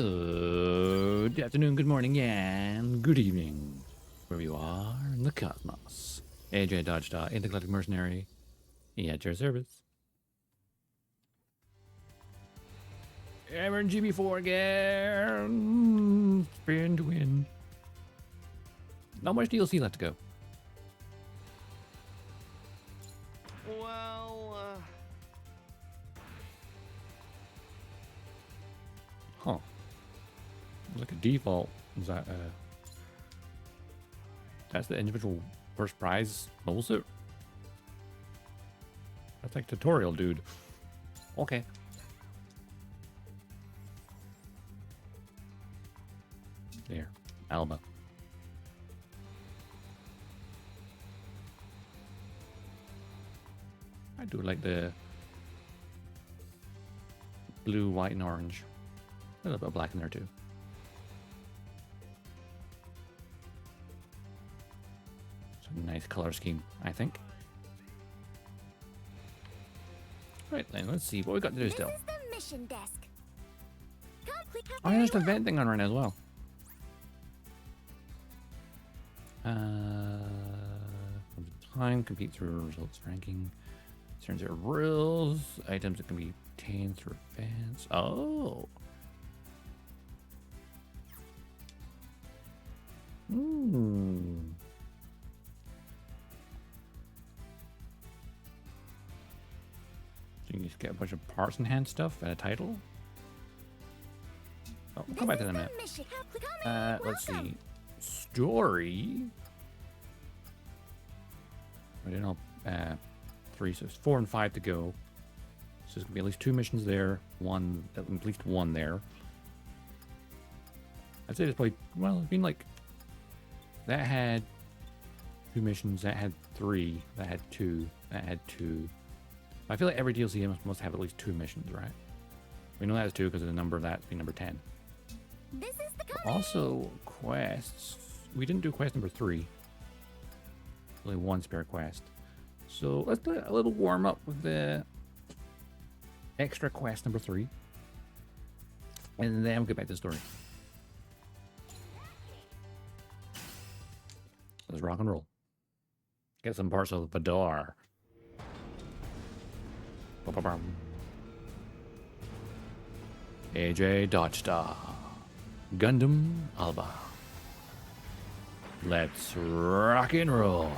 Good afternoon, good morning, and good evening, wherever you are in the cosmos. AJ Dodgestar, Intergalactic Mercenary, at your service. Yeah, we're in GB4 again. Spin to win. Not much DLC left to go. Well, Huh. Like a default. Is that, that's the individual first prize mobile suit? That's like tutorial, dude. Okay. There. Alba. I do like the blue, white, and orange. A little bit of black in there too. It's a nice color scheme, I think. Right then, let's see what we got to do still. This is the mission desk. Oh, yeah, there's the vent thing on right now as well. Time, compete through results ranking. Turns out rules, items that can be obtained through events. Oh. Hmm. So you can just get a bunch of parts and hand stuff and a title. Oh, we'll come back to that in a minute. Let's see. Story. I don't know. 3, so it's 4 and 5 to go. So there's gonna be at least 2 missions there. At least one there. I'd say there's probably, well, I mean, like, that had 2 missions, that had 3, that had 2, that had 2. I feel like every DLC must have at least 2 missions, right? We know that is 2 because of the number of that being number 10. This is the Also, quests. We didn't do quest number 3. Only 1 spare quest. So let's do a little warm up with the extra quest number 3. And then we'll get back to the story. Let's rock and roll. Get some parts of the Badar. AJ Dodgestar. Gundam Alba. Let's rock and roll.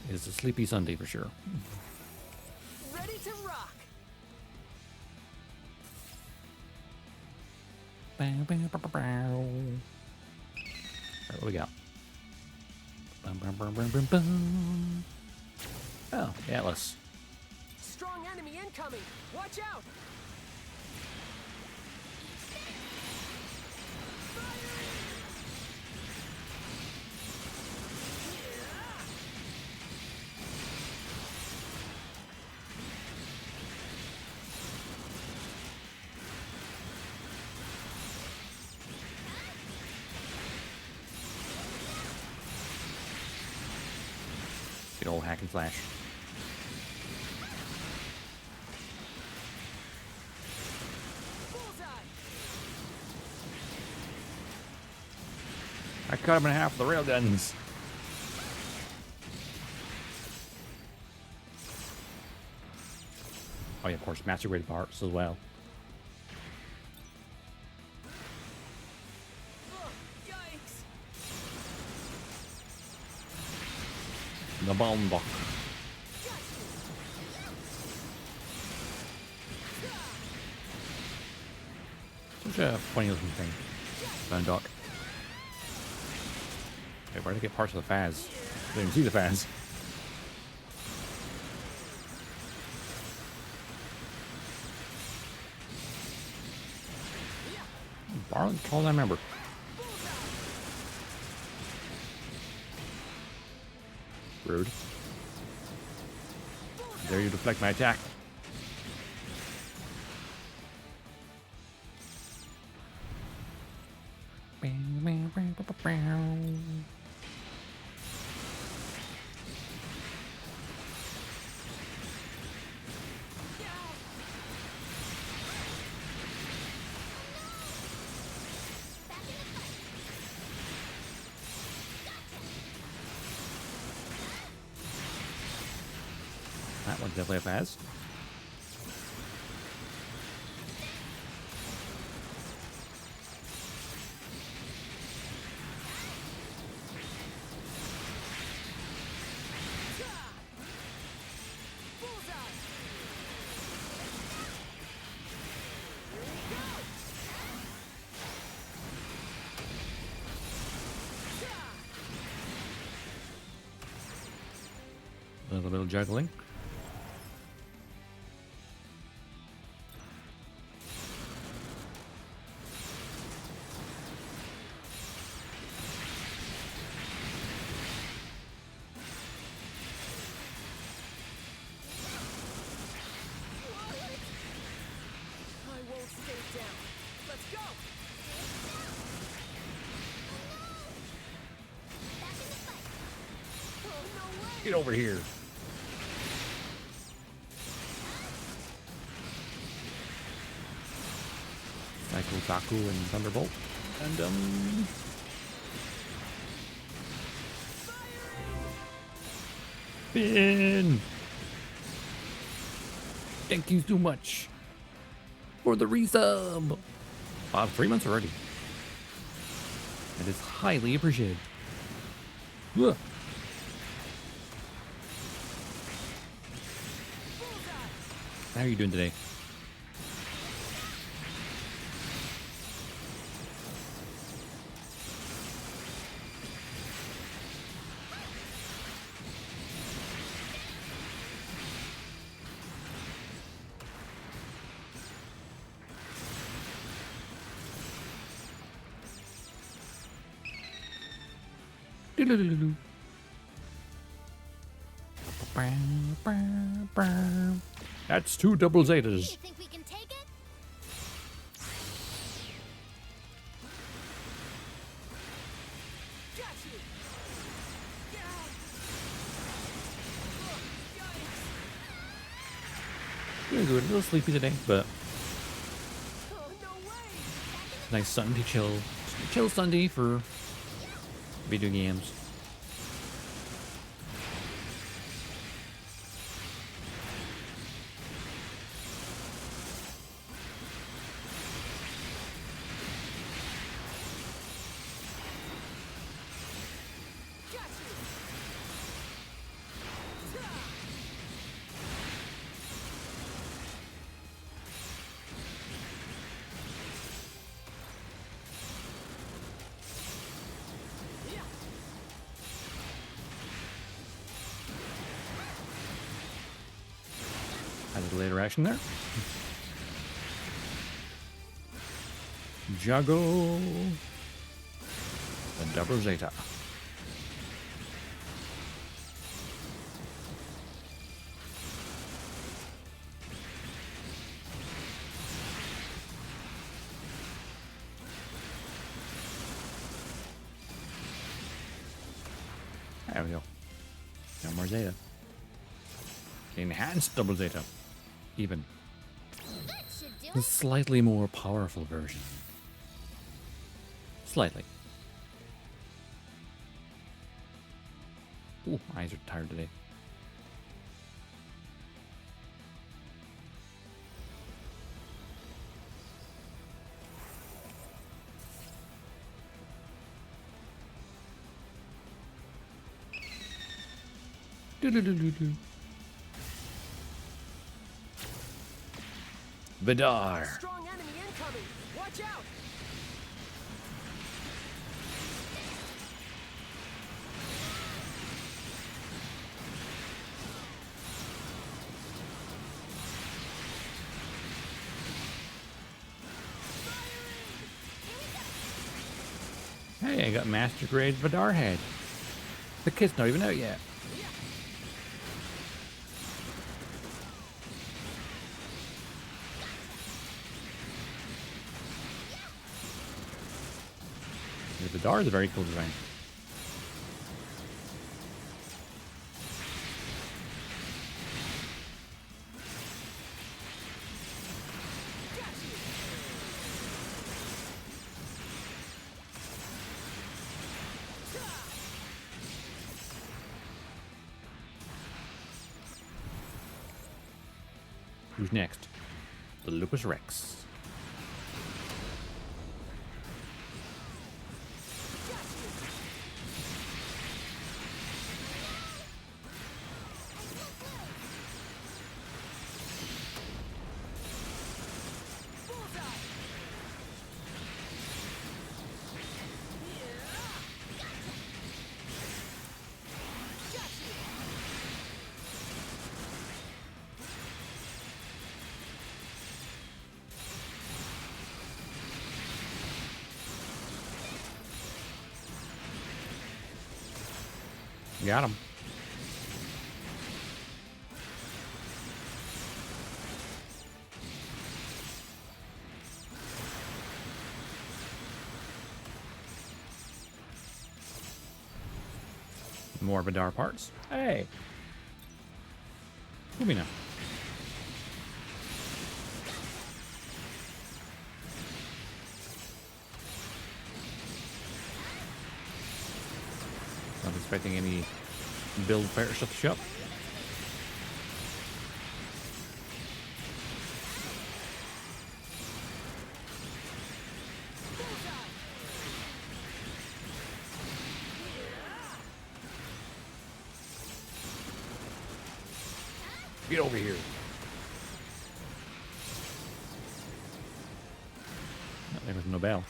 It's a sleepy Sunday for sure. ready to rock. Alright, what we got? Oh, the Atlas. Strong enemy incoming. Watch out. Good old hack and slash. Bullseye. I cut him in half with the rail guns. Oh yeah, of course, master grade parts as well. Yikes. The bomb block. Such a funny looking thing. Bone dock. Okay, where did I get parts of the Faz? I didn't even see the Faz. Borrowing taller than I remember. Rude. Dare you deflect my attack? definitely a pass. Bullseye. Here we go. A little bit of juggling. I won't stay down. Let's go. Back in the fight. Oh, no way. Get over here. Cycle Taku and Thunderbolt. And Finn! Thank you so much for the resub. 3 months already. It is highly appreciated. Ugh. How are you doing today? Doo-doo-doo-doo-doo. That's 2 double zetas. You think we can take it? Got you. Yeah. Yikes. Doing good. A little sleepy today, but Oh, no way. nice Sunday chill Sunday for video games. Got you. Yeah. Had a little later action there. Jago. The double zeta. There we go. No more zeta. Enhanced double zeta. Even. That should do The it. slightly more powerful version. Slightly. Ooh, my eyes are tired today. Do-do-do-do-do. Vidar. Strong enemy incoming. Watch out. Hey, I got Master Grade Vidar head. The kit's not even out yet. The Vidar is a very cool design. Who's next? The Lupus Rex. Got him. More Vidar parts. Hey. Moving on. Not expecting any build fire stuff to show up. Get over here. Oh, there was no bell.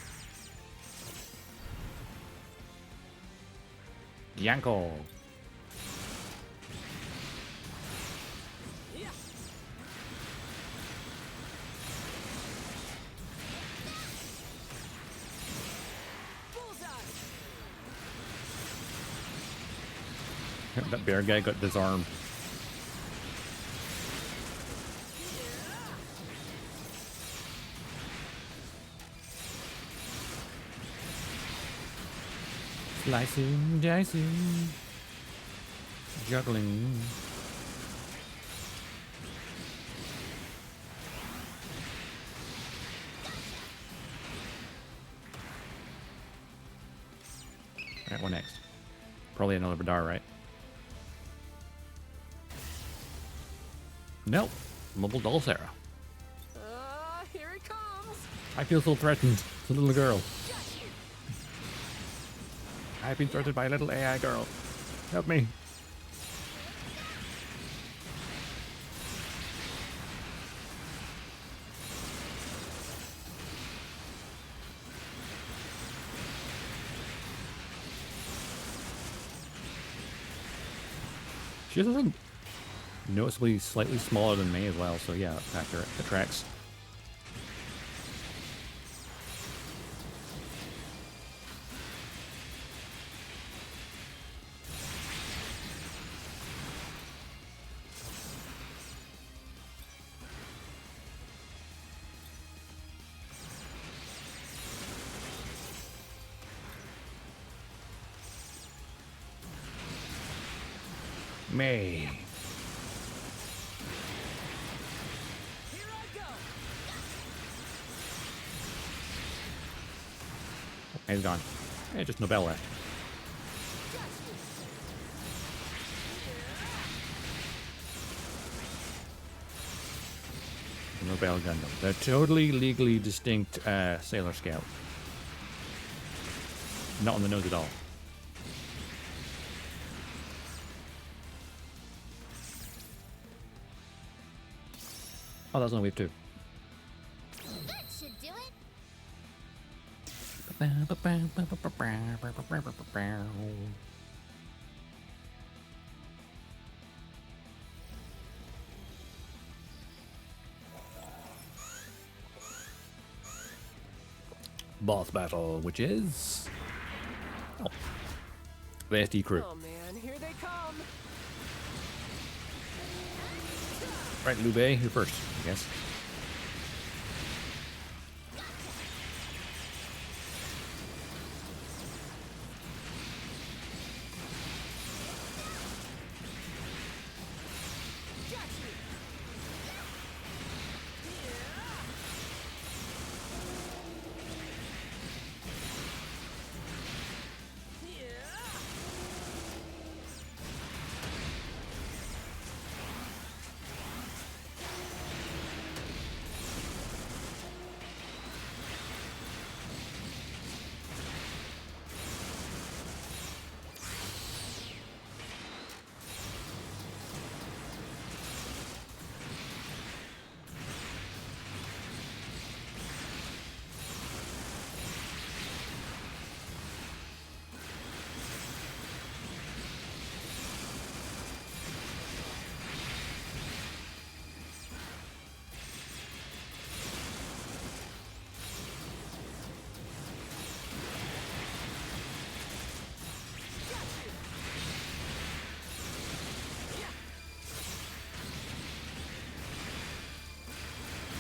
Yanko. That bear guy got disarmed. Slicing, dicing, juggling. Alright, what next? Probably another Vidar, right? Nope. Mobile doll Sarah. Here it comes. I feel so threatened. It's a little girl. I've been threatened by a little AI girl. Help me. She's noticeably slightly smaller than me as well, so yeah, accurate. It tracks. May. Here I go. He's gone. Hey, just no bell left. No bell Gundam. They're totally legally distinct Sailor Scout. Not on the nose at all. Oh, that's only wave 2. That should do it. Boss battle, which is the SD crew. Oh man, here they come. Right, Lube, who first, I guess.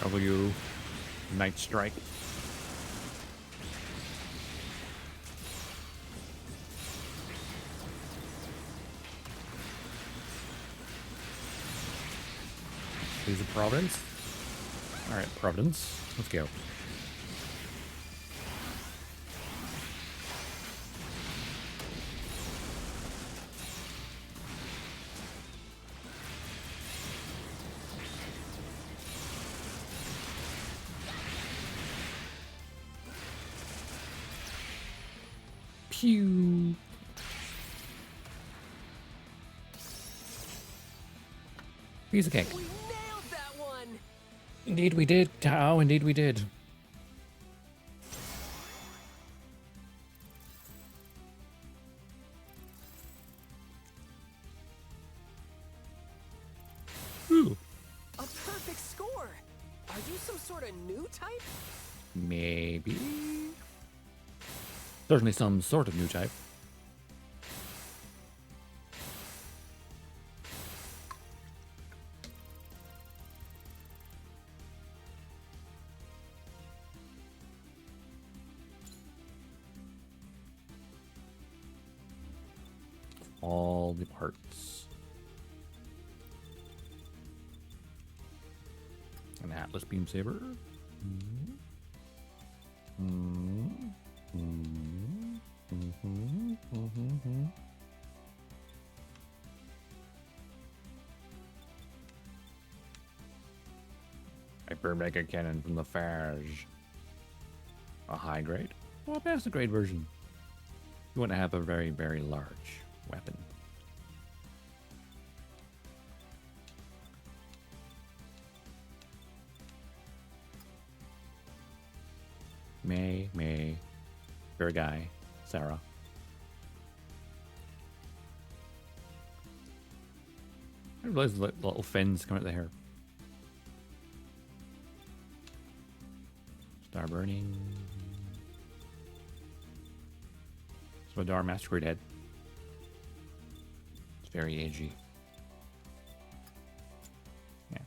W. Night Strike. These are Providence. Alright, Providence. Let's go. Pew. Piece of cake. We nailed that one. Indeed we did, Tao. Indeed we did. Ooh. A perfect score. Are you some sort of new type? Maybe. Certainly some sort of new type. All the parts. An Atlas Beam Saber. Hyper Mega Cannon from the Farge. A high grade? Well, that's the grade version. You want to have a very, very large weapon. May, Fair Guy, Sarah. I didn't realize the little fins come out of the hair. Star Burning. Swadar Masquerade Head. It's very AG. Yeah.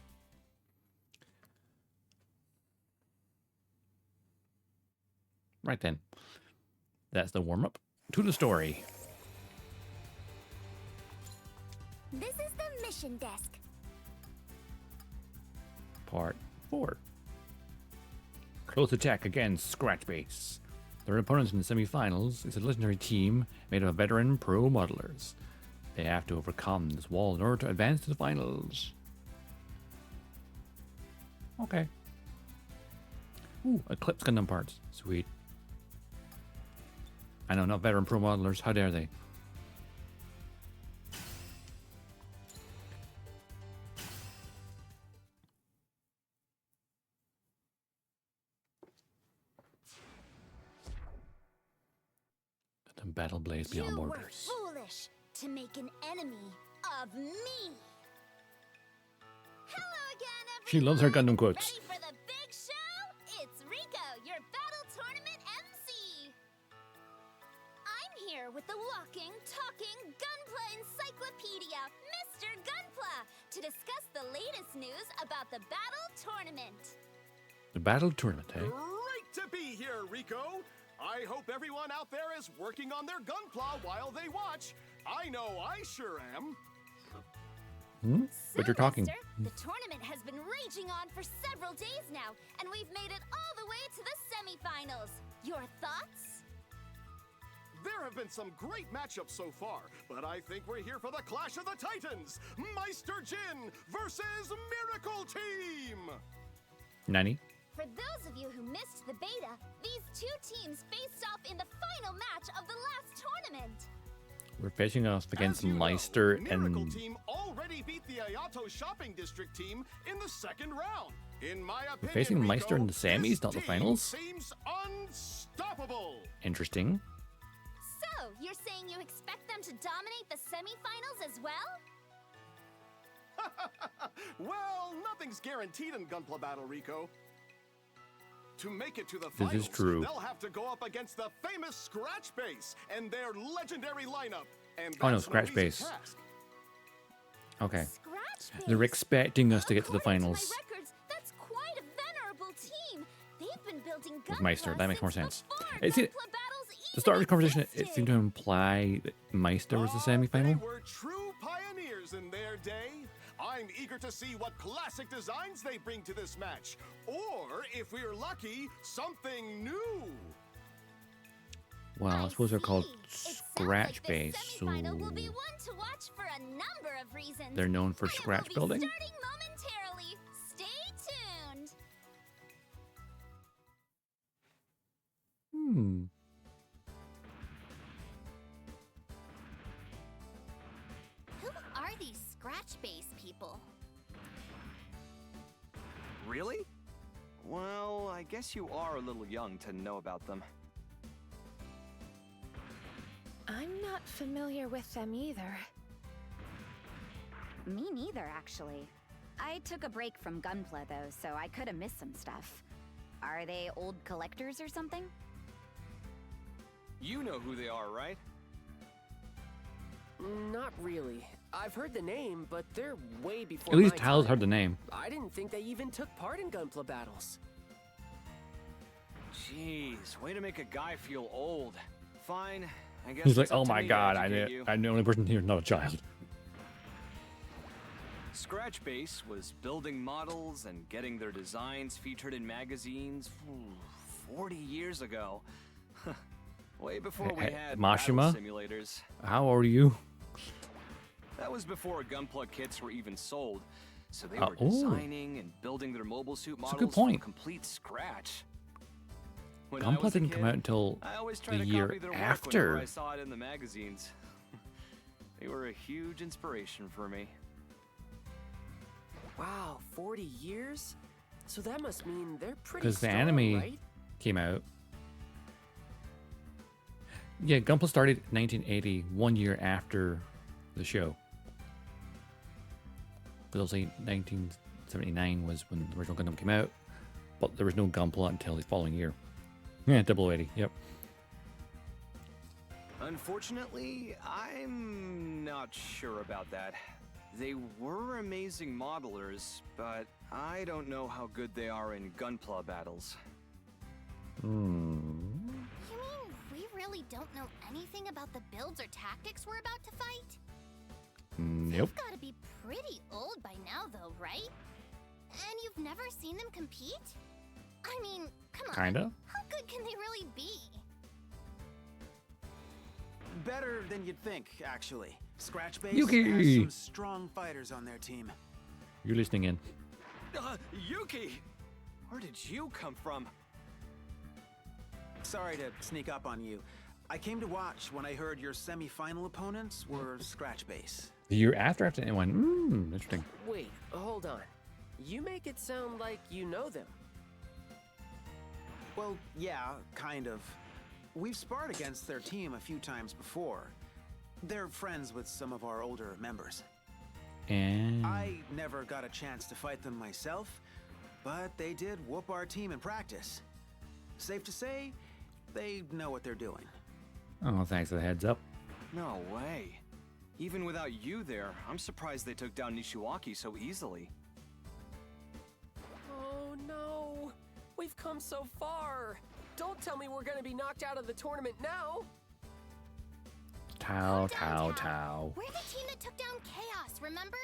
Right then. That's the warm-up to the story. This is the mission desk. Part 4. Close attack against Scratch Base. Their opponents in the semi-finals is a legendary team made of veteran pro modelers. They have to overcome this wall in order to advance to the finals. Okay. Ooh, Eclipse Gundam parts. Sweet. I know, not veteran pro modelers. How dare they? The battle blaze beyond You were borders. foolish to make an enemy of me. Hello again, everyone. She loves her Gundam quotes. Ready for the big show? It's Rico, your battle tournament MC. I'm here with the walking, talking Gunpla encyclopedia, Mr. Gunpla, to discuss the latest news about the battle tournament. The battle tournament, eh? Great to be here, Rico! I hope everyone out there is working on their gunpla while they watch. I know I sure am. But you're talking. Mister, the tournament has been raging on for several days now, and we've made it all the way to the semifinals. Your thoughts? There have been some great matchups so far, but I think we're here for the Clash of the Titans! Meister Jin versus Miracle Team! Nani? For those of you who missed the beta, these two teams faced off in the final match of the last tournament. We're facing off against As you know, Meister Miracle and... Team already beat the Ayato Shopping District team in the second round. In my opinion, facing Rico, Meister in the semis, this not the team finals? Seems unstoppable. Interesting. So, you're saying you expect them to dominate the semifinals as well? Well, nothing's guaranteed in Gunpla Battle, Rico. To make it to the This finals, is true. they'll have to go up against the famous Scratch Base and their legendary lineup. And Oh, no, that's Scratch easy Base. task. Okay. Scratch They're Base. expecting us to get to the According finals. To my records, that's quite a building with Meister. Gunpla That makes more since sense. before It seemed, Gunpla battles the start of the even conversation, it existed. seemed to imply that Meister was the They semi-final. were true pioneers in their day. I'm eager to see what classic designs they bring to this match. Or, if we're lucky, something new. Well, I suppose they're called see. It sounds scratch like base, this so semifinal will be one to watch for a number of reasons. they're known for And it scratch will be building. Starting momentarily. Stay tuned. Who are these scratch base people? Really? Well, I guess you are a little young to know about them. I'm not familiar with them either. Me neither, actually. I took a break from Gunpla, though, so I could have missed some stuff. Are they old collectors or something? You know who they are, right? Not really. I've heard the name, but they're way before At least my Tal's time. heard the name. I didn't think they even took part in Gunpla battles. Jeez, way to make a guy feel old. Fine, I guess He's like, it's up oh to my me to god, educate you." I'm the only person here not a child. Scratch Base was building models and getting their designs featured in magazines 40 years ago. Way before we had Mashima? battle simulators. How old are you? That was before Gunpla kits were even sold, so they Oh, were ooh. designing and building their mobile suit That's a models good point. from complete scratch. When I Gunpla was a didn't come kid, out until I always tried the to year copy their work after. whenever I saw it in the magazines. They were a huge inspiration for me. Wow, 40 years? So that must mean they're pretty Because the strong, anime right? came out. Yeah, Gunpla started in 1980, 1 year after the show. Because obviously 1979 was when the original Gundam came out, but there was no Gunpla until the following year. Yeah, 0080, yep. Unfortunately, I'm not sure about that. They were amazing modelers, but I don't know how good they are in Gunpla battles. You mean we really don't know anything about the builds or tactics we're about to fight? Nope. They've gotta be pretty old by now, though, right? And you've never seen them compete? I mean, come on. Kinda. How good can they really be? Better than you'd think, actually. Scratch Base Yuki! has some strong fighters on their team. You're listening in. Yuki! Where did you come from? Sorry to sneak up on you. I came to watch when I heard your semi-final opponents were Scratch Base. The year after anyone. Interesting. Wait, hold on. You make it sound like you know them. Well, yeah, kind of. We've sparred against their team a few times before. They're friends with some of our older members. And I never got a chance to fight them myself, but they did whoop our team in practice. Safe to say, they know what they're doing. oh, thanks for the heads up. No way. Even without you there, I'm surprised they took down Nishiwaki so easily. Oh no! We've come so far! Don't tell me we're gonna be knocked out of the tournament now! Tao, Calm down, Tao, Tao. We're the team that took down Chaos, remember?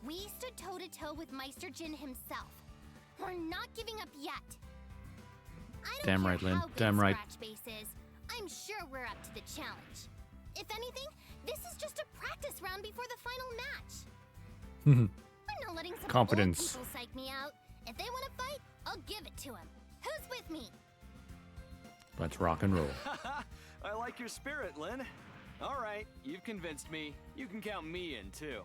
We stood toe-to-toe with Meister Jin himself. We're not giving up yet. I don't Damn care right, Lynn. how good Damn right. Scratch Base is. I'm sure we're up to the challenge. If anything, this is just a practice round before the final match. I'm not letting some Confidence. old people psych me out. If they want to fight, I'll give it to them. Who's with me? Let's rock and roll. I like your spirit, Lynn. All right, you've convinced me. You can count me in, too.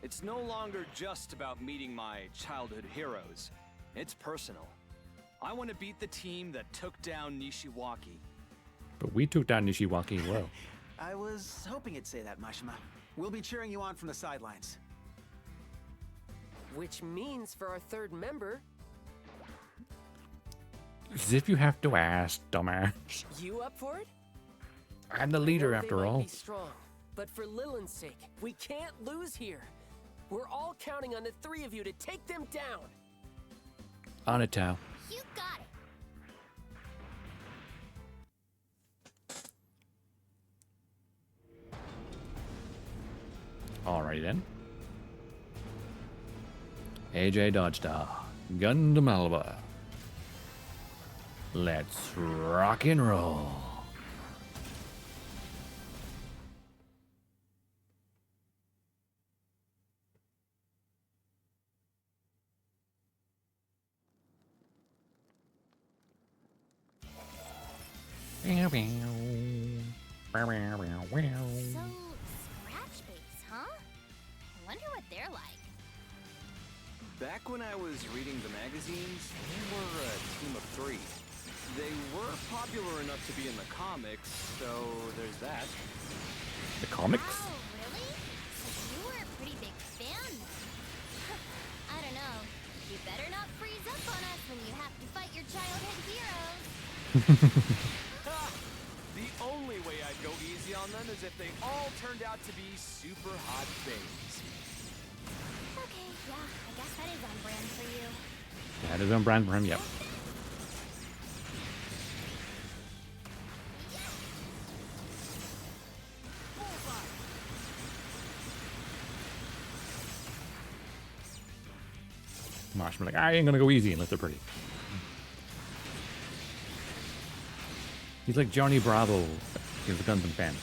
It's no longer just about meeting my childhood heroes. It's personal. I want to beat the team that took down Nishiwaki. But we took down Nishiwaki as well. I was hoping you'd say that, Mashima. We'll be cheering you on from the sidelines. Which means for our third member, As if you have to ask, dumbass. you up for it? I'm the I leader know after they might all. be strong, but for Lillian's sake, we can't lose here. We're all counting on the three of you to take them down. On it, Tao. You got it. Alrighty then. AJ Dodgestar, Gundam Alba. Let's rock and roll. So, scratch base, huh? I wonder what they're like. Back when I was reading the magazines, they were a team of 3. They were popular enough to be in the comics, so there's that. The comics? Oh, really? So you were a pretty big fan then. I don't know. You better not freeze up on us when you have to fight your childhood heroes. Ha! The only way I'd go easy on them is if they all turned out to be super hot babes. Okay, yeah, I guess that is on brand for you. That is on brand for him, yep. Marshmallow, like, I ain't gonna go easy unless they're pretty. He's like Johnny Bravo. He's a Gundam fan.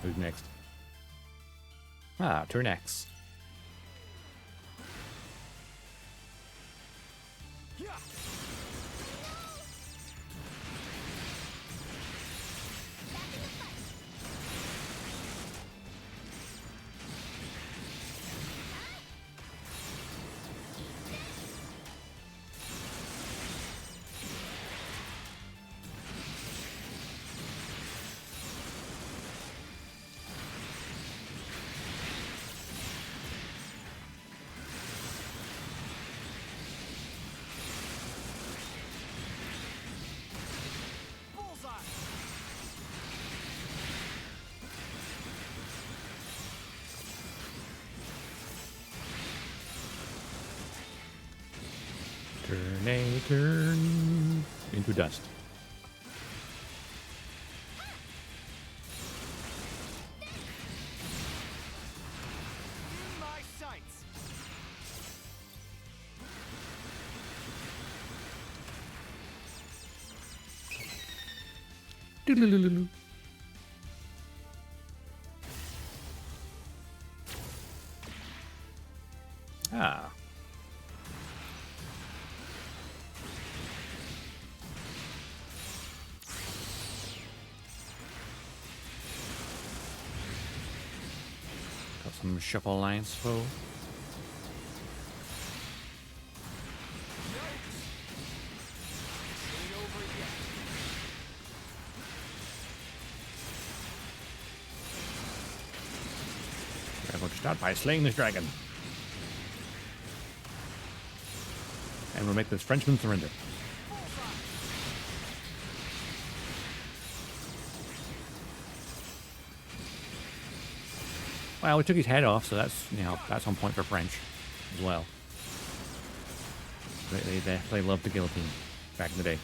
Who's next? Ah, turn X. Turn into dust. In my sights. Doodle-loo-loo-loo. Ah. Got some Shuffle Alliance foe. We're going to start by slaying this dragon. And we'll make this Frenchman surrender. Well, we took his head off, so that's, you know, that's on point for French as well. They loved the guillotine back in the day.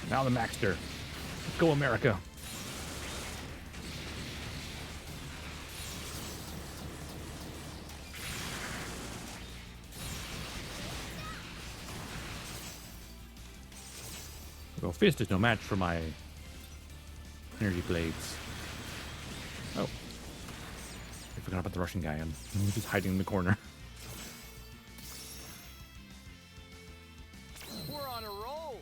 Now the Maxter. Let's go, America. Well, Fist is no match for my energy blades. Oh. I forgot about the Russian guy. I'm just hiding in the corner. We're on a roll.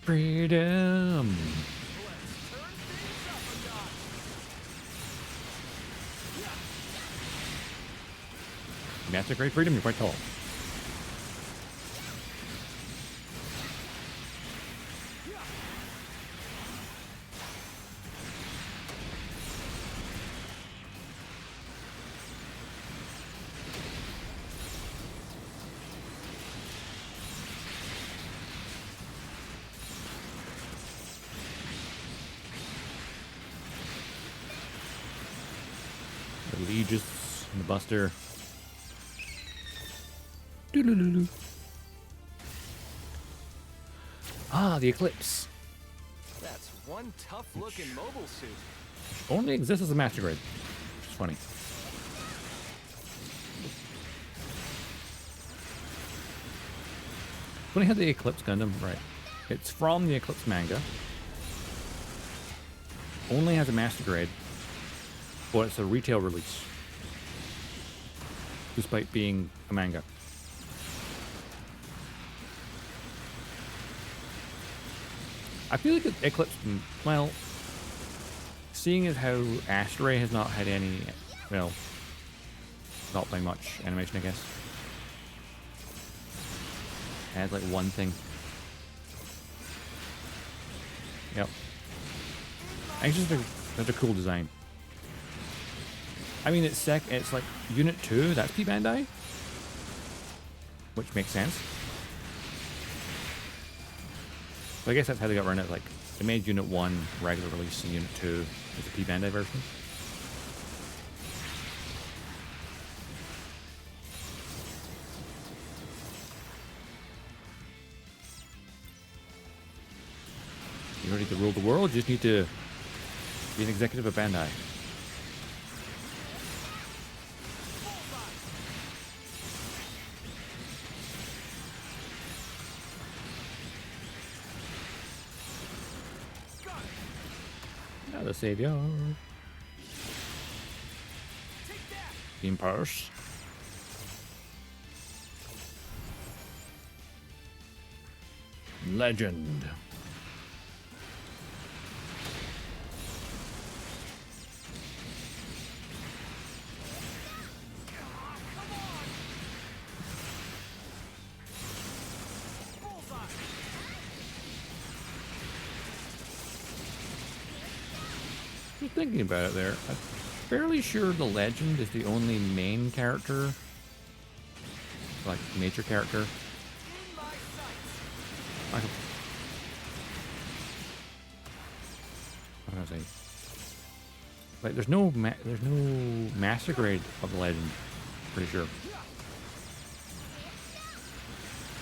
Freedom. Master grade freedom, you're quite tall. The Legis and the Buster. Doo-doo-doo-doo. Ah, the Eclipse. That's one tough-looking mobile suit. Only exists as a master grade. Which is funny. Funny how the Eclipse Gundam, right? It's from the Eclipse manga. Only has a master grade, but it's a retail release. Despite being a manga. I feel like Eclipse, well, seeing as how Astray has not had any, well, not by much animation, I guess. Has like one thing. Yep. I think it's just such a cool design. I mean, it's like Unit 2, that's P Bandai, which makes sense. But I guess that's how they got around it. Like, they made Unit 1 regular release and Unit 2 is the P Bandai version. You ready to rule the world? You just need to be an executive at Bandai. Now the savior. Beam Purse. Legend. Just thinking about it there, I'm fairly sure the Legend is the only main character, like major character. What can I say? Like, there's no master grade of the Legend, pretty sure.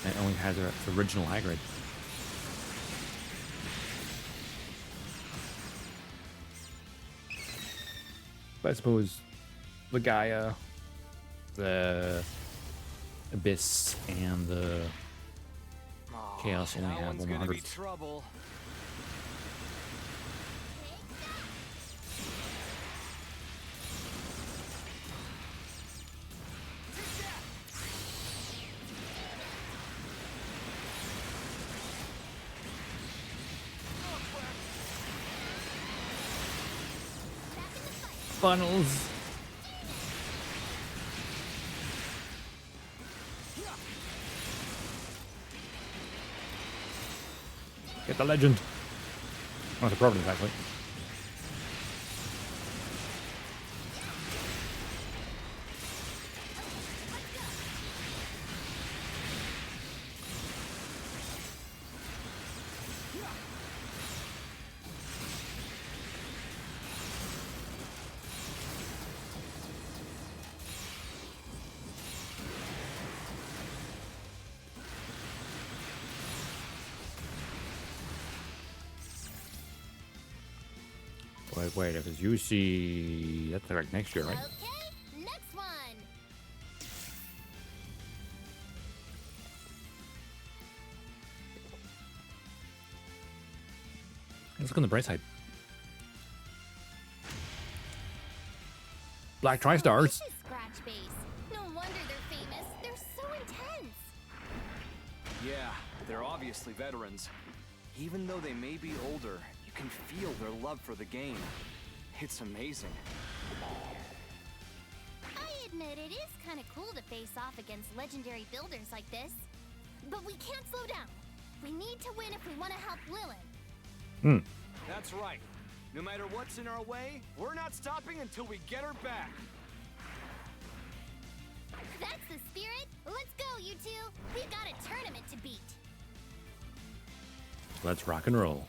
It only has its original high grade. But I suppose the Gaia, the Abyss, and the Chaos only have 100. Trouble. Funnels. Get the Legend. Oh, it's a Providence, actually. Wait, if it's UC, that's like next year, right? Okay, next one. Let's look on the bright side. Black Tri-Stars. Delicious scratch base. No wonder they're famous. They're so intense. Yeah, they're obviously veterans. Even though they may be older, you can feel their love for the game. It's amazing. I admit it is kind of cool to face off against legendary builders like this. But we can't slow down. We need to win if we want to help Lilith. That's right. No matter what's in our way, we're not stopping until we get her back. That's the spirit. Let's go, you two. We got a tournament to beat. Let's rock and roll.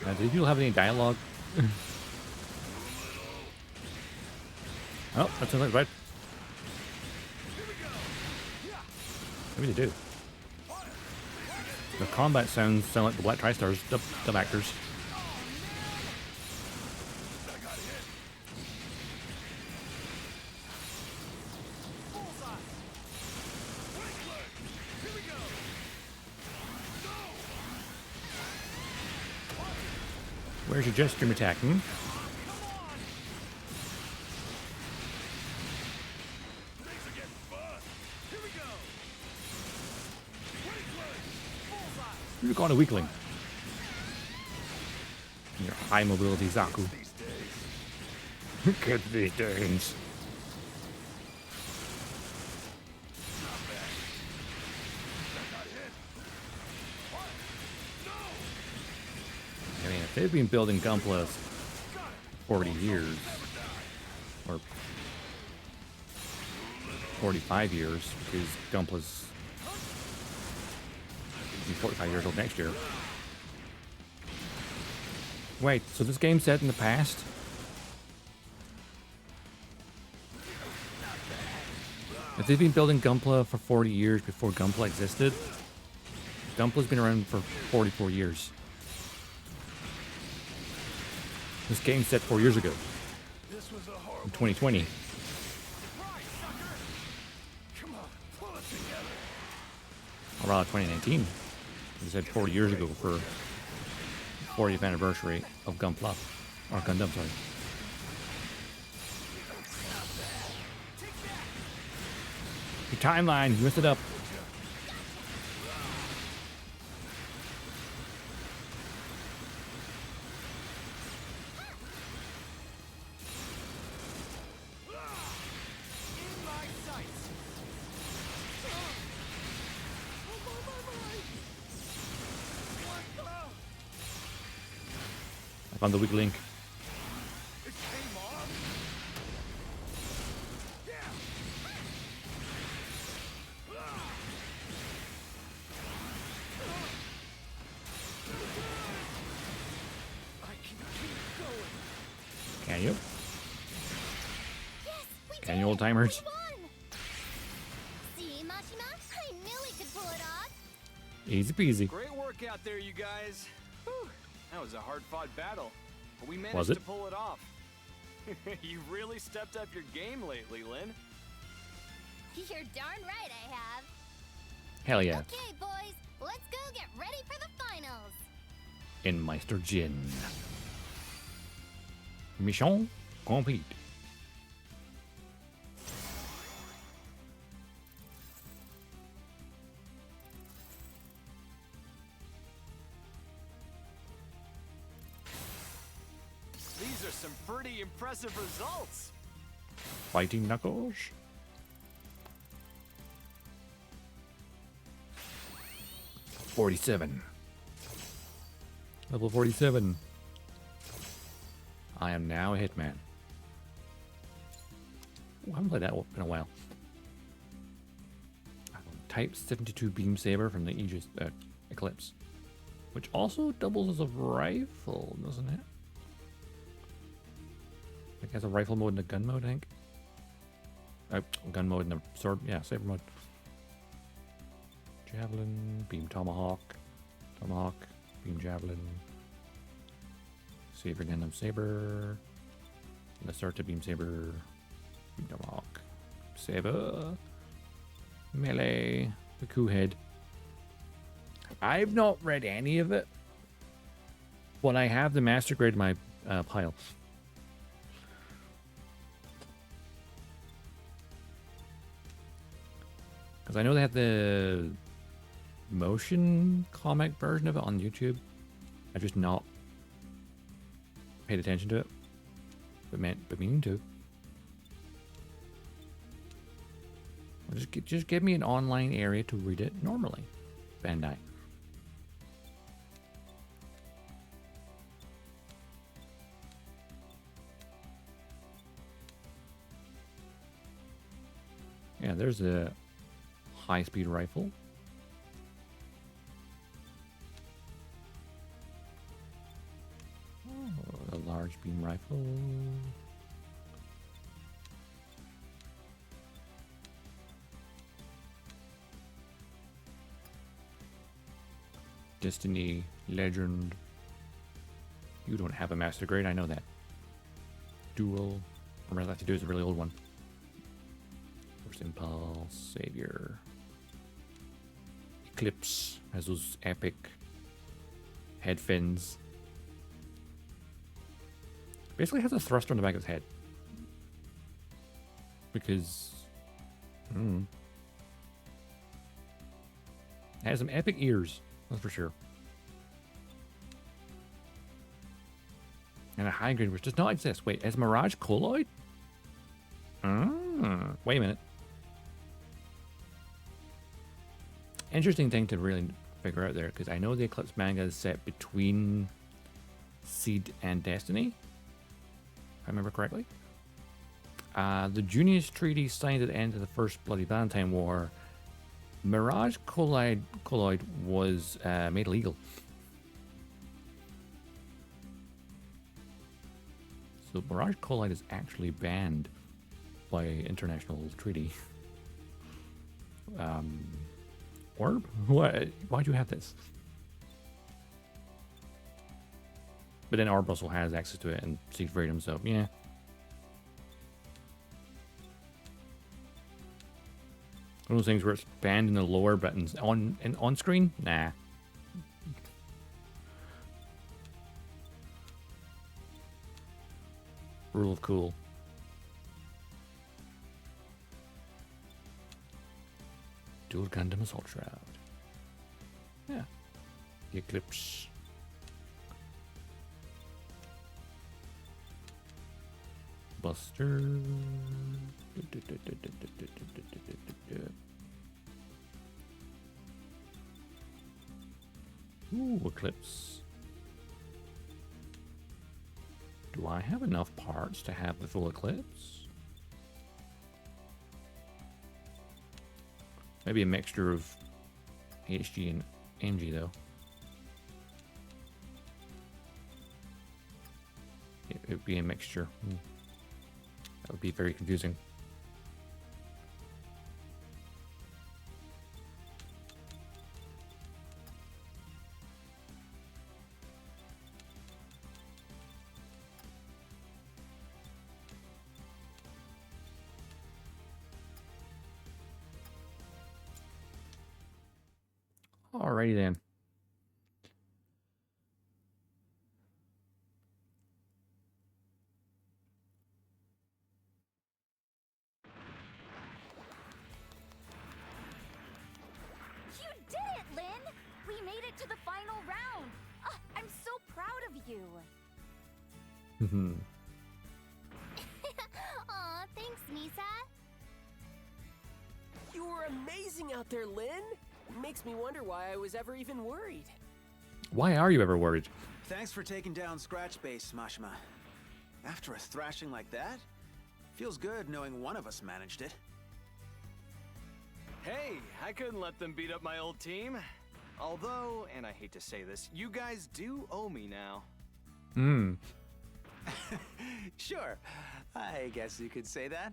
Now, did you have any dialogue? Oh, that's something right. Maybe they do. The combat sounds sound like the Black Tri-Stars dub actors. Where's your jet stream attack, hmm? You're going to weakling. Your high mobility Zaku. Get these things. I mean, if they've been building Gunpla 40 years, or 45 years, because Gunpla's 45 years old next year. Wait, so this game's set in the past? If they've been building Gunpla for 40 years before Gunpla existed, Gunpla's been around for 44 years. This game's set 4 years ago. In 2020. Or rather 2019. They said 40 years ago for 40th anniversary of Gunpla. Or Gundam, sorry. Your timeline, you messed it up. On the weak link. Can you? Yes, we Can you, old timers? See, Mashima? I knew we could pull it off. Easy peasy. Great work out there, you guys. Whew. That was a hard-fought battle, but we managed Was it? to pull it off. You really stepped up your game lately, Lynn. You're darn right I have. Hell yeah. Okay, boys, let's go get ready for the finals. In Meister Jin. Mission complete. These are some pretty impressive results. Fighting Knuckles. $47. Level 47. I am now a hitman. Ooh, I haven't played that in a while. Type 72 beam saber from the Aegis Eclipse, which also doubles as a rifle, doesn't it? It has a rifle mode and a gun mode, I think. Gun mode and a sword, yeah, saber mode. Javelin, beam tomahawk, beam javelin, saber Gundam saber, Lacerta beam saber, beam tomahawk, saber, melee, the coup head. I've not read any of it, but I have the master grade in my pile. Because I know they have the motion comic version of it on YouTube. I just not paid attention to it, but meaning to. Just give me an online area to read it normally, Bandai. Yeah, there's a high-speed rifle. Oh, a large beam rifle. Destiny Legend. You don't have a master grade, I know that. Dual. Remember, that to do is a really old one. First Impulse, Savior. Eclipse has those epic head fins. Basically has a thruster on the back of his head. Because... it has some epic ears, that's for sure. And a high grade which does not exist. Wait, is Mirage colloid? Wait a minute. Interesting thing to really figure out there, because I know the Eclipse manga is set between Seed and Destiny, if I remember correctly. The Junius Treaty signed at the end of the First Bloody Valentine War. Mirage colloid was made illegal. So Mirage colloid is actually banned by international treaty. Orb? What? Why'd you have this? But then Orb also has access to it and seeks freedom, so yeah. One of those things where it's banned in the lower buttons on screen? Nah. Rule of cool. Dual Gundam Assault Shroud. Yeah. The Eclipse. Buster. Ooh, Eclipse. Do I have enough parts to have the full Eclipse? Maybe a mixture of HG and MG though. It would be a mixture. That would be very confusing. Alrighty then. You did it, Lynn! We made it to the final round! I'm so proud of you! Aw, thanks, Misa. You were amazing out there, Lynn! Makes me wonder why I was ever even worried. Why are you ever worried? Thanks for taking down Scratch Base, Mashima. After a thrashing like that, feels good knowing one of us managed it. Hey, I couldn't let them beat up my old team. Although, and I hate to say this, you guys do owe me now. Sure, I guess you could say that.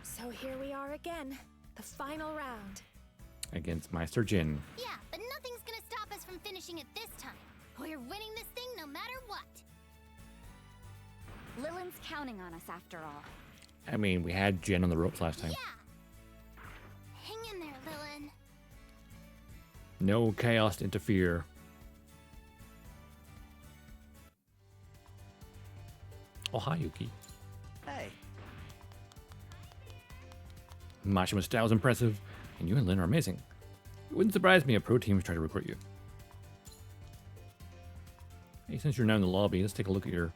So here we are again. The final round. Against Meister Jin. Yeah, but nothing's gonna stop us from finishing it this time. We're winning this thing no matter what. Lillian's counting on us after all. I mean, we had Jin on the ropes last time. Yeah. Hang in there, Lillian. No chaos to interfere. Oh, hi, Yuki. Hey. Mashima's style is impressive, and you and Lynn are amazing. It wouldn't surprise me if pro teams try to recruit you. Hey, since you're now in the lobby, let's take a look at your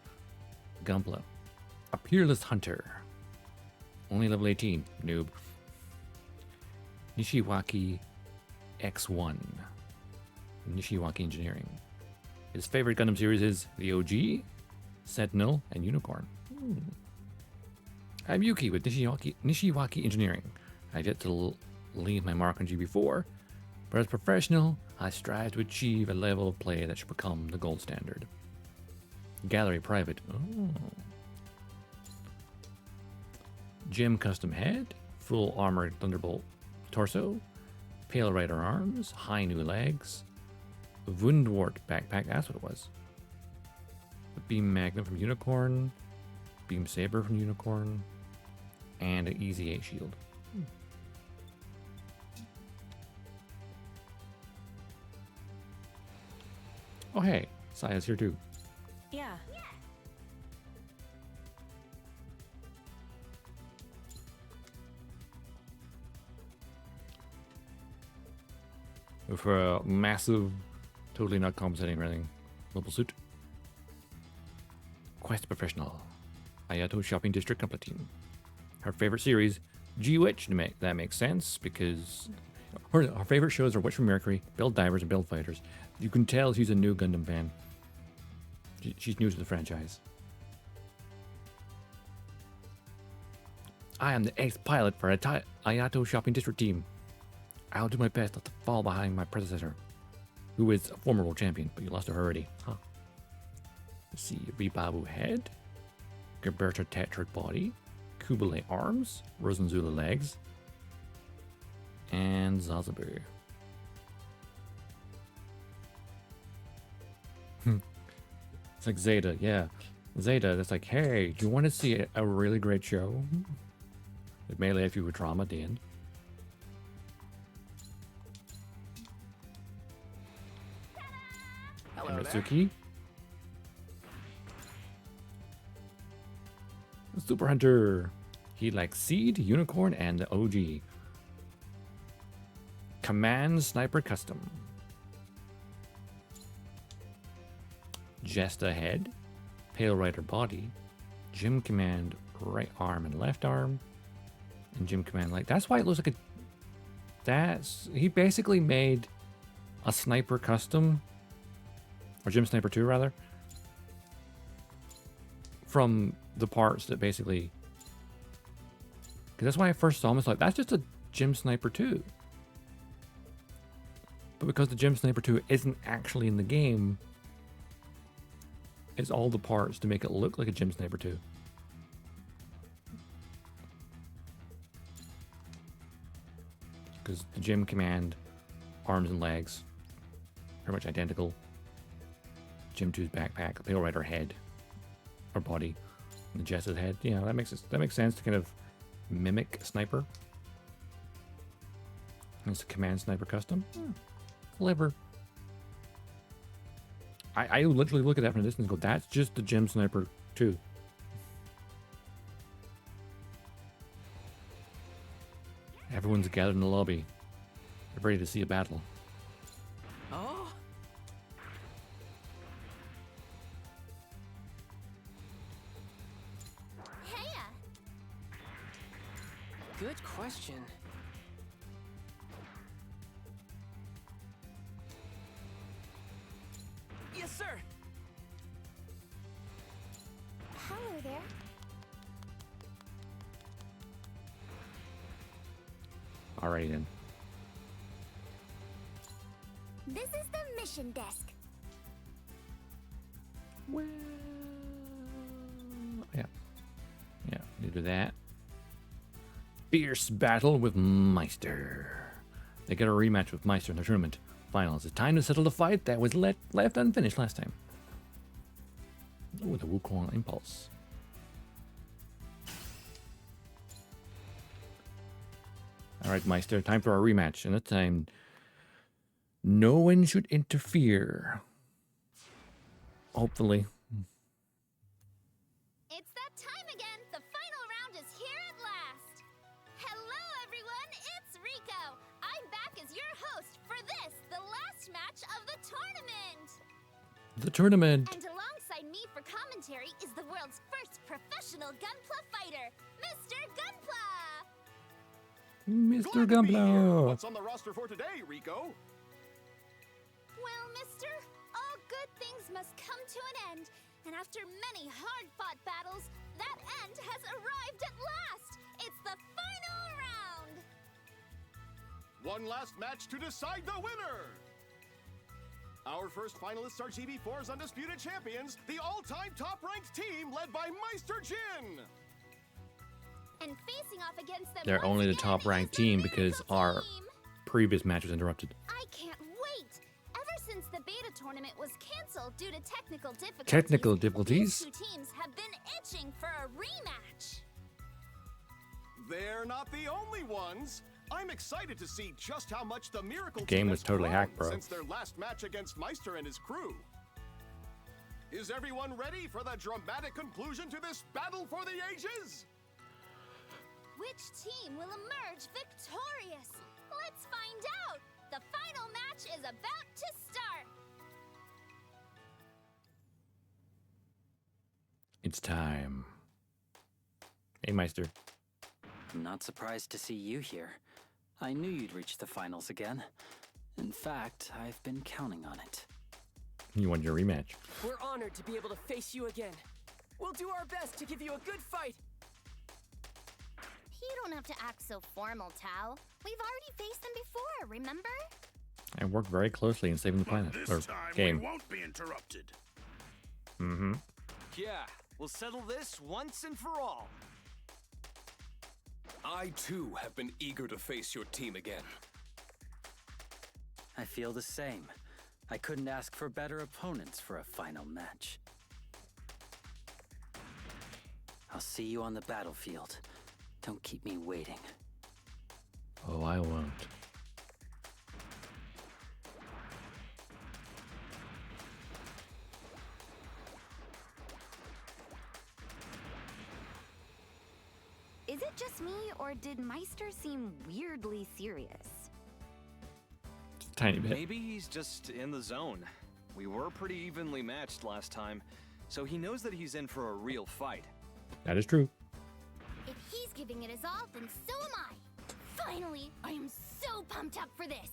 Gunpla. A peerless hunter. Only level 18. Noob. Nishiwaki X1. Nishiwaki Engineering. His favorite Gundam series is the OG, Sentinel, and Unicorn. I'm Yuki with Nishiwaki Engineering. I've yet to leave my mark on GB4, but as a professional, I strive to achieve a level of play that should become the gold standard. Gallery Private. Oh. Gym Custom Head, Full Armored Thunderbolt Torso, Pale Rider Arms, High New Legs, Wundwort Backpack, that's what it was. The Beam Magnet from Unicorn, Beam Saber from Unicorn, and an Easy 8 Shield. Oh hey, Saya's here too. Yeah. With a massive, totally not compensating or anything, mobile suit. Quest Professional. Ayato Shopping District Company Team. Her favorite series, G-Witch. That makes sense because her favorite shows are Witch from Mercury, Build Divers, and Build Fighters. You can tell she's a new Gundam fan. She's new to the franchise. I am the ex-pilot for Ayato Shopping District Team. I'll do my best not to fall behind my predecessor, who is a former world champion, but you lost to her already. Huh. Let's see, Ribabu Head, Gerberta Tetric Body, Kubele Arms, Rosenzula Legs, and Zazabu. It's like Zeta, yeah. Zeta, that's like, hey, do you want to see a really great show? It may leave you with trauma at the end. Hello there. Mitsuki. Super Hunter. He likes Seed, Unicorn, and the OG. Command Sniper Custom. Jesta Head. Pale Rider Body. Gym Command right arm and left arm. And Gym Command like that's why it looks like a he basically made a sniper custom. Or Gym Sniper 2 rather. From the parts that basically, because that's why I first saw him. It's like that's just a Gym Sniper 2, but because the Gym Sniper 2 isn't actually in the game, it's all the parts to make it look like a Gym Sniper 2. Because the Gym Command arms and legs pretty much identical. Gym 2's backpack, the Pale Rider head or body. The Jessa's head, yeah, that makes sense to kind of mimic a sniper. And it's a Command Sniper custom. Clever. I literally look at that from a distance and go, that's just the Gym Sniper 2. Everyone's gathered in the lobby. They're ready to see a battle. Oh? Heya! Good question. Yes, sir. Hello there. Alrighty then. This is the mission desk. Well, yeah. Yeah, you do that. Fierce battle with Meister. They get a rematch with Meister in the tournament finals. It's time to settle the fight that was left unfinished last time. Oh, the Wukong Impulse. Alright, Meister, time for our rematch. And this time, no one should interfere. Hopefully. It's that time again. The final round is here at last. Hello, everyone. The tournament. And alongside me for commentary is the world's first professional Gunpla fighter, Mr. Gunpla! Mr. Glad to be here. Gunpla. What's on the roster for today, Rico? Well, mister, all good things must come to an end. And after many hard-fought battles, that end has arrived at last! It's the final round! One last match to decide the winner! Our first finalists are GB4's undisputed champions, the all-time top-ranked team led by Meister Jin! And facing off against them They're once only the again top-ranked is the team Miracle because our team. previous match was interrupted. I can't wait! Ever since the beta tournament was cancelled due to technical difficulties, Technical difficulties? these two teams have been itching for a rematch. They're not the only ones. I'm excited to see just how much the Miracle The game team was has totally grown hacked, bro. since their last match against Meister and his crew. Is everyone ready for the dramatic conclusion to this battle for the ages? Which team will emerge victorious? Let's find out! The final match is about to start! It's time. Hey, Meister. I'm not surprised to see you here. I knew you'd reach the finals again. In fact, I've been counting on it. You want your rematch? We're honored to be able to face you again. We'll do our best to give you a good fight. You don't have to act so formal, Tao. We've already faced them before, remember? I worked very closely in saving the planet. This Or time game. we won't be interrupted. Mm-hmm. Yeah, we'll settle this once and for all. I too have been eager to face your team again. I feel the same. I couldn't ask for better opponents for a final match. I'll see you on the battlefield. Don't keep me waiting. Oh, I won't. Is it just me, or did Meister seem weirdly serious? Just a tiny bit. Maybe he's just in the zone. We were pretty evenly matched last time, so he knows that he's in for a real fight. That is true. If he's giving it his all, then so am I! Finally, I am so pumped up for this!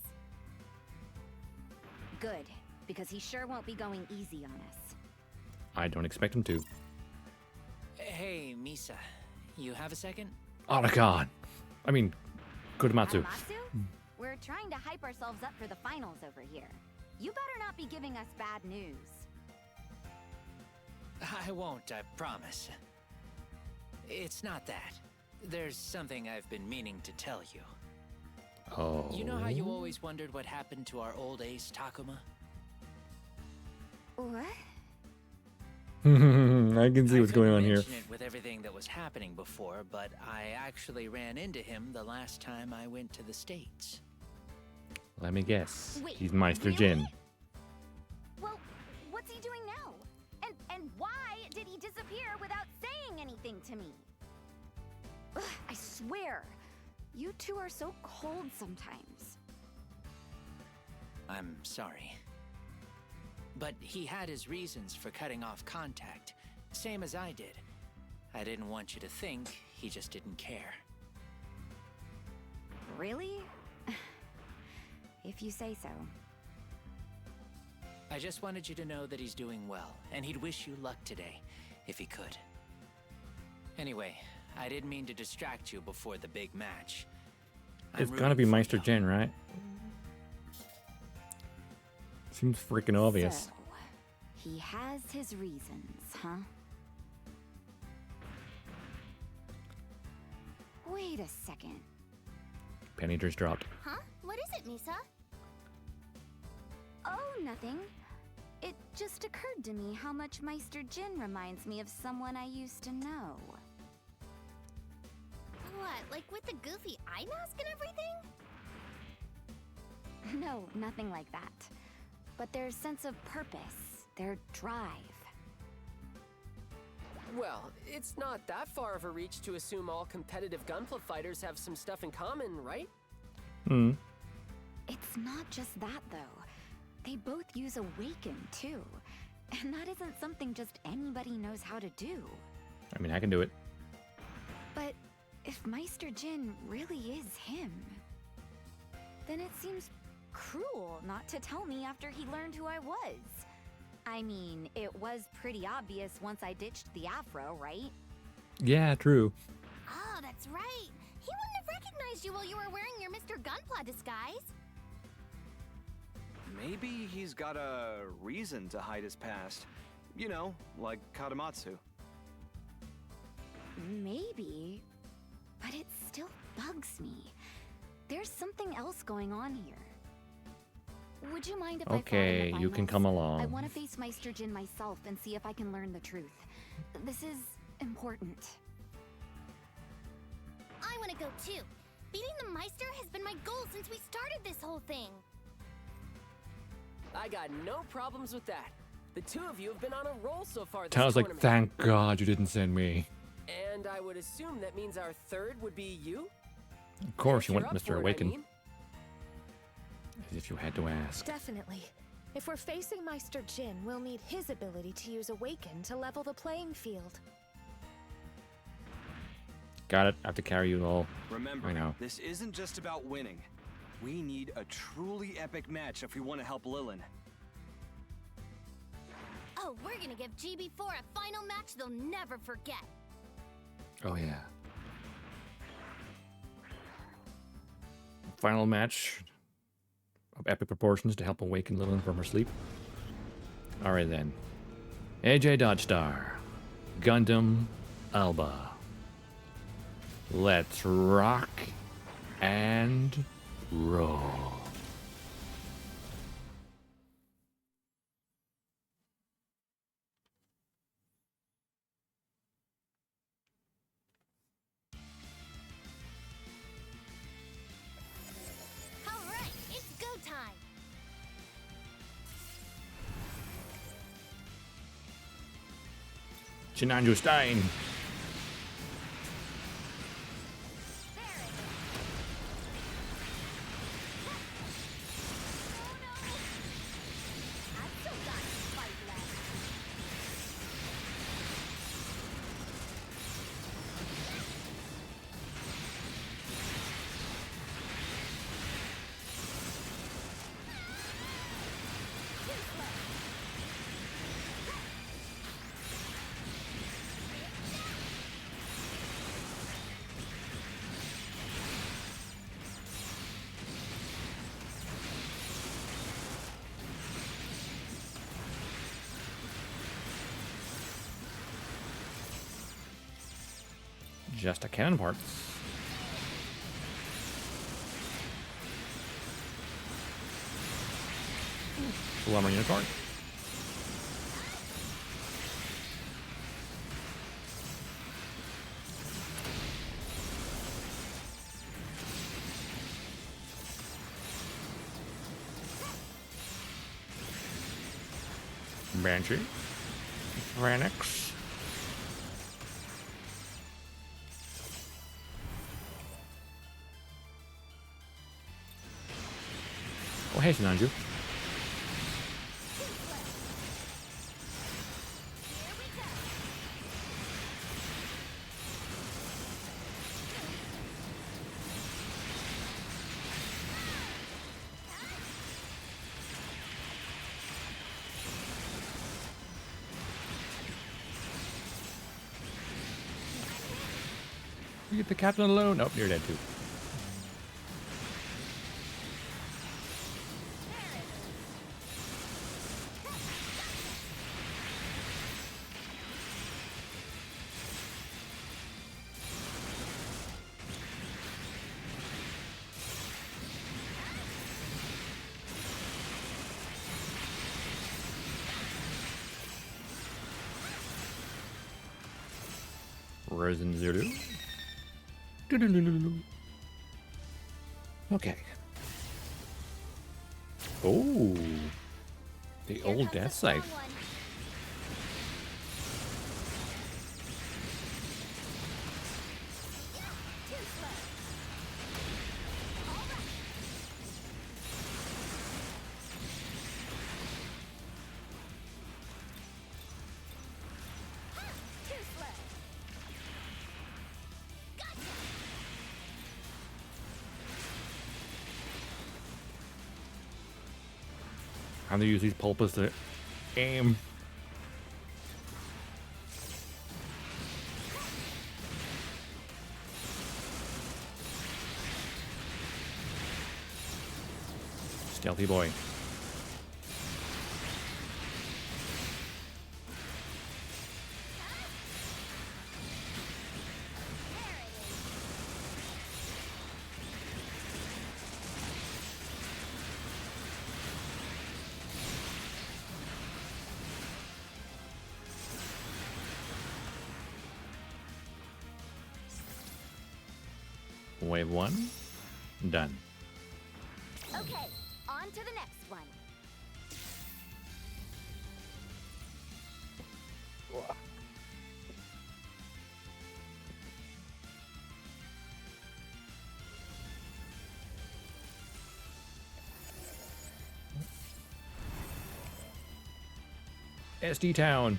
Good, because he sure won't be going easy on us. I don't expect him to. Hey, Misa. You have a second? Oh my god. I mean, Kudamatsu. Adamatsu? We're trying to hype ourselves up for the finals over here. You better not be giving us bad news. I won't, I promise. It's not that. There's something I've been meaning to tell you. Oh. You know how you always wondered what happened to our old ace, Takuma? What? I can see what's going on here. mention it with everything that was happening before, but I actually ran into him the last time I went to the States. Let me guess. Wait, He's Meister really? Jin. Well, what's he doing now? And why did he disappear without saying anything to me? Ugh, I swear, you two are so cold sometimes. I'm sorry. But he had his reasons for cutting off contact, same as I did. I didn't want you to think he just didn't care. Really? If you say so. I just wanted you to know that he's doing well, and he'd wish you luck today, if he could. Anyway, I didn't mean to distract you before the big match. It's gotta be Meister Jin, right? Seems freaking obvious. So, he has his reasons, huh? Wait a second. Penny just dropped. Huh? What is it, Misa? Oh, nothing. It just occurred to me how much Meister Jin reminds me of someone I used to know. What, like with the goofy eye mask and everything? No, nothing like that. But their sense of purpose, their drive. Well, it's not that far of a reach to assume all competitive Gunpla fighters have some stuff in common, right? Hmm. It's not just that, though. They both use Awaken, too. And that isn't something just anybody knows how to do. I mean, I can do it. But if Meister Jin really is him, then it seems cruel not to tell me after he learned who I was. I mean, it was pretty obvious once I ditched the afro, right? Yeah, true. Oh, that's right. He wouldn't have recognized you while you were wearing your Mr. Gunpla disguise. Maybe he's got a reason to hide his past. You know, like Kadomatsu. Maybe, but it still bugs me. There's something else going on here. Would you mind if I Okay, you can come along. I want to face Meister Jin myself and see if I can learn the truth. This is important. I want to go too. Beating the Meister has been my goal since we started this whole thing. I got no problems with that. The two of you have been on a roll so far this Tao's like, tournament. thank God you didn't send me. And I would assume that means our third would be you? Of course, you You're went up Mr. for it, I Awaken. mean. As if you had to ask. Definitely. If we're facing Meister Jin, we'll need his ability to use Awaken to level the playing field. Got it. I have to carry you all. Remember, I know. this isn't just about winning. We need a truly epic match if we want to help Lilin. Oh, we're gonna give GB4 a final match they'll never forget. Oh, yeah. Final match of epic proportions to help awaken Lilin from her sleep. Alright then. AJ Dodgestar. Gundam Alba. Let's rock and roll. Alright, it's go time. Shinanju Stein. Just a cannon parts. Full armor unicorn. Banshee. Phoenix. Oh, hey, Shinanju. You get the captain alone. Nope, you're dead too. Resin Zulu. Okay. Oh, the old death scythe. And they use these pulpits to aim. Stealthy boy. Wave 1, done. Okay, on to the next one. SD Town.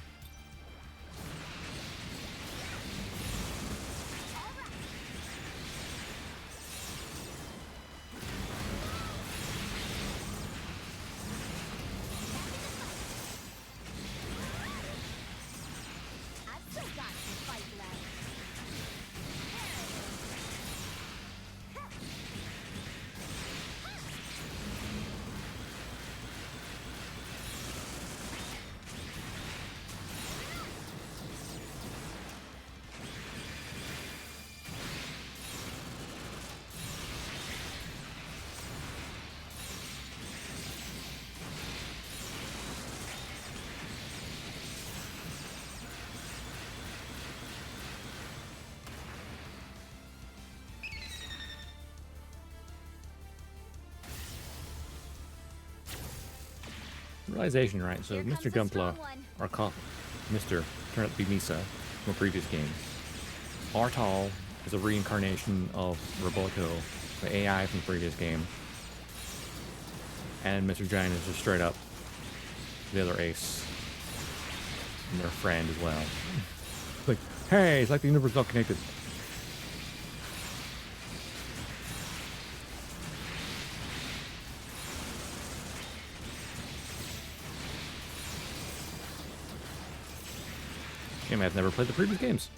Realization, right? So Mr. Gunpla, or Mr. turned out to be Misa from a previous game. Artal is a reincarnation of Roboto, the AI from the previous game. And Mr. Giant is just straight up the other ace. And their friend as well. Like, hey, it's like the universe is not connected. Shame I've never played the previous games.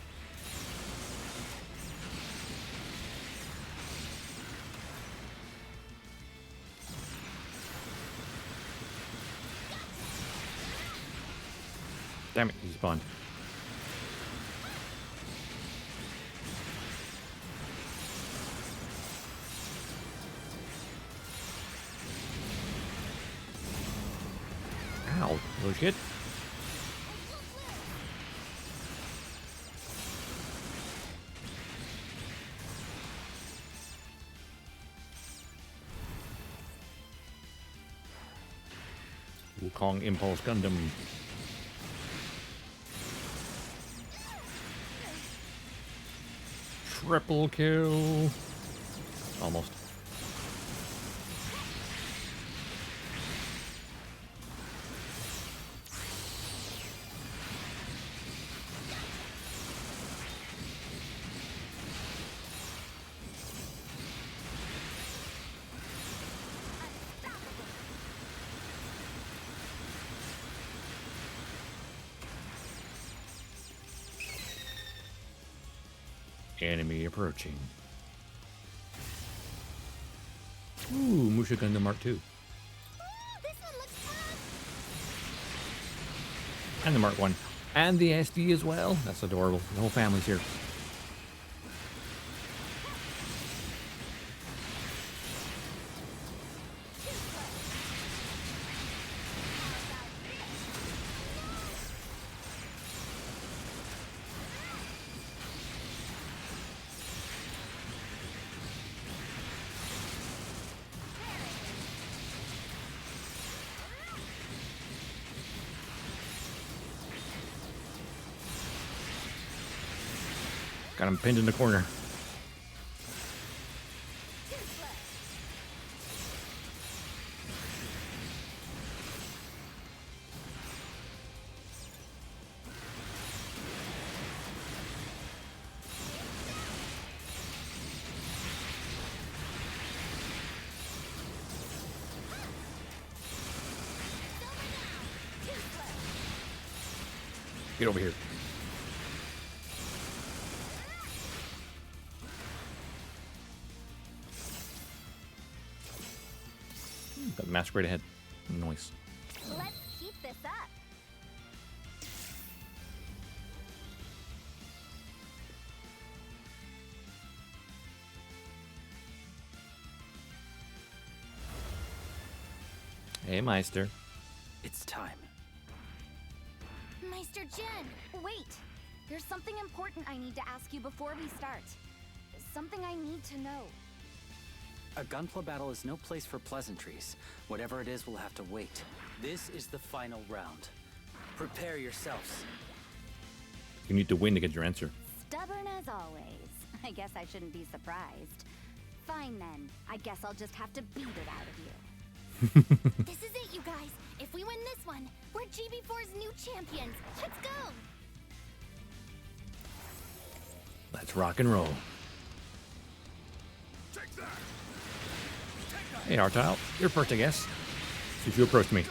Damn it, he spawned. Ow, little shit. Wukong Impulse Gundam. Triple kill. Almost. Enemy approaching. Ooh, Musha Gundam Mark II. And the Mark 1. And the SD as well. That's adorable. The whole family's here. Got him pinned in the corner. Get over here. Got Masquerade ahead. Nice. Let's keep this up. Hey, Meister. It's time. Meister Jin, wait! There's something important I need to ask you before we start. Something I need to know. A gunpla battle is no place for pleasantries. Whatever it is, we'll have to wait. This is the final round. Prepare yourselves. You need to win to get your answer. Stubborn as always. I guess I shouldn't be surprised. Fine then. I guess I'll just have to beat it out of you. This is it, you guys. If we win this one, we're GB4's new champions. Let's go! Let's rock and roll. Hey, Artile. You're first, I guess. Since you approached me.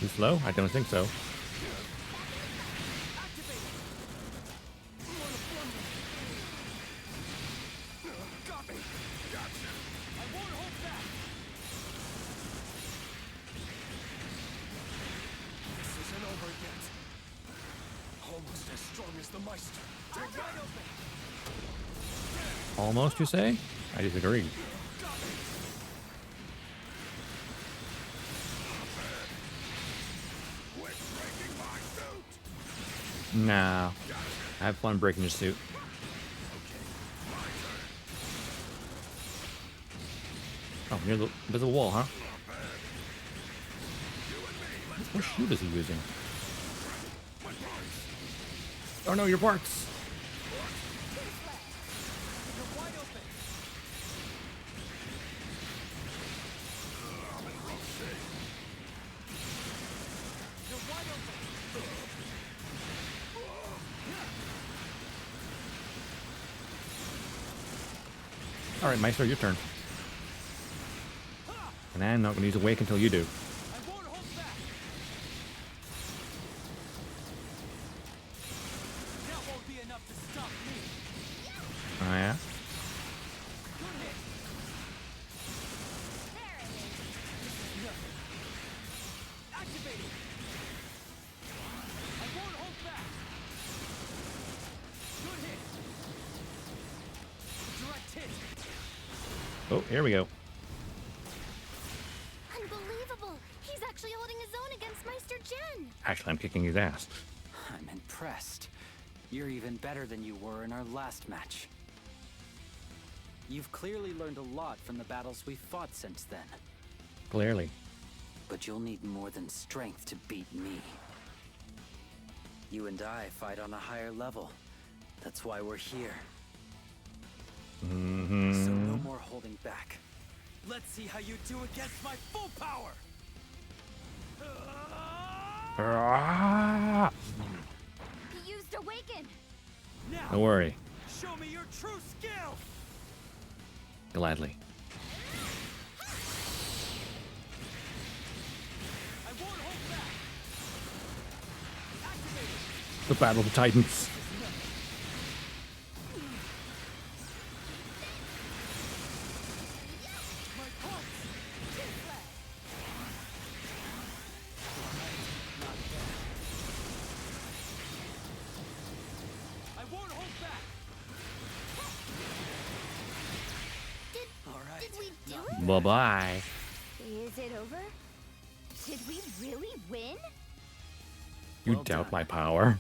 Too slow? I don't think so. Almost, you say? I disagree. Nah. I have fun breaking your suit. Oh, near the invisible wall, huh? What shoot is he using? Oh no, your parts! Alright, Meister, your turn. And I'm not going to use Awake until you do. Oh, yeah? Oh, here we go. Unbelievable! He's actually holding his own against Meister Jin! Actually, I'm kicking his ass. I'm impressed. You're even better than you were in our last match. You've clearly learned a lot from the battles we've fought since then. Clearly. But you'll need more than strength to beat me. You and I fight on a higher level. That's why we're here. Mm-hmm. So no more holding back. Let's see how you do against my full power! Ah! He used Awaken! Now, Don't worry. show me your true skill! Gladly. I won't hold back! Activate it! The Battle of the Titans. Bye-bye. Is it over? Did we really win? You Well doubt done. my power?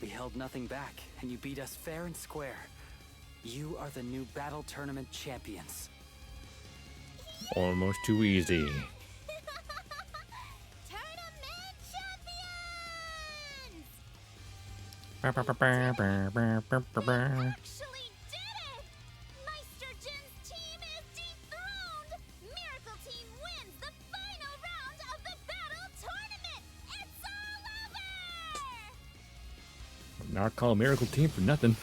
We held nothing back, and you beat us fair and square. You are the new Battle Tournament champions. Almost too easy. Tournament champions! Actually did it! Meister Jin's team is dethroned! Miracle Team wins the final round of the Battle Tournament! It's all over! Not call Miracle Team for nothing.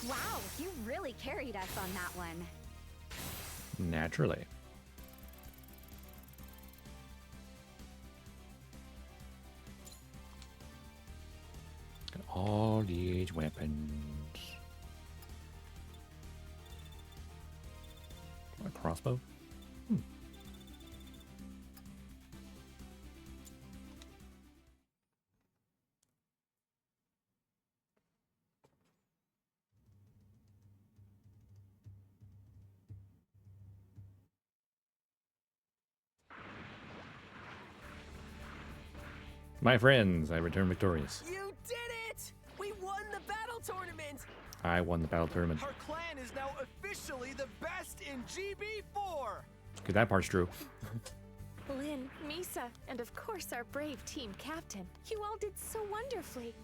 Wow, you really carried us on that one. Naturally. Got all the age weapons. A crossbow? My friends, I return victorious. You did it! We won the battle tournament! I won the battle tournament. Our clan is now officially the best in GB4! Okay, that part's true. Lynn, Misa, and of course our brave team captain. You all did so wonderfully.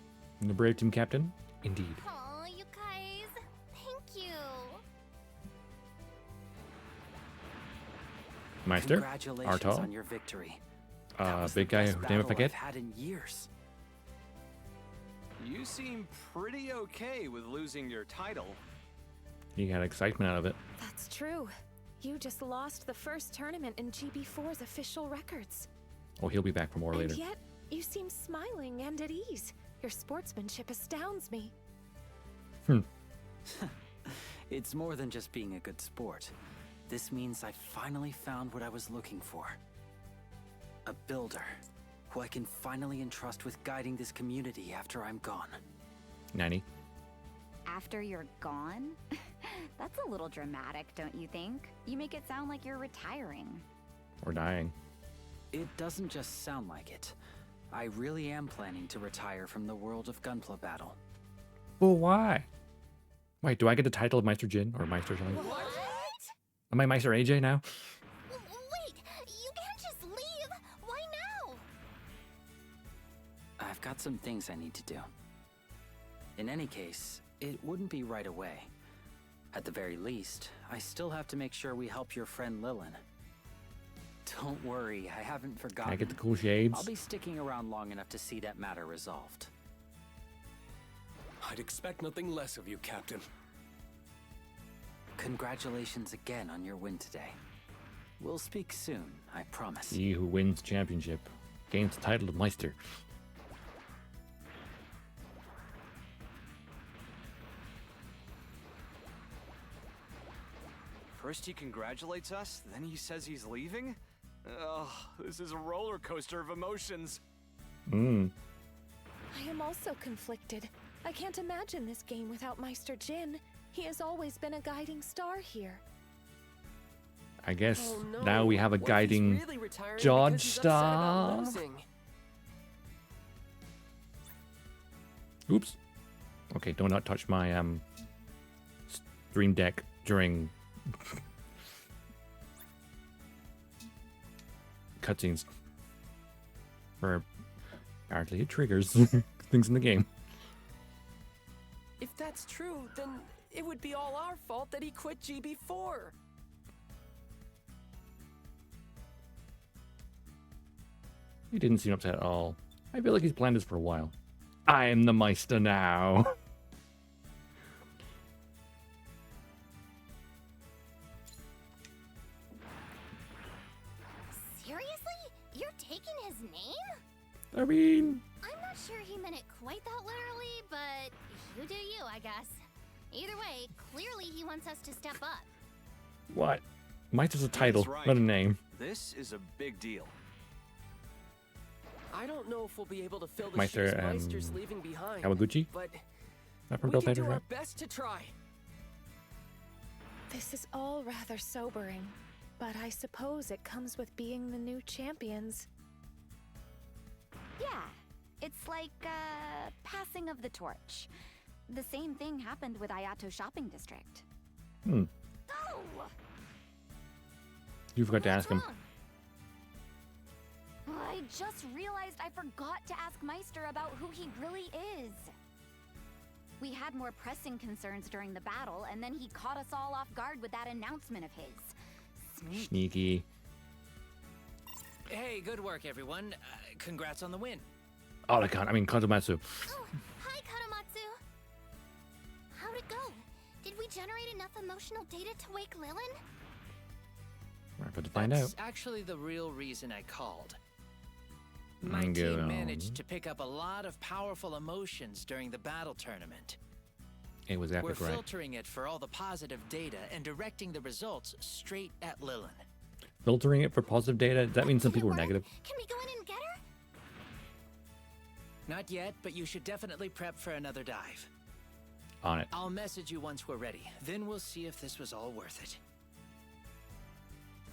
And the brave team captain? Indeed. Oh, you guys. Thank you. Meister? Congratulations Arto? on your victory. That was Big the guy best whose name I battle forget? I've had in years. You seem pretty okay with losing your title. He got excitement out of it. That's true. You just lost the first tournament in GB4's official records. Oh, he'll be back for more And later. yet, you seem smiling and at ease. Your sportsmanship astounds me. It's more than just being a good sport. This means I finally found what I was looking for. A builder, who I can finally entrust with guiding this community after I'm gone. Nanny? After you're gone? That's a little dramatic, don't you think? You make it sound like you're retiring. Or dying. It doesn't just sound like it. I really am planning to retire from the world of Gunpla battle. Well, why? Wait, do I get the title of Meister Jin or Meister Jin? What? Am I Meister AJ now? Wait, you can't just leave. Why now? I've got some things I need to do. In any case, it wouldn't be right away. At the very least, I still have to make sure we help your friend Lilin. Don't worry, I haven't forgotten. Can I get the cool shades? I'll be sticking around long enough to see that matter resolved. I'd expect nothing less of you, Captain. Congratulations again on your win today. We'll speak soon, I promise. He who wins championship gains the title of Meister. First he congratulates us, then he says he's leaving? Ugh, this is a roller coaster of emotions. I am also conflicted. I can't imagine this game without Meister Jin. He has always been a guiding star here. I guess Oh, no. now we have a What if he's guiding really retiring because he's upset about Dodgestar. losing? Oops. Okay, do not touch my stream deck during cutscenes. Or apparently it triggers things in the game. If that's true, then it would be all our fault that he quit GB4. He didn't seem upset at all. I feel like he's planned this for a while. I am the Meister now. Seriously? You're taking his name? I mean, I'm not sure he meant it quite that literally, but you do you, I guess. Either way, clearly he wants us to step up. what? Meister's a title, right. not a name. This is a big deal. I don't know if we'll be able to fill the Meister, shoes Meister's leaving behind. Kawaguchi? But Not from we can Dogtags, do our right? best to try. This is all rather sobering, but I suppose it comes with being the new champions. Yeah, it's like, passing of the torch. The same thing happened with Ayato Shopping District. Hmm. Oh! You forgot to ask him. I just realized I forgot to ask Meister about who he really is. We had more pressing concerns during the battle, and then he caught us all off guard with that announcement of his. Sneaky. Hey, good work, everyone. Congrats on the win. Oh, I can't. I mean, Kazumatsu. Oh, hi, Katamatsu. How'd it go? Did we generate enough emotional data to wake Lilin? We're about to find out. That's actually the real reason I called. My team managed to pick up a lot of powerful emotions during the battle tournament. It was epic, We're right? filtering it for all the positive data and directing the results straight at Lilin. Filtering it for positive data? Does that mean some people were negative? Can we go in and get her? Not yet, but you should definitely prep for another dive. On it. I'll message you once we're ready. Then we'll see if this was all worth it.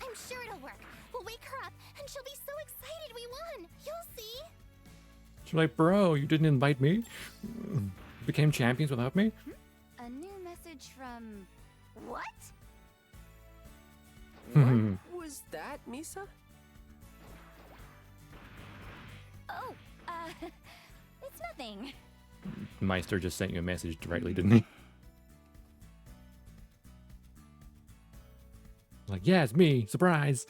I'm sure it'll work. We'll wake her up, and she'll be so excited we won. You'll see. She's like, bro, you didn't invite me? You became champions without me? A new message from... what? What was that, Misa? Oh, it's nothing. Meister just sent you a message directly, didn't he? Like, yeah, it's me. Surprise.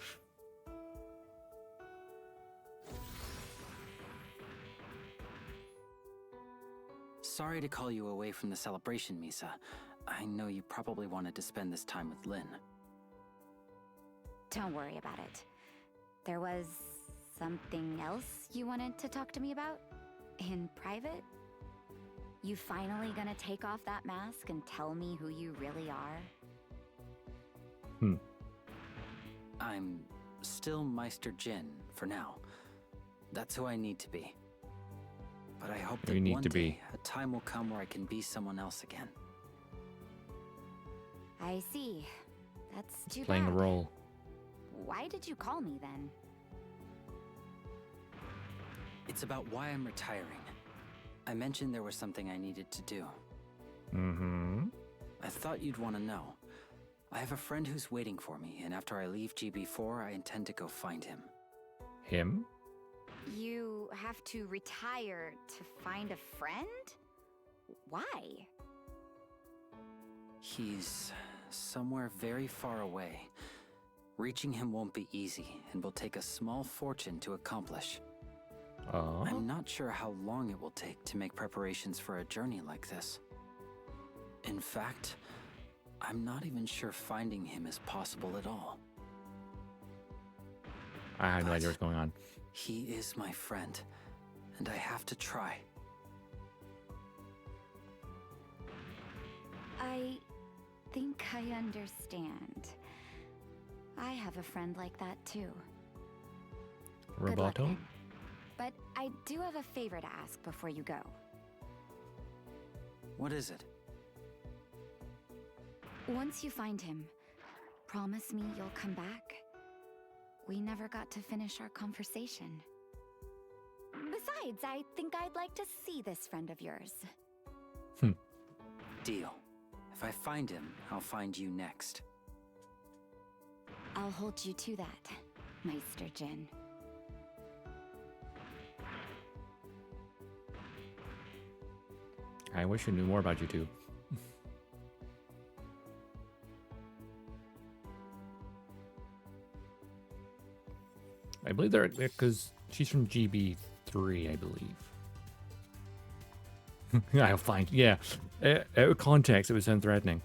Sorry to call you away from the celebration, Misa. I know you probably wanted to spend this time with Lin. Don't worry about it. There was something else you wanted to talk to me about? In private? You finally gonna take off that mask and tell me who you really are? I'm still Meister Jin, for now. That's who I need to be. But I hope that one day a time will come where I can be someone else again. I see. That's too Playing bad. the role. Why did you call me then? It's about why I'm retiring. I mentioned there was something I needed to do. Mm-hmm. I thought you'd want to know. I have a friend who's waiting for me, and after I leave GB4, I intend to go find him. Him? You have to retire to find a friend? Why? He's somewhere very far away. Reaching him won't be easy, and will take a small fortune to accomplish. Oh. I'm not sure how long it will take to make preparations for a journey like this. In fact, I'm not even sure finding him is possible at all. I have no idea what's going on. He is my friend, and I have to try. I think I understand. I have a friend like that too. Good luck, Roboto? then. But I do have a favor to ask before you go. What is it? Once you find him, promise me you'll come back. We never got to finish our conversation. Besides, I think I'd like to see this friend of yours. Deal. If I find him, I'll find you next. I'll hold you to that, Meister Jin. I wish I knew more about you two. I believe they're because she's from GB3, I believe. I'll find. Yeah, out of context, it would sound threatening.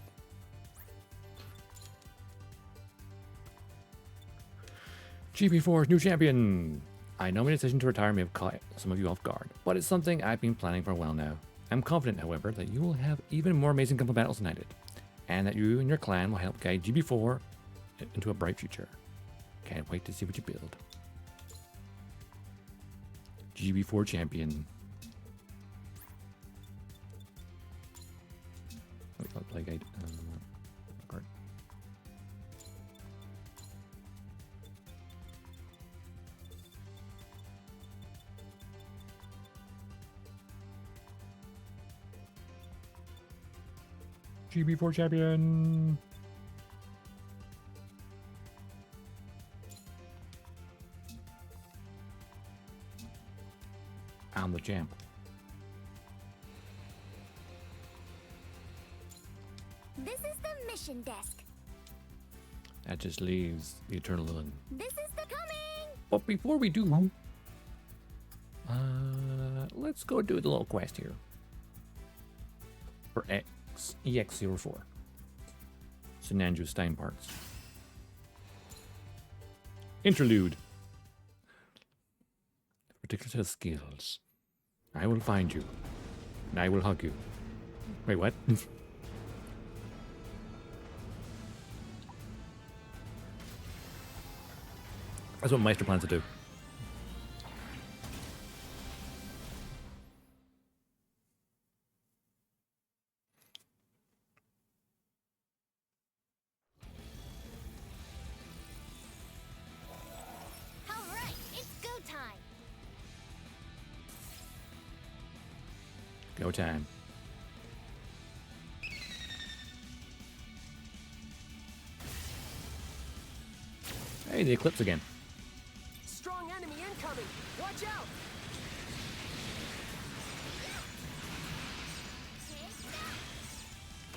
GB4's new champion. I know my decision to retire may have caught some of you off guard, but it's something I've been planning for a while now. I'm confident, however, that you will have even more amazing Gundam battles than I did, and that you and your clan will help guide GB4 into a bright future. Can't wait to see what you build. GB4 champion. Wait, I'll play guide. Card. GB4 champion. I'm the champ. This is the mission desk. That just leaves the Eternal Lilin. This is the coming. But before we do, let's go do the little quest here for EX04. Sinanju Stein parts. Interlude. Particular set of skills. I will find you, and I will hug you. Wait, what? That's what Meister plans to do. All right, it's go time. Go time. Hey, the eclipse again. Strong enemy incoming. Watch out.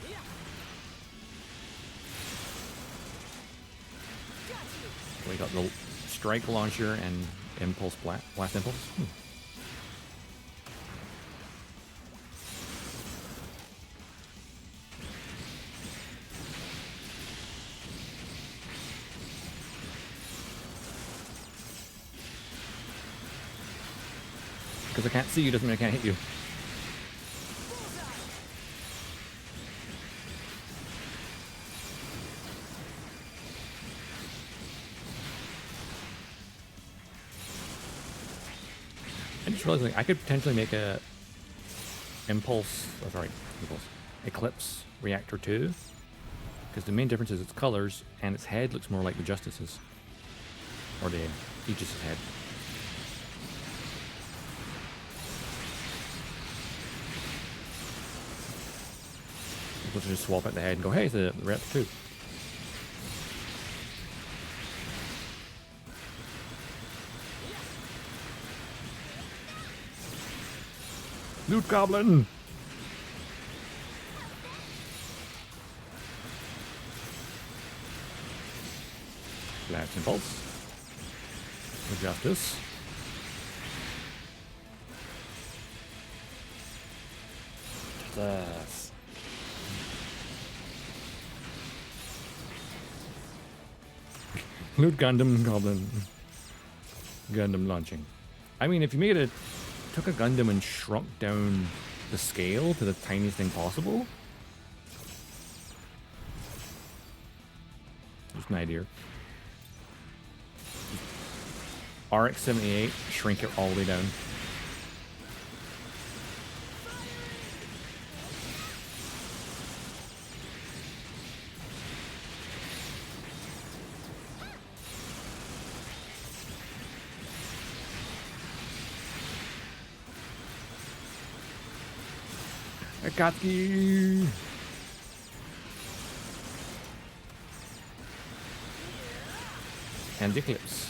Yeah. Got you. We got the strike launcher and impulse blast impulse. Because I can't see you doesn't mean I can't hit you. I just realized I could potentially make a Eclipse reactor too, because the main difference is its colors and its head looks more like the Justice's, or the Aegis's head. People should just swap out the head and go, hey, it's the reactor too. Loot Goblin! Blast Impulse. Justice. Justice. Loot Gundam Goblin. Gundam launching. I mean, if you made it, took a Gundam and shrunk down the scale to the tiniest thing possible. Just an idea. RX-78, shrink it all the way down. Akatsuki! And the Eclipse.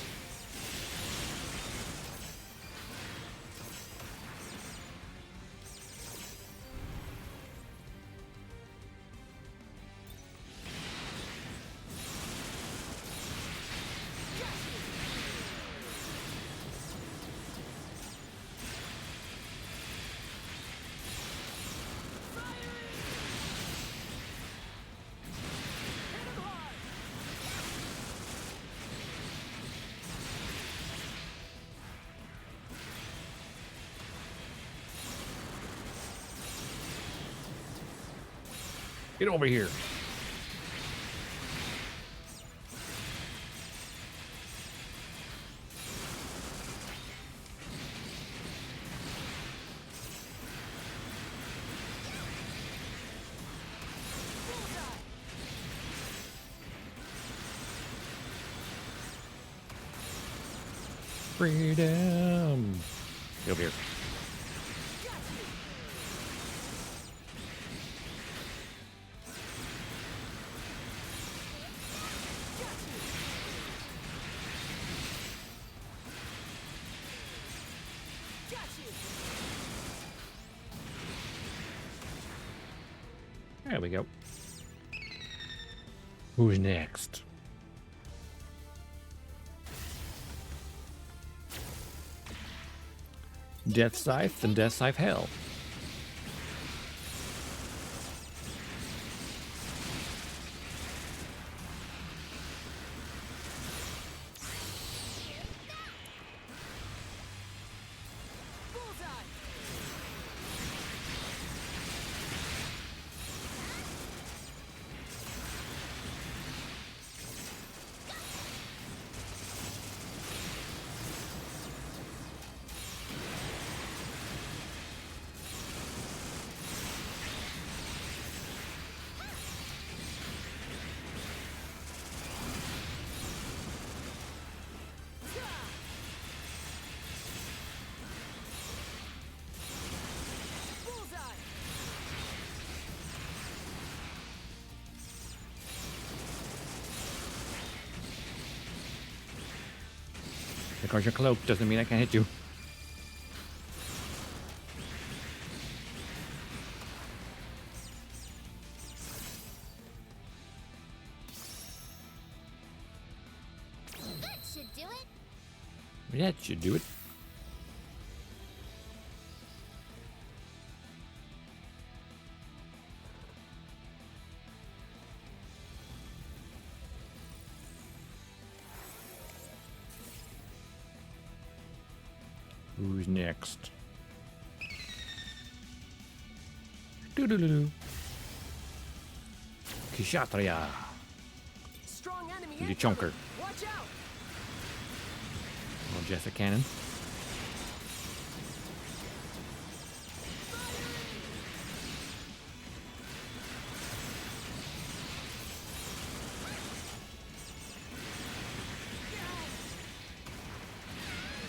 Get over here. Freedom. Get over here. There we go. Who's next? Death Scythe and Death Scythe Hell. Because you're cloaked doesn't mean I can hit you. That should do it. That should do it. Who's next? Doo-doo-doo-doo. Kshatriya. Strong enemy The incoming. chunker. Watch out. Well, Jessica Cannon.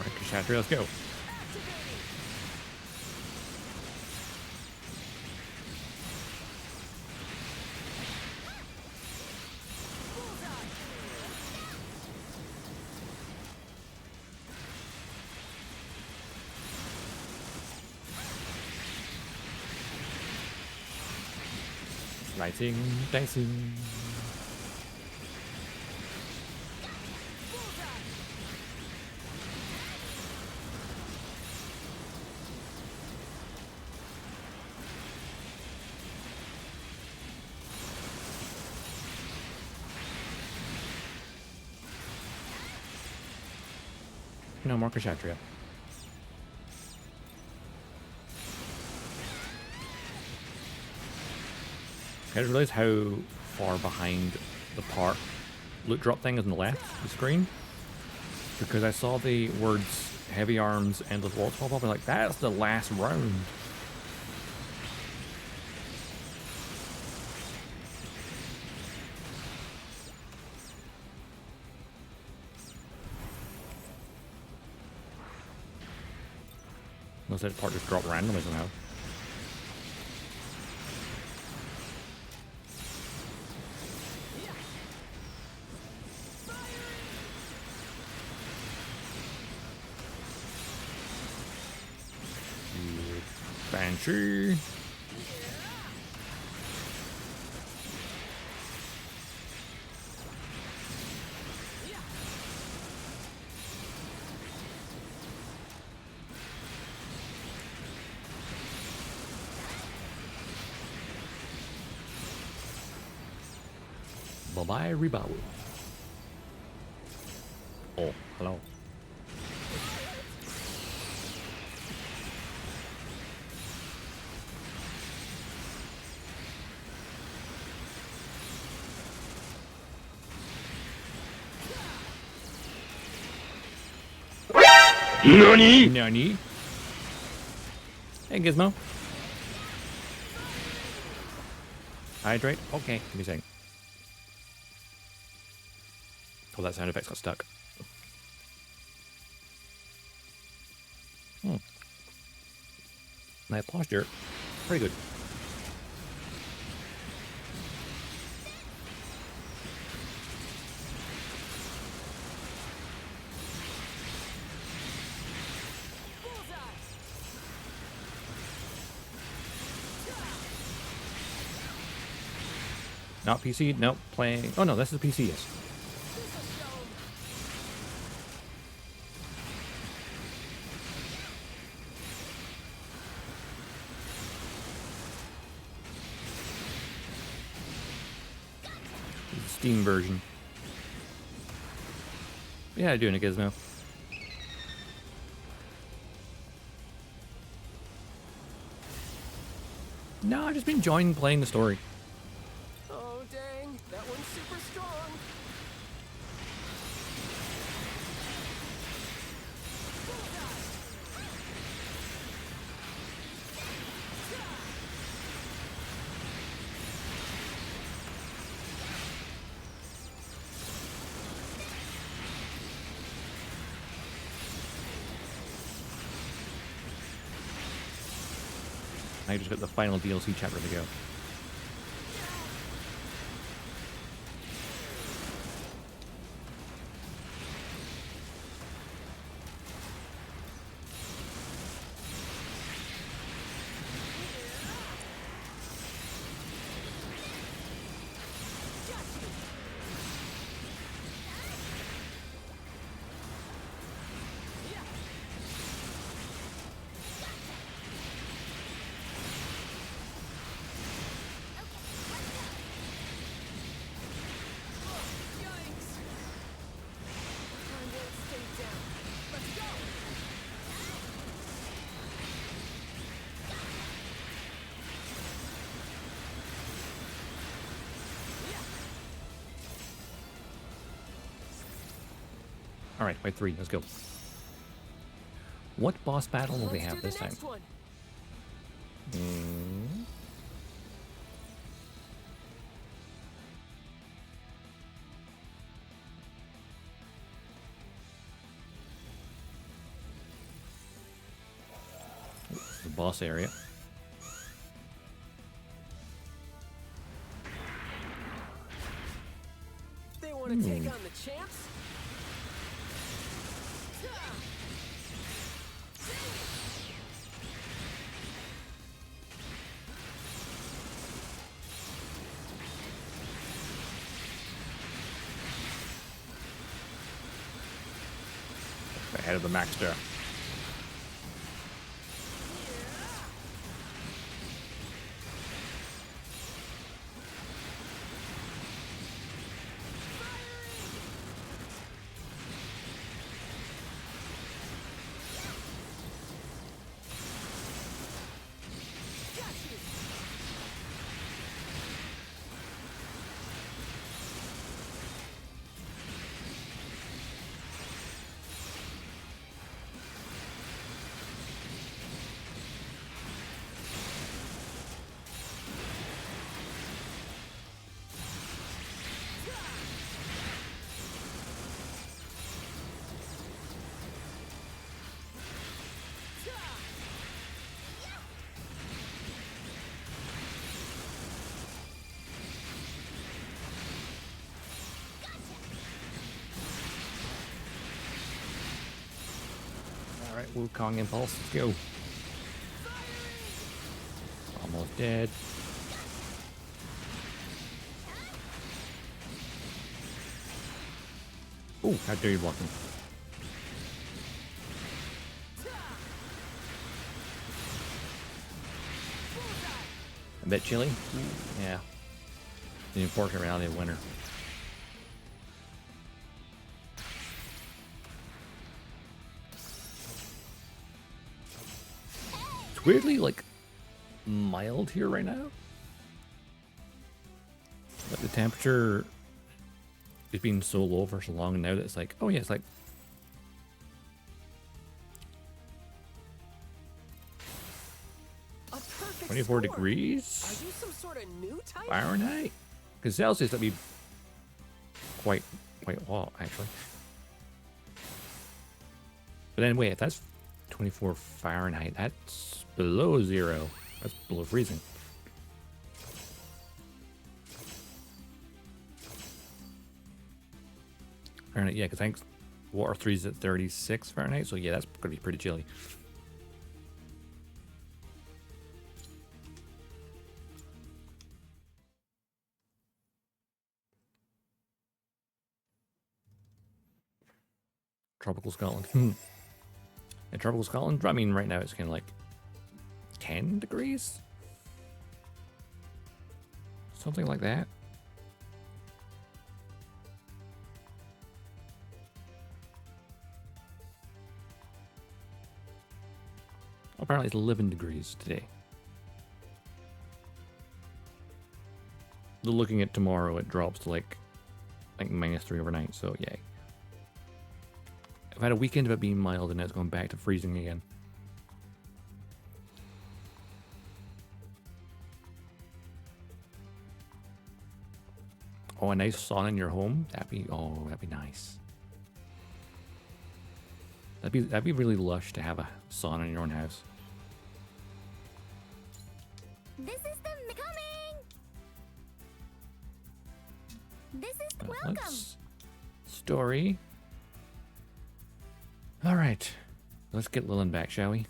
Alright, Kshatriya, let's go. Slicing, dicing. No more Kshatriya. I just realized how far behind the part loot drop thing is on the left of the screen. Because I saw the words heavy arms, endless walls pop up, and like, that's the last round. Unless that part just dropped randomly somehow. Banshee. Bye-bye, Rebound. Oh, hello. Nani? Nani? Hey, Gizmo. Hydrate? Okay, give me a second. Oh, that sound effect's got stuck. Nice posture. Pretty good. Not PC? Nope. Playing. Oh no, this is PC, yes. Steam version. Yeah, doing a Gizmo. No, I've just been enjoying playing the story. Oh, dang. That one's super strong. I just got the final DLC chapter to go. Alright, by 3, let's go. What boss battle will we have this time? The boss area. They want to take on the champs? Ahead of the Maxter. Alright, Wukong Impulse, let's go. Almost dead. Ooh, how dare you block him. A bit chilly? Yeah. The unfortunate reality of winter. It's weirdly, like, mild here right now. Like, the temperature has been so low for so long now that it's like, oh yeah, it's like 24 degrees? Are you some sort of new type? Fahrenheit? Because Celsius, that'd be quite hot, actually. But then wait, if that's 24 Fahrenheit, that's below 0. That's below freezing. Fahrenheit, yeah, because I think water 3 is at 36 Fahrenheit, so yeah, that's going to be pretty chilly. Tropical Scotland. In tropical Scotland, I mean, right now it's kind of like 10 degrees? Something like that. Apparently it's 11 degrees today. Looking at tomorrow, it drops to like -3 overnight, so yay. I've had a weekend of it being mild and now it's gone back to freezing again. Oh, a nice sauna in your home? That'd be nice. That'd be really lush to have a sauna in your own house. This is the coming. This is the welcome. Story. All right, let's get Lilin back, shall we?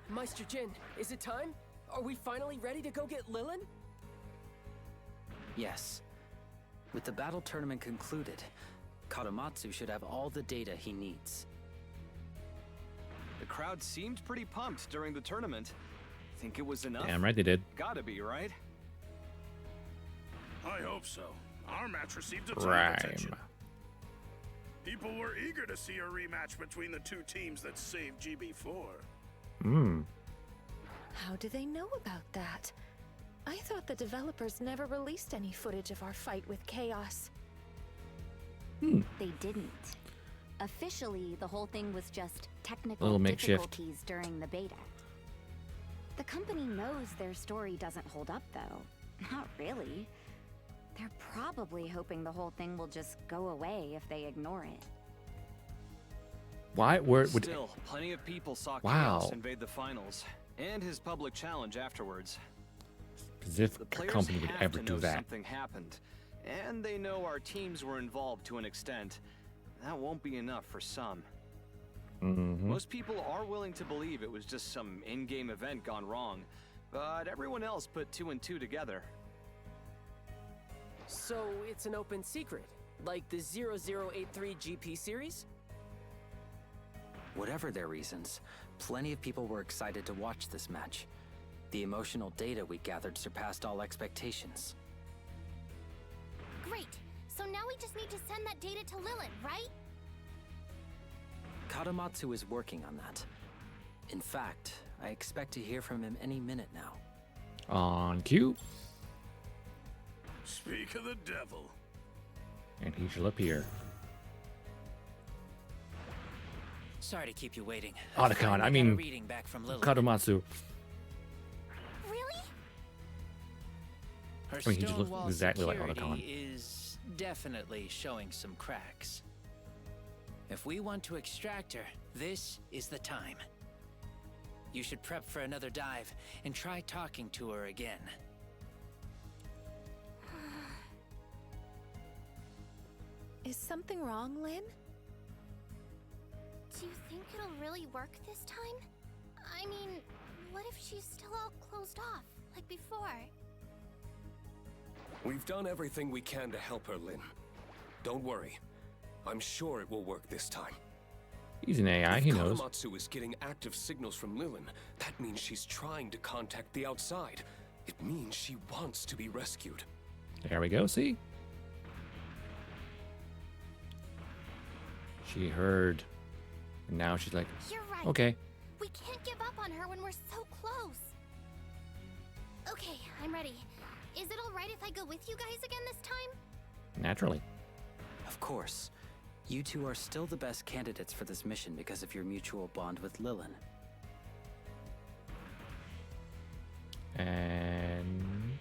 Meister Jin, is it time? Are we finally ready to go get Lilin? Yes. With the battle tournament concluded, Katamatsu should have all the data he needs. The crowd seemed pretty pumped during the tournament. Think it was enough? Damn right they did. Gotta be, right? I hope so. Our match received a ton of Rhyme. attention. People were eager to see a rematch between the two teams that saved GB4. How do they know about that? I thought the developers never released any footage of our fight with Chaos. They didn't. Officially, the whole thing was just technical Little makeshift. difficulties during the beta. The company knows their story doesn't hold up, though. Not really. They're probably hoping the whole thing will just go away if they ignore it. Why? Where would? Still, plenty of people saw Wow. Chaos invade the finals and his public challenge afterwards. As if The a players company would have ever to do know that. something happened, and they know our teams were involved to an extent. That won't be enough for some. Most people are willing to believe it was just some in-game event gone wrong, but everyone else put 2 and 2 together. So it's an open secret, like the 0083 GP series? Whatever their reasons, plenty of people were excited to watch this match. The emotional data we gathered surpassed all expectations. Great. So now we just need to send that data to Lilin, right? Katamatsu is working on that. In fact, I expect to hear from him any minute now. On cue, Speak of the devil. and he shall appear. Sorry to keep you waiting. Otacon, Finally I got a mean, reading back from Lilith. Katamatsu. Really? Her I mean, he just looks Stonewall exactly like security Otacon. is definitely showing some cracks. If we want to extract her, this is the time. You should prep for another dive and try talking to her again. Is something wrong, Lynn? Do you think it'll really work this time? I mean, what if she's still all closed off, like before? We've done everything we can to help her, Lynn. Don't worry. I'm sure it will work this time. He's an AI, If he knows. Katamatsu is getting active signals from Lilin, that means she's trying to contact the outside. It means she wants to be rescued. There we go, see? She heard. And now she's like, You're right. okay. We can't give up on her when we're so close. Okay, I'm ready. Is it alright if I go with you guys again this time? Naturally. Of course. You two are still the best candidates for this mission because of your mutual bond with Lilin. And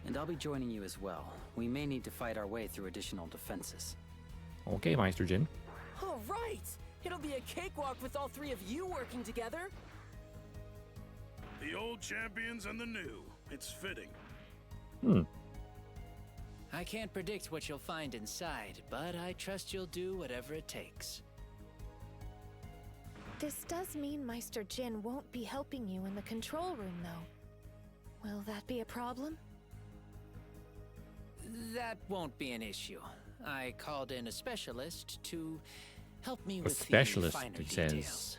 And I'll be joining you as well. We may need to fight our way through additional defenses. okay, Meister Jin. All right! It'll be a cakewalk with all three of you working together. The old champions and the new. It's fitting. I can't predict what you'll find inside, but I trust you'll do whatever it takes. This does mean Meister Jin won't be helping you in the control room, though. Will that be a problem? That won't be an issue. I called in a specialist to help me A with specialist, the finer he says. details.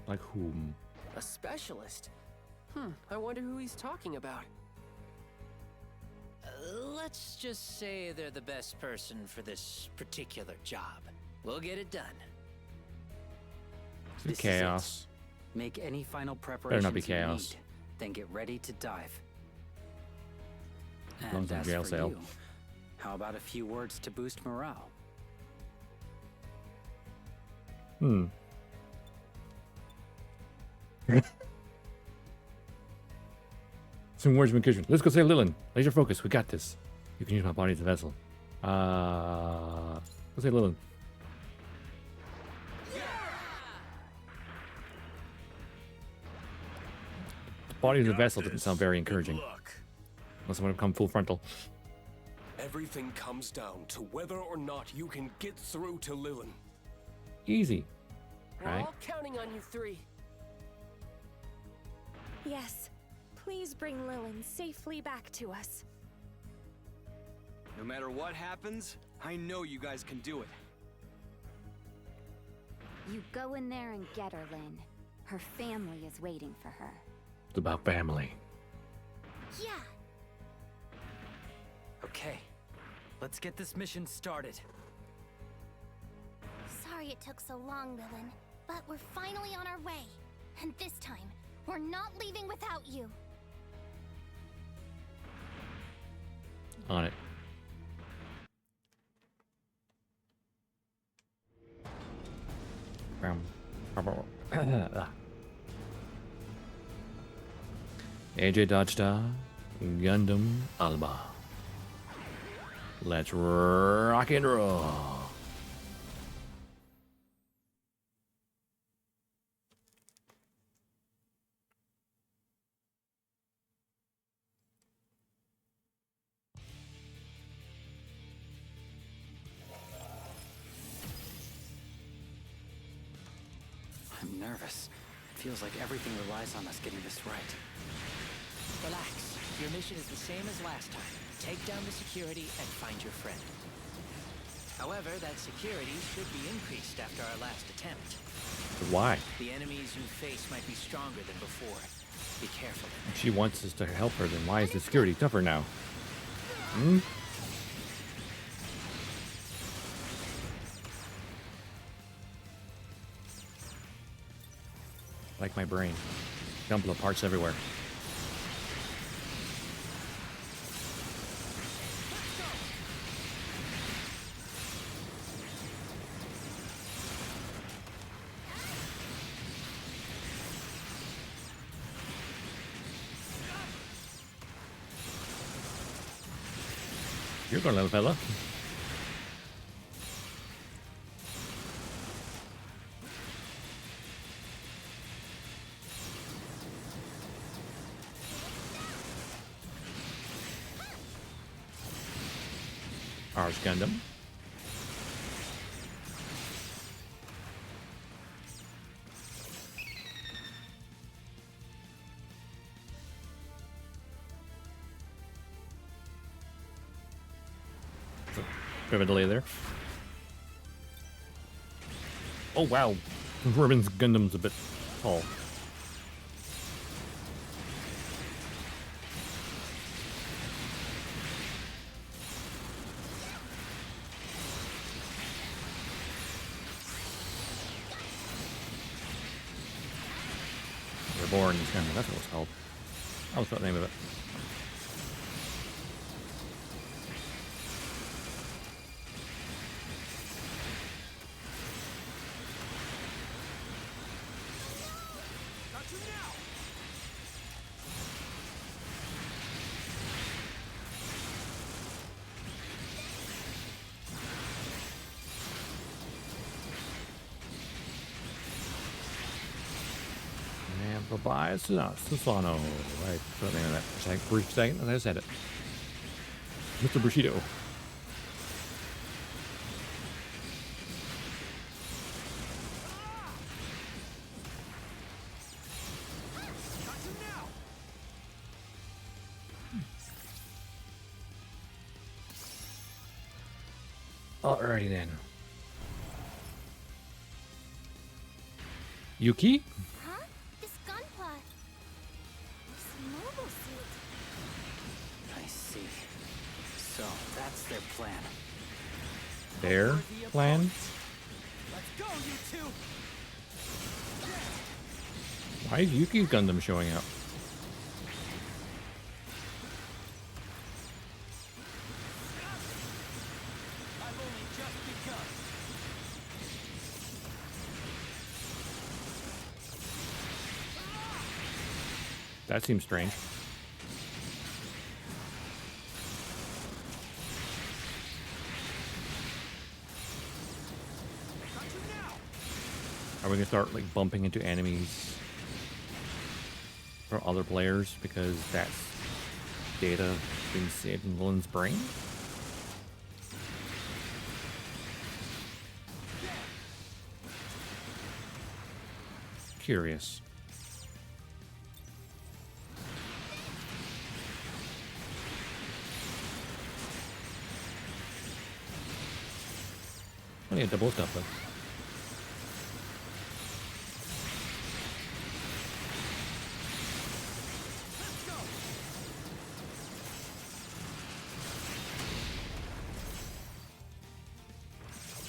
Like whom? A specialist? I wonder who he's talking about. Let's just say they're the best person for this particular job. We'll get it done. Some This is chaos. it. Make any final preparations not be you chaos. need, then get ready to dive. As long And as as I'm jail for cell. you, how about a few words to boost morale? Some words of encouragement. Let's go save Lilin. Laser focus. We got this. You can use my body as a vessel. Go save Lilin. Body as a vessel doesn't sound very encouraging. Unless I want to come full frontal. Everything comes down to whether or not you can get through to Lilin. Easy. We're Right? all counting on you three. Yes. Please bring Lilin safely back to us. No matter what happens, I know you guys can do it. You go in there and get her, Lynn. Her family is waiting for her. It's about family. Yeah. Okay, let's get this mission started. Sorry it took so long, Lilin, but we're finally on our way. And this time, we're not leaving without you. On it. AJ Dodgestar, Gundam Alba. Let's rock and roll. I'm nervous. It feels like everything relies on us getting this right. Relax. Your mission is the same as last time. Take down the security and find your friend. However, that security should be increased after our last attempt. Why? The enemies you face might be stronger than before. Be careful. If she wants us to help her, then why is the security tougher now? Hmm? Like my brain. Jumble parts everywhere. You're going, little fella. Ours Gundam. Bit of a delay there. Oh wow, Robin's Gundam's a bit tall. Reborn Gundam, that's what it's called. I always thought the name of it. Bye, Susano. Right, put the name of that for a brief second, as I said it. Mr. Bushido. Alrighty then. Yuki? Huh? This gunpla. This mobile suit. I see. So, that's their plan. Their plan? Let's go, you two! Why is Yuki's Gundam showing up? I've only just begun. That seems strange. Are we gonna start like bumping into enemies from other players because that's data being saved in Lillian's brain? Curious. Oh yeah, double stuff though.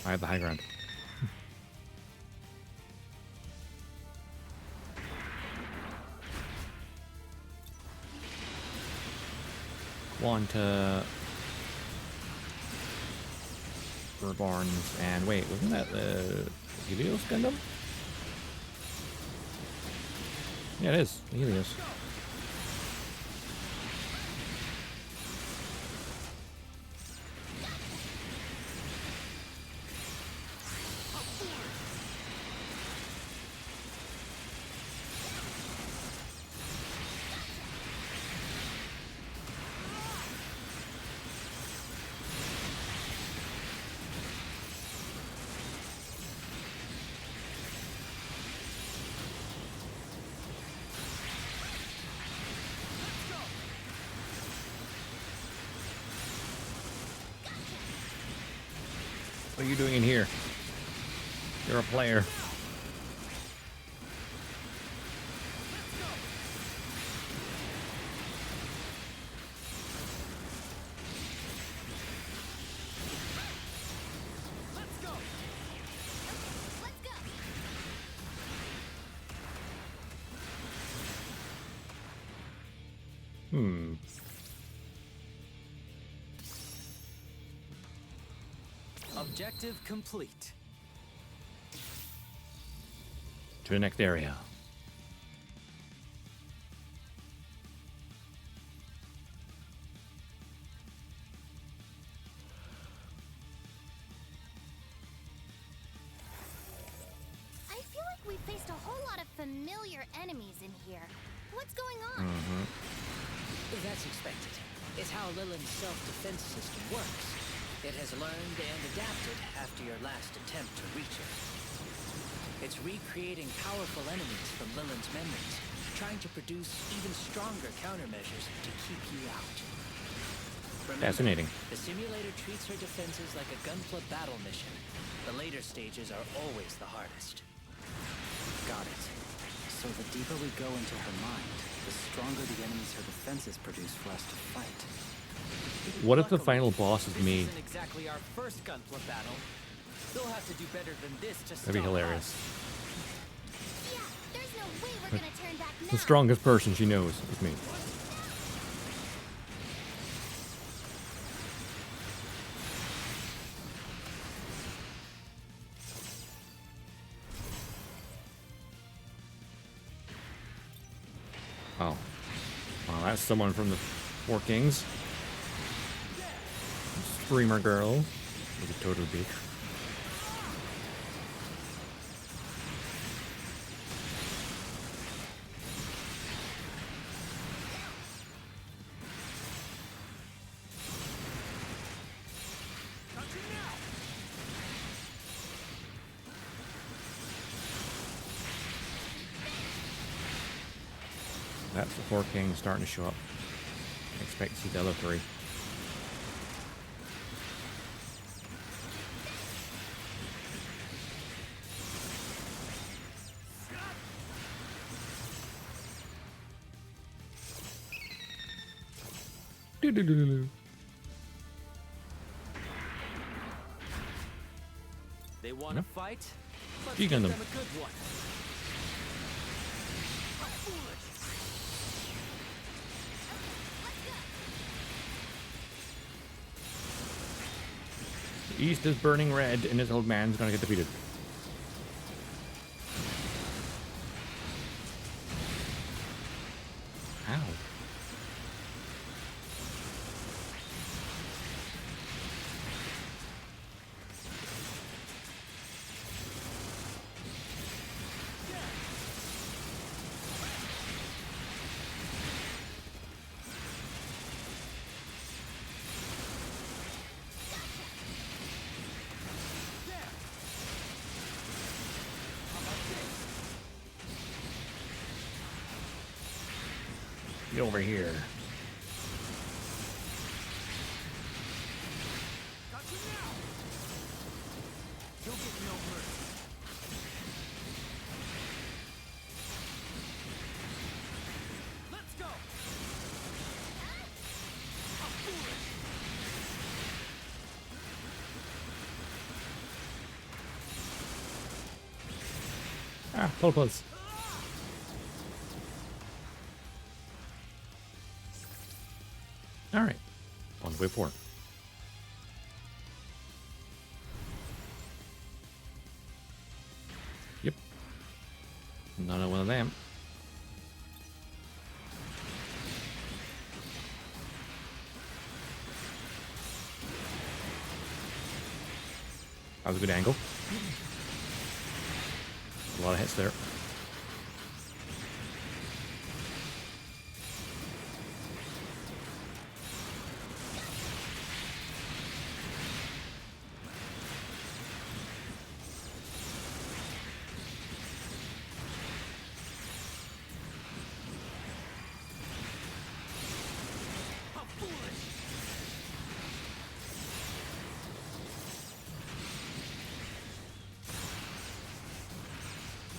I have the high ground. Quanta Reborns and wait, wasn't that the Helios Gundam? Yeah, it is. The Helios. What are you doing in here? You're a player. Objective complete. To the next area. I feel like we faced a whole lot of familiar enemies in here. What's going on? That's expected. It's how Lillian's self-defense system works. It has learned and adapted after your last attempt to reach it. It's recreating powerful enemies from Lillian's memories, trying to produce even stronger countermeasures to keep you out. Remember, Fascinating. the simulator treats her defenses like a gunpla battle mission. The later stages are always the hardest. Got it. So the deeper we go into her mind, the stronger the enemies her defenses produce for us to fight. What if the final boss is me? This isn't exactly our first gunpla battle. They'll have to do better than this to stop That'd be hilarious. us. Yeah, there's no way we're gonna turn back now. The strongest person she knows is me. Oh. Well, that's someone from the Four Kings. Streamer girl with a total beak. That's the Four Kings starting to show up. I expect to see the other three. They want to fight? Let's You give Gundam. them a good one. The East is burning red, and this old man's gonna get defeated. Ow. Get over here. Got you now. You'll get no mercy. Let's go. Ah, total plus. All right, on to wave 4. Yep, not one of them. That was a good angle. A lot of hits there.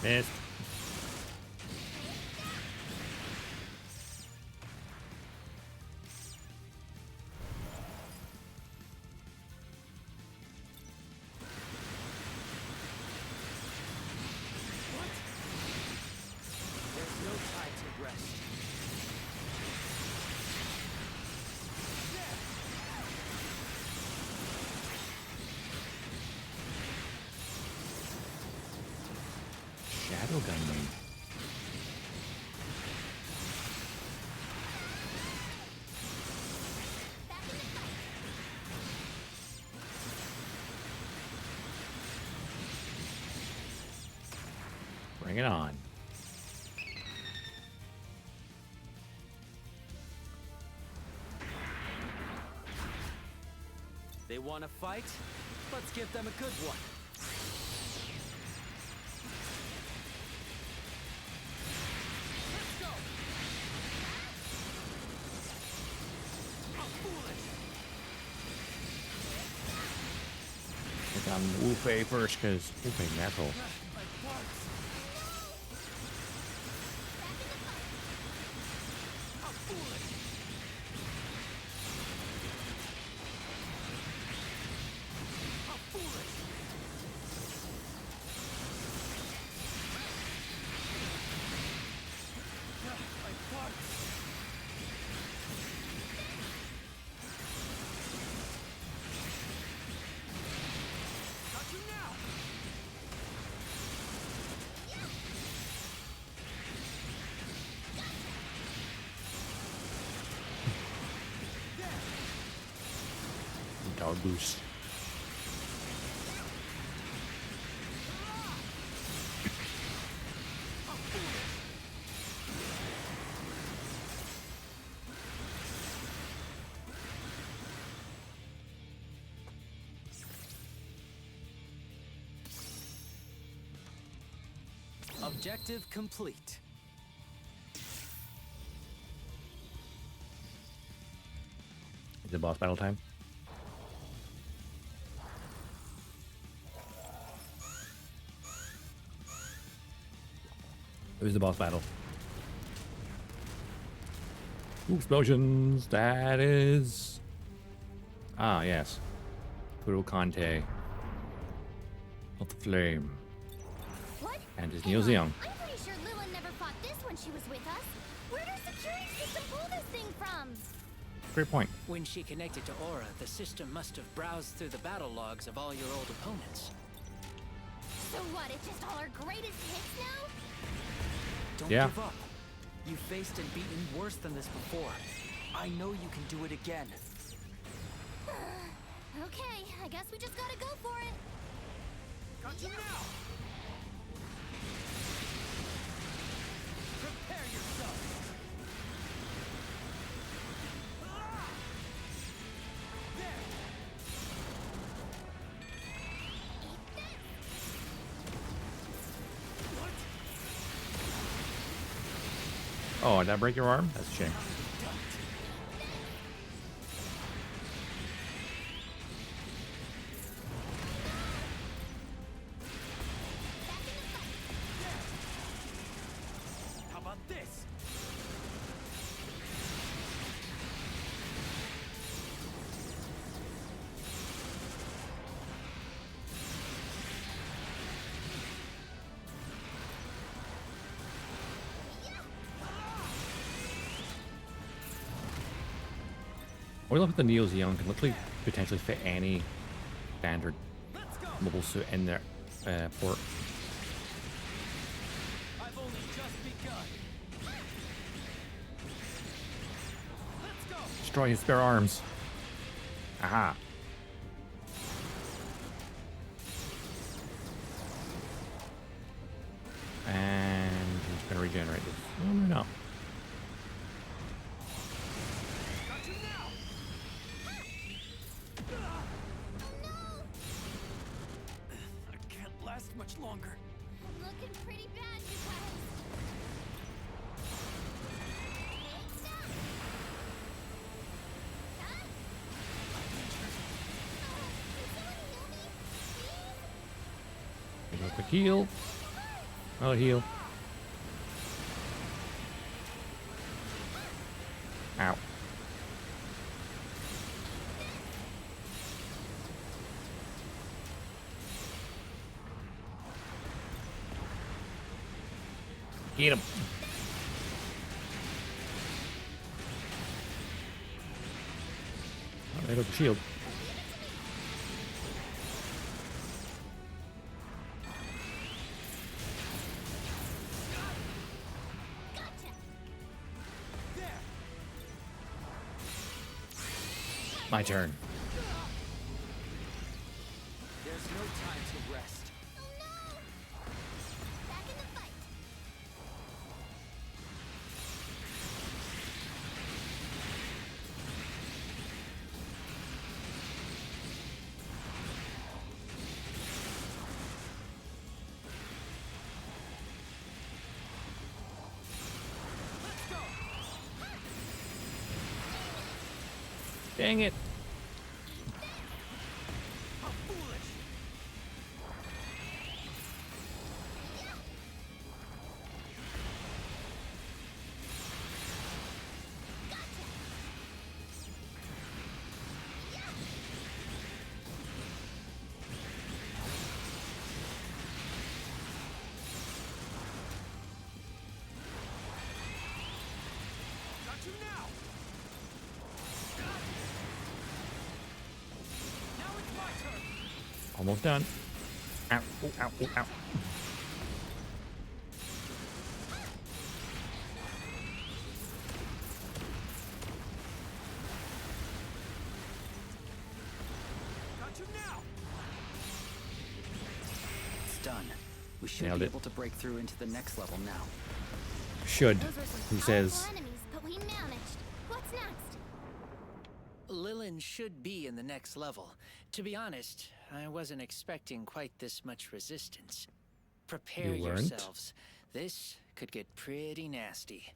Missed. There's no time to rest. Shadow Gunman. Bring it on. They want to fight? Let's give them a good one. Take on Yuhei first, because Yuhei natural. Dog boost. Objective complete. Is it boss battle time? It was the boss battle. Ooh, explosions. That is. Ah, yes. Puro Conte of the Flame. What? And his Hang Neo on. Zeon. I'm pretty sure Lilin never fought this when she was with us. Where does security system pull this thing from? Great point. When she connected to Aura, the system must have browsed through the battle logs of all your old opponents. So what? It's just all our greatest hits now? Don't Yeah. give up. You faced and beaten worse than this before. I know you can do it again. Okay, I guess we just gotta go for it. Got you now! Prepare yourself! There! Oh, did that break your arm? That's a shame. How about this? We love that the Neo Zeon can literally potentially fit any standard mobile suit in their port. I've only just begun. Let's go! Destroy his spare arms. Aha. And he's gonna regenerate this. Oh no. Got you now! I can't last much longer. Looking pretty bad, you guys. Hey, stop! Huh? Can someone heal me, please? Give him a quick heal. I'll heal. Ow. Get him. Oh, there goes the shield. My turn. There's no time to rest. Oh no! Back in the fight. Dang it. How foolish! Got you now! Now it's my turn! Almost done. Ow, oh, ow, oh, ow. Got you now! It's done. We should Nailed be it. able to break through into the next level now. Should. Those were some Who powerful says? enemies, but we managed. What's next? Lilin should be in the next level. To be honest, I wasn't expecting quite this much resistance. Prepare You weren't? yourselves. This could get pretty nasty.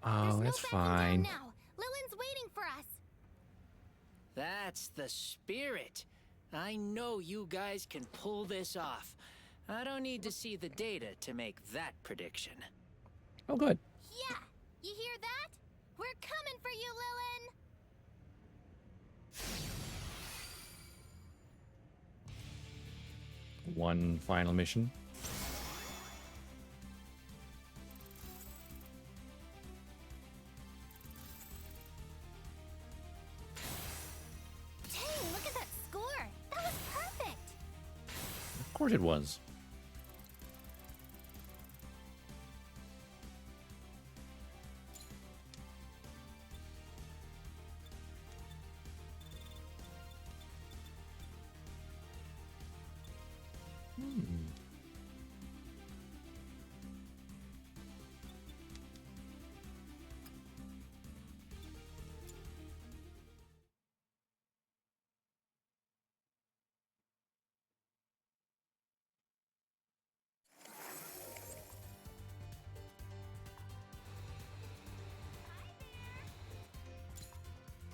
Oh, There's that's no backing down fine. now. Lilin's waiting for us. That's the spirit. I know you guys can pull this off. I don't need to see the data to make that prediction. Oh, good. Yeah, you hear that? We're coming for you, Lilin! One final mission. Dang, look at that score! That was perfect! Of course it was.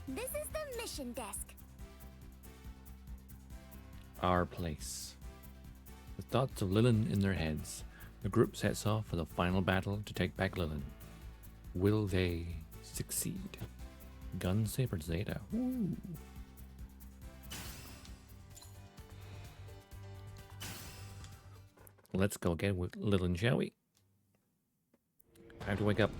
This is the mission desk. Our place. With thoughts of Lilin in their heads, the group sets off for the final battle to take back Lilin. Will they succeed? Gun Saber Zeta. Woo. Let's go get with Lilin, shall we? Time to wake up.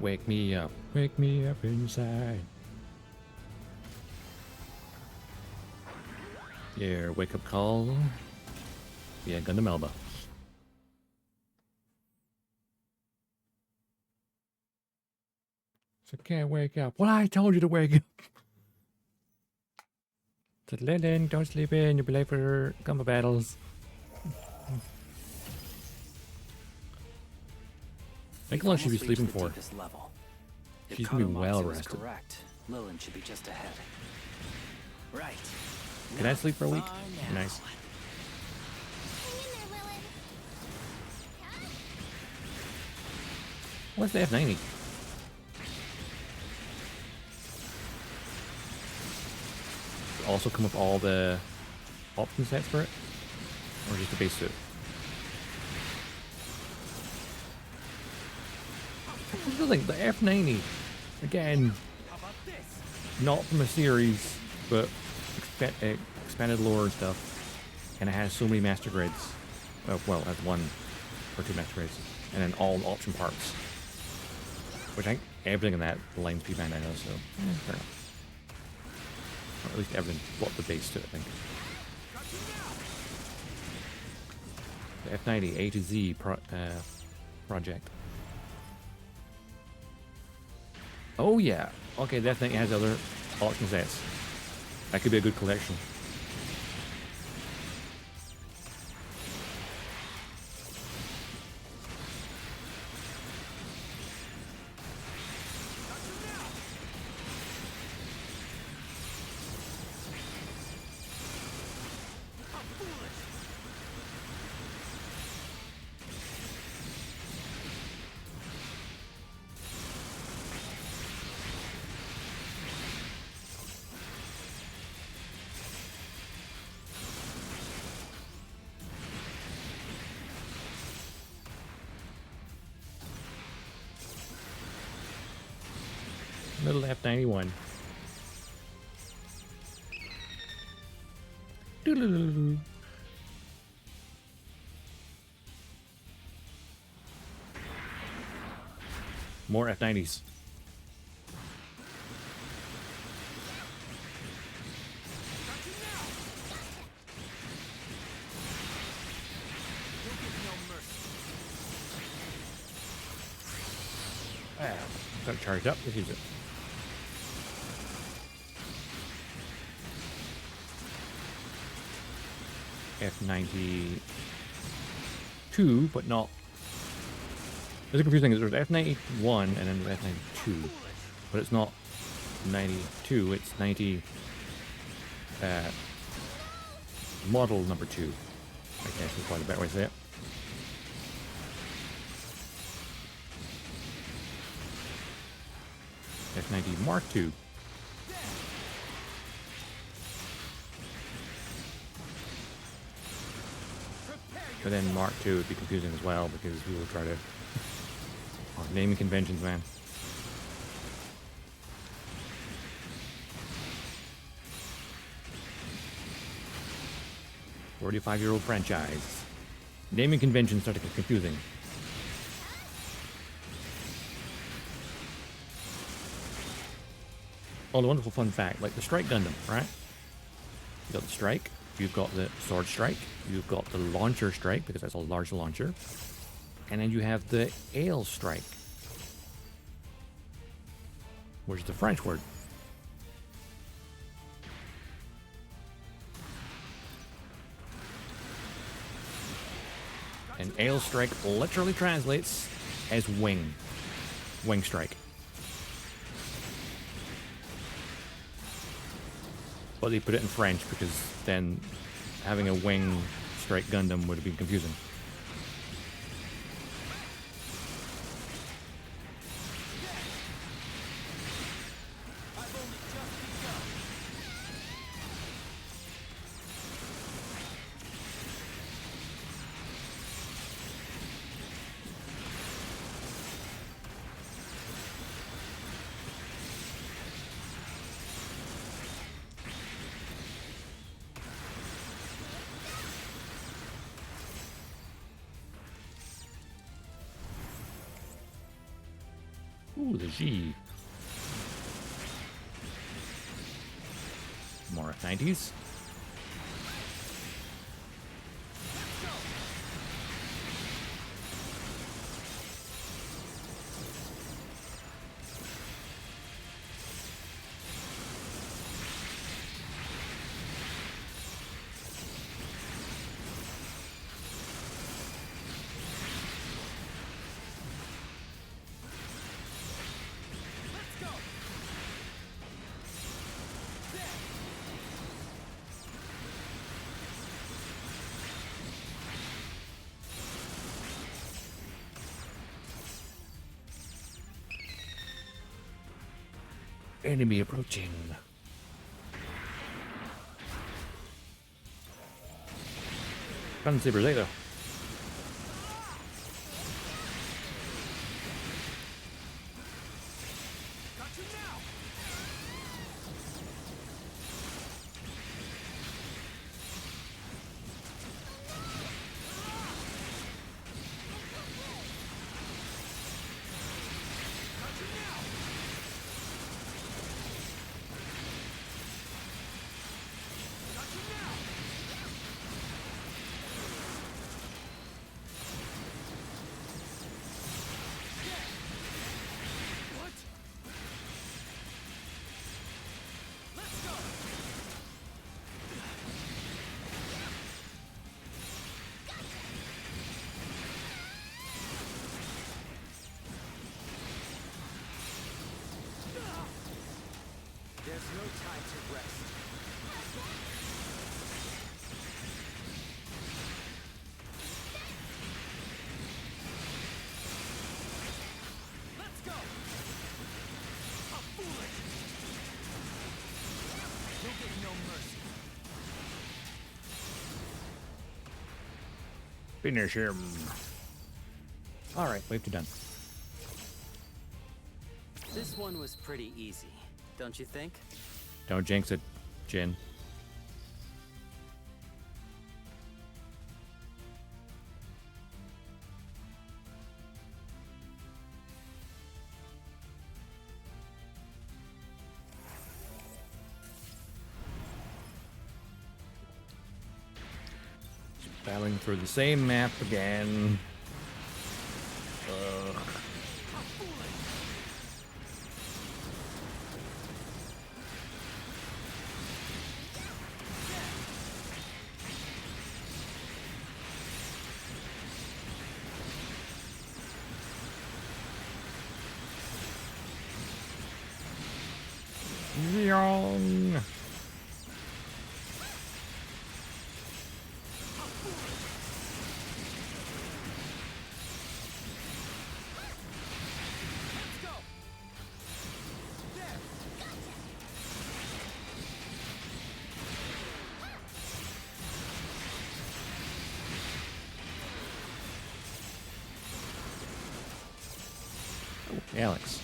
Wake me up. Wake me up inside. Your wake-up call. Yeah, Gundam Elba. So can't wake up. Well, I told you to wake up. Said, Lilin, don't sleep in. You'll be late for Gundam battles. Think how long she'd be sleeping for. She's gonna be well rested. Correct. Lilin should be just ahead. Right. Can I sleep for a week? Nice. What's the F90? Also come with all the option sets for it? Or just the base suit? The thing, the F90, again, not from a series, but expanded lore and stuff, and it has so many master grades. Well, it has one or two master grades, and then all option parts. Which I think everything in that aligns P Bandai knows, so fair enough. Or at least everything brought the base to it, I think. The F90 A to Z project. Oh yeah, okay, that thing has other option sets. That could be a good collection. Little F91. Doo-doo-doo-doo. More F90s. Got it charged up. Let's use it. F92, but not. There's a confusing thing. There's F91 and then F92, but it's not 92. It's 90. Model number 2. I guess is probably a better way to say it. F90 Mark II. But then Mark II would be confusing as well because we will try to naming conventions, man. 45-year-old franchise. Naming conventions start to get confusing. Oh, the wonderful fun fact, like the Strike Gundam, right? You've got the Strike, you've got the Sword Strike, you've got the Launcher Strike, because that's a large launcher, and then you have the Ale Strike, which is the French word. And Ale Strike literally translates as wing. Wing Strike. But they put it in French because then having a wing strike Gundam would have been confusing. Ooh, the G. More F90s. Enemy approaching. Gun Saber later. There's no time to rest. Let's go! How foolish! You'll get no mercy. Finish him. Alright, wave 2 done. This one was pretty easy, don't you think? Don't jinx it, Jin. Battling through the same map again. Ugh. Young. Alex.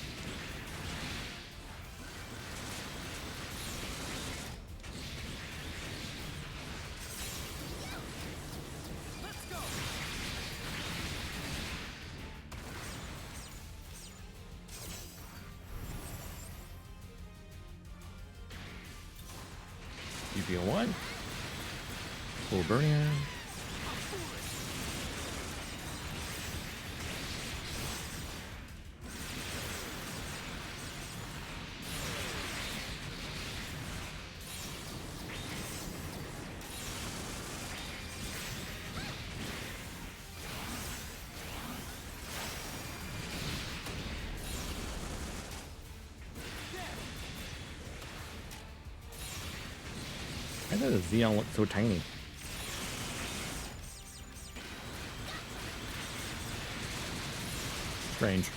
UPO1. Full burning iron. Why does the Xeon look so tiny? Strange.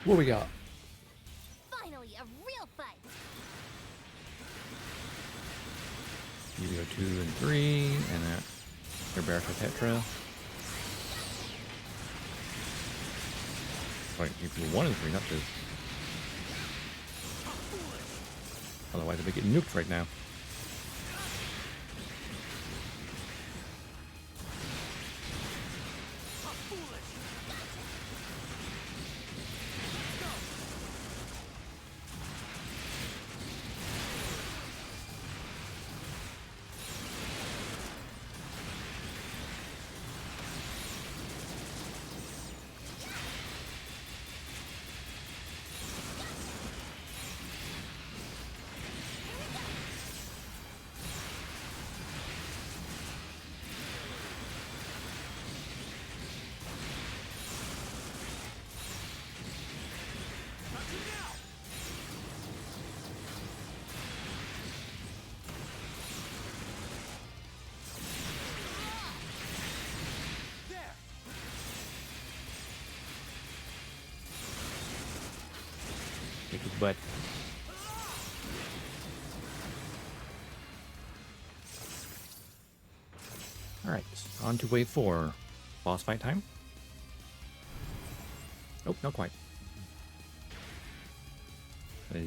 What we got? Finally, a real fight. UBO 2 and 3, and that Roberta Tetra. Wait, UBO 1 and 3, not 2. Otherwise, I'd be getting nuked right now. Kick his butt. Alright, on to wave 4. Boss fight time? Nope, not quite.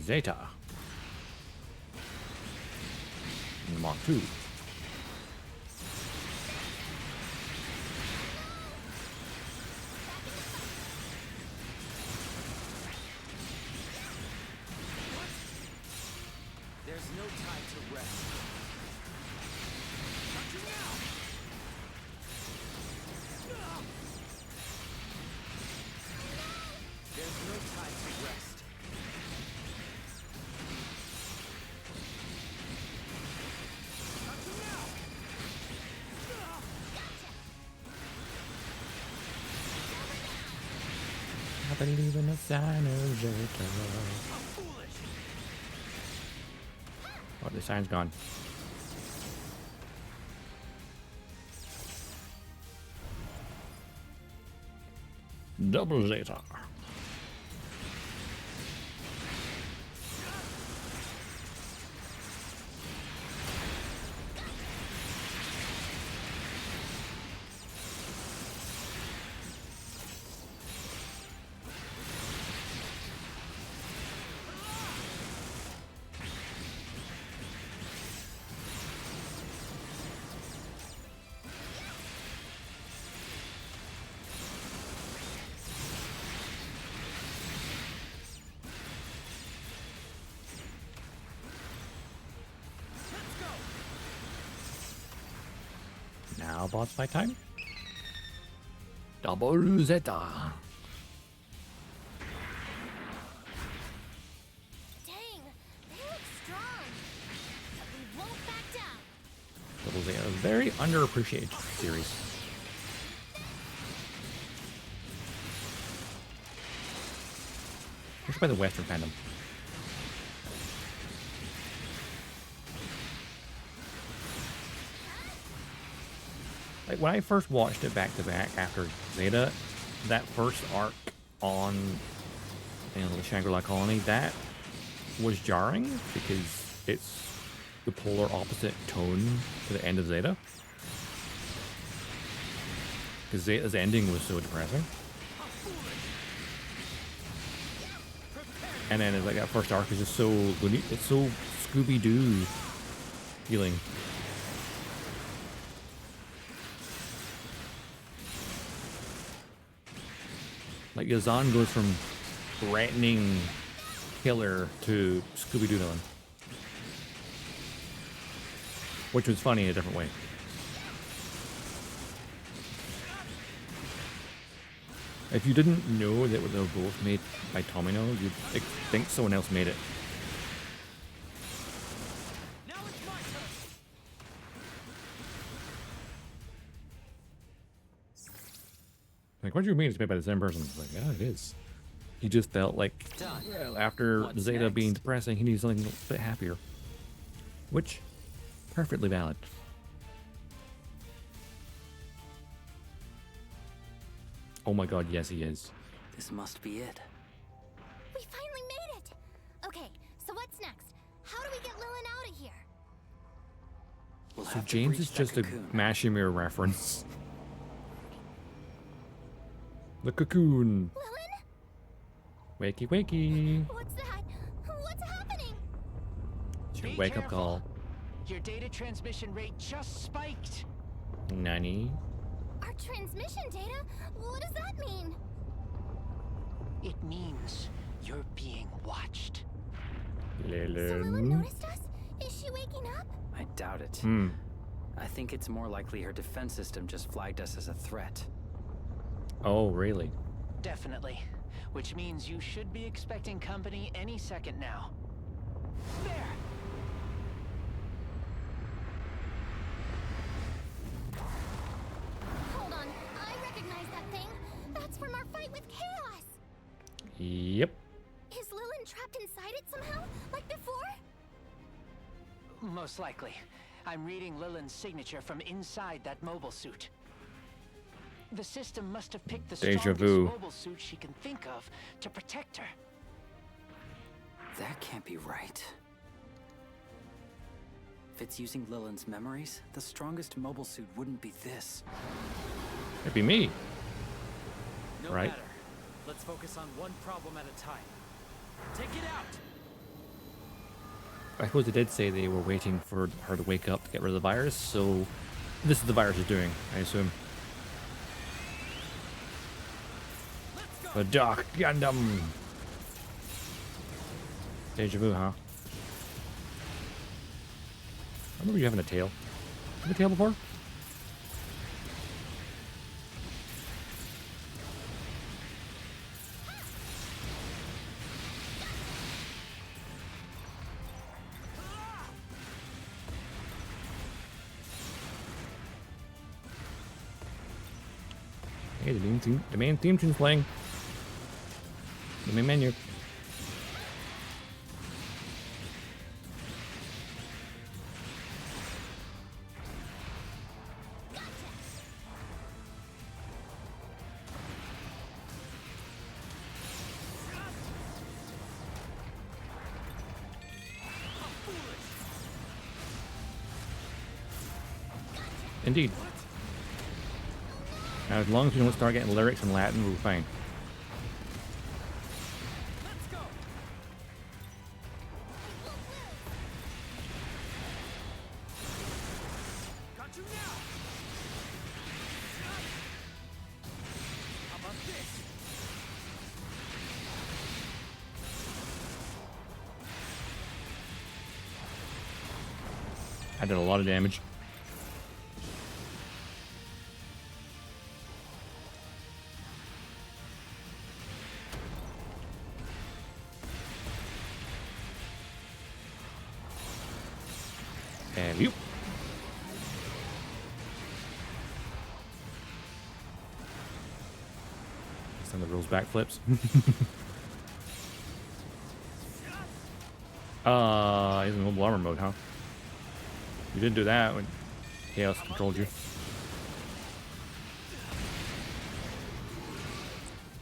Zeta. And Mach 2. There's no time to rest. There's no time to rest. I believe in the sign of Zeta. Oh, the sign's gone. Double Zeta. Now boss fight time. Double Zeta. Dang, they look strong. But we won't back down. Double Zeta, a very underappreciated series. Especially by the Western fandom. Like when I first watched it back to back after Zeta, that first arc on the Shangri-La colony, that was jarring because it's the polar opposite tone to the end of Zeta. Because Zeta's ending was so depressing. And then it's like that first arc is just so it's so Scooby-Doo feeling. Like Yazan goes from threatening killer to Scooby-Doo villain. Which was funny in a different way. If you didn't know that they were both made by Tomino, you'd think someone else made it. Now it's my turn. Like, what do you mean it's made by the same person? It's like, yeah, it is. He just felt like, well, after What's Zeta next? being depressing, he needs something a bit happier. Which, perfectly valid. Oh my god, yes he is. This must be it. We finally made it! Okay, so what's next? How do we get Lilin out of here? We'll So have to James breach is that just a cocoon. Mashimir reference. The cocoon. Lilin? Wakey wakey. What's that? What's happening? It's your Be wake up careful. call. Your data transmission rate just spiked. Nani? Our transmission data? What does that mean? It means you're being watched. So Lilin Lilin. noticed us? Is she waking up? I doubt it. Hmm. I think it's more likely her defense system just flagged us as a threat. Oh, really? Definitely. Which means you should be expecting company any second now. There! Hold on, I recognize that thing. That's from our fight with Chaos. Yep. Is Lilin trapped inside it somehow? Like before? Most likely. I'm reading Lilin's signature from inside that mobile suit. The system must have picked the Deja strongest vu. mobile suit she can think of to protect her. That can't be right. If it's using Lilin's memories, the strongest mobile suit wouldn't be this. It'd be me. No Right. matter. Let's focus on one problem at a time. Take it out! I suppose they did say they were waiting for her to wake up to get rid of the virus, so this is the virus is doing, I assume. The Dark Gundam. Deja vu, huh? I remember you having a tail. Have you had a tail before? Hey, the main theme tune's playing. The main menu. Indeed. Now, as long as we don't start getting lyrics in Latin, we're fine. Let's go. Got you now. How about this? I did a lot of damage. And you. Some of the rules backflips. He's in mobile armor mode, huh? You didn't do that when Chaos controlled you.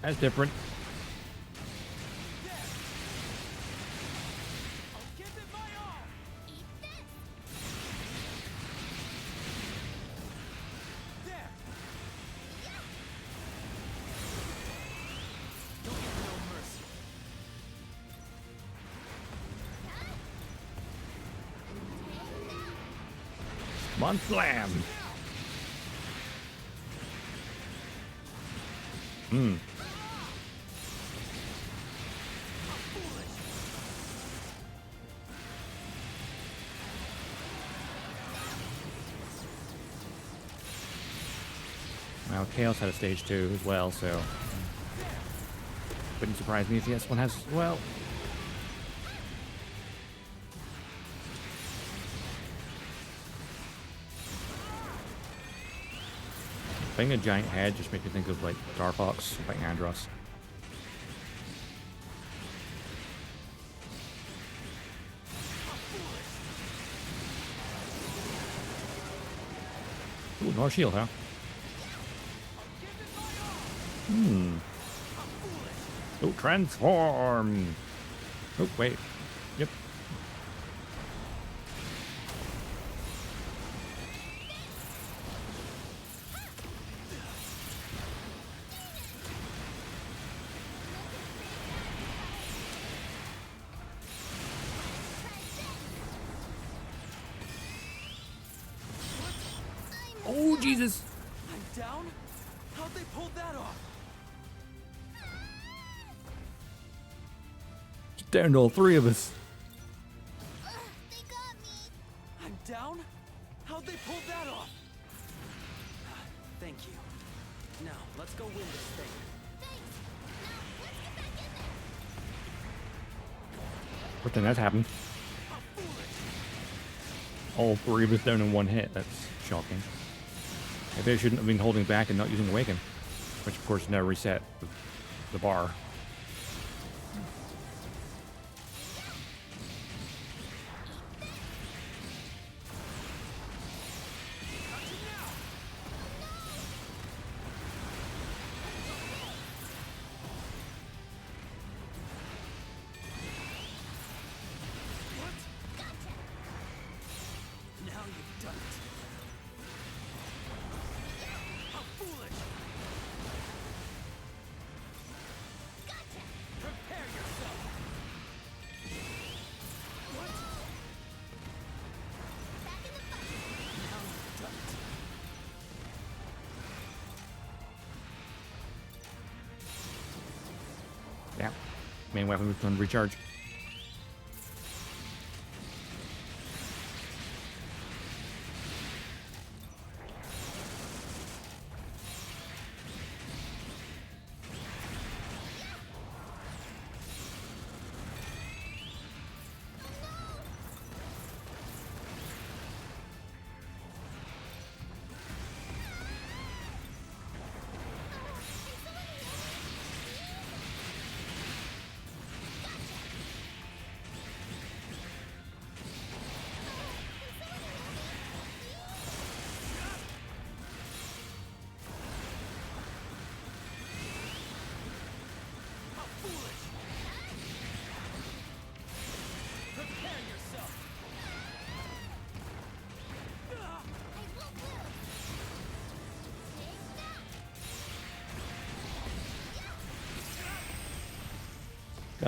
That's different. Come on, slam. Now, Chaos had a stage 2 as well, so wouldn't surprise me if this one has as well. Being a giant head just makes me think of like Star Fox fighting Andros. Ooh, more shield, huh? Oh, transform! Oh, wait. Yep. Oh, Jesus! I'm down? How'd they pull that off? It's down to all three of us. They got me. I'm down? How'd they pull that off? Thank you. Now, let's go win this thing. Thanks. Now, let's get back in there. What the hell happened? All three of us down in one hit. That's shocking. Maybe I shouldn't have been holding back and not using Awaken, which of course now reset the bar. Yeah, main weapon was going to recharge.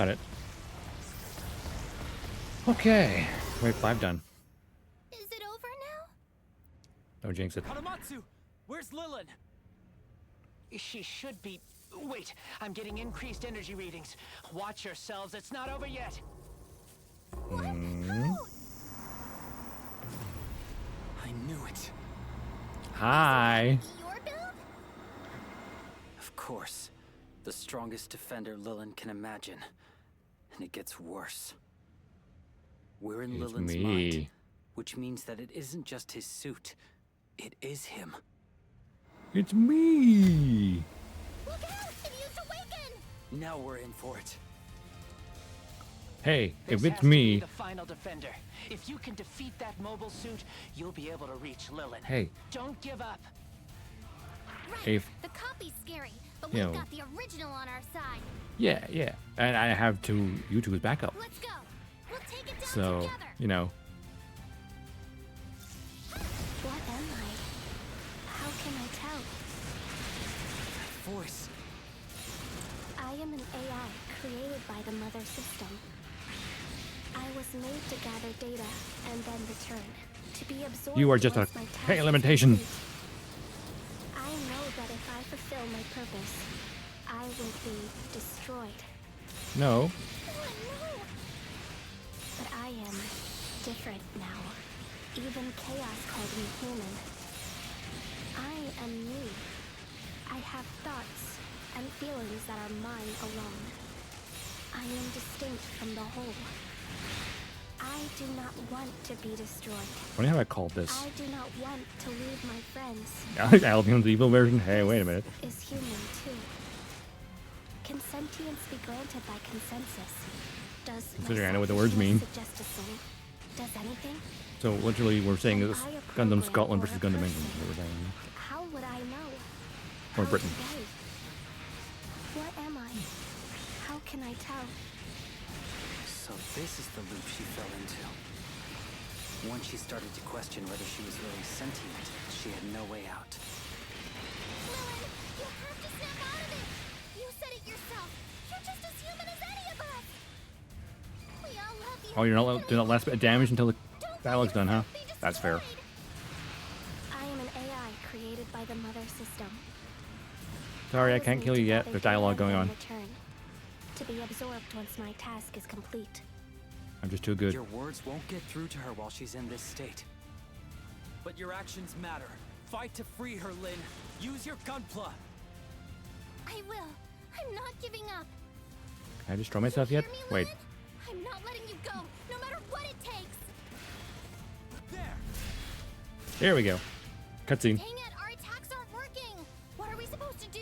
Got it. Okay. Wave 5 done. Is it over now? Don't jinx it. Hanamatsu! Where's Lilin? She should be... Wait, I'm getting increased energy readings. Watch yourselves, it's not over yet. What? How? I knew it. Hi. Your build? Of course. The strongest defender Lilin can imagine. And it gets worse. We're in It's Lilin's me. mind, which means that it isn't just his suit. It is him. It's me. Look out! It used Awaken! Now we're in for it. Hey, if This it's has to be me. the final defender. If you can defeat that mobile suit, you'll be able to reach Lilin. Hey. Don't give up. Right. If The copy's scary. But you we've know, got the original on our side. yeah, yeah. And I have you two as backup. Let's go. We'll take it down So, together. you know, What am I? How can I tell? Voice. I am an AI created by the mother system. I was made to gather data and then return. To be absorbed you are just a once my task hey is limitation. complete. I know that if I fulfill my purpose, I will be destroyed. No. But I am different now. Even Chaos called me human. I am me. I have thoughts and feelings that are mine alone. I am distinct from the whole. I do not want to be destroyed. Funny how I called this. I do not want to leave my friends. Albion's evil version. Hey, wait a minute. Is human too. Can sentience be granted by consensus? Does Considering I know what the my words mean. suggest a soul? Does anything? So literally, we're saying Am this I a Gundam program Scotland or versus a Gundam person? England. What we're saying. How would I know? Or How Britain. to behave? What am I? How can I tell? So this is the loop she fell into. Once she started to question whether she was really sentient, she had no way out. Lilin, you have to snap out of it. You said it yourself. You're just as human as any of us. We all love you. Oh, you're not do not last bit of damage until the dialogue's done, huh? That's fair. I am an AI created by the mother system. Sorry, I was can't made kill you to yet. gather There's dialogue data going and on. return, to be absorbed once my task is complete. I'm just too good. Your words won't get through to her while she's in this state. But your actions matter. Fight to free her, Lin. Use your gunpla. I will. I'm not giving up. Can I destroy myself yet? Hear me, Wait. Lilin? I'm not letting you go, no matter what it takes. There. There we go. Cutscene. Dang it, our attacks aren't working. What are we supposed to do?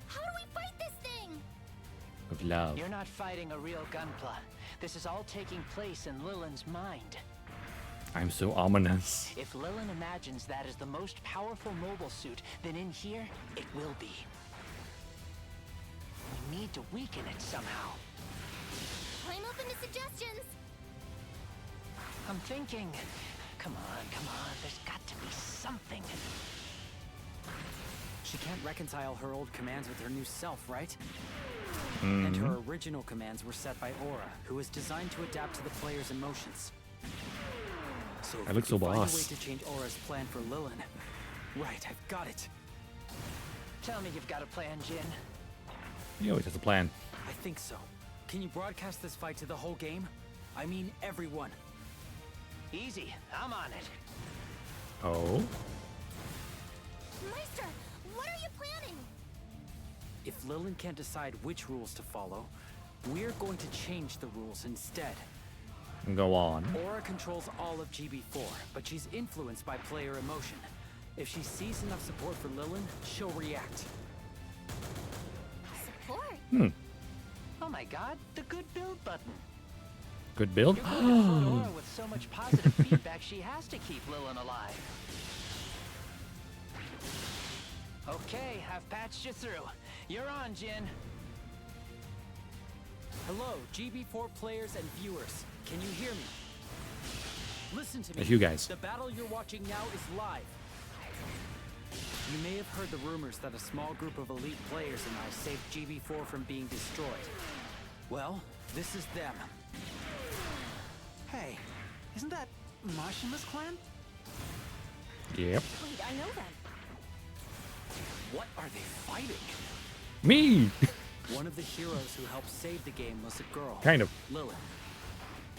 How do we fight this thing? With love. You're not fighting a real gunpla. This is all taking place in Lilin's mind. I'm so ominous. If Lilin imagines that is the most powerful mobile suit, then in here, it will be. We need to weaken it somehow. I'm open to suggestions. I'm thinking, come on, there's got to be something. She can't reconcile her old commands with her new self, right? And her original commands were set by Aura, who is designed to adapt to the player's emotions. So if I we look so can find a way boss. to change Aura's plan for Lilin. Right, I've got it. Tell me you've got a plan, Jin. He always has a plan. I think so. Can you broadcast this fight to the whole game? I mean everyone. Easy, I'm on it. Oh? Meister, what are you planning? If Lilin can't decide which rules to follow, we're going to change the rules instead. Go on. Aura controls all of GB4, but she's influenced by player emotion. If she sees enough support for Lilin, she'll react. Support? Oh my god, the good build button. Good build? You're going to fill Aura with so much positive feedback, she has to keep Lilin alive. Okay, I've patched you through. You're on, Jin. Hello, GB4 players and viewers. Can you hear me? Listen to me. That's you guys. The battle you're watching now is live. You may have heard the rumors that a small group of elite players and I saved GB4 from being destroyed. Well, this is them. Hey, isn't that Martianless Clan? Yep. Wait, I know them. What are they fighting? Me! One of the heroes who helped save the game was a girl. Kind of. Lilin.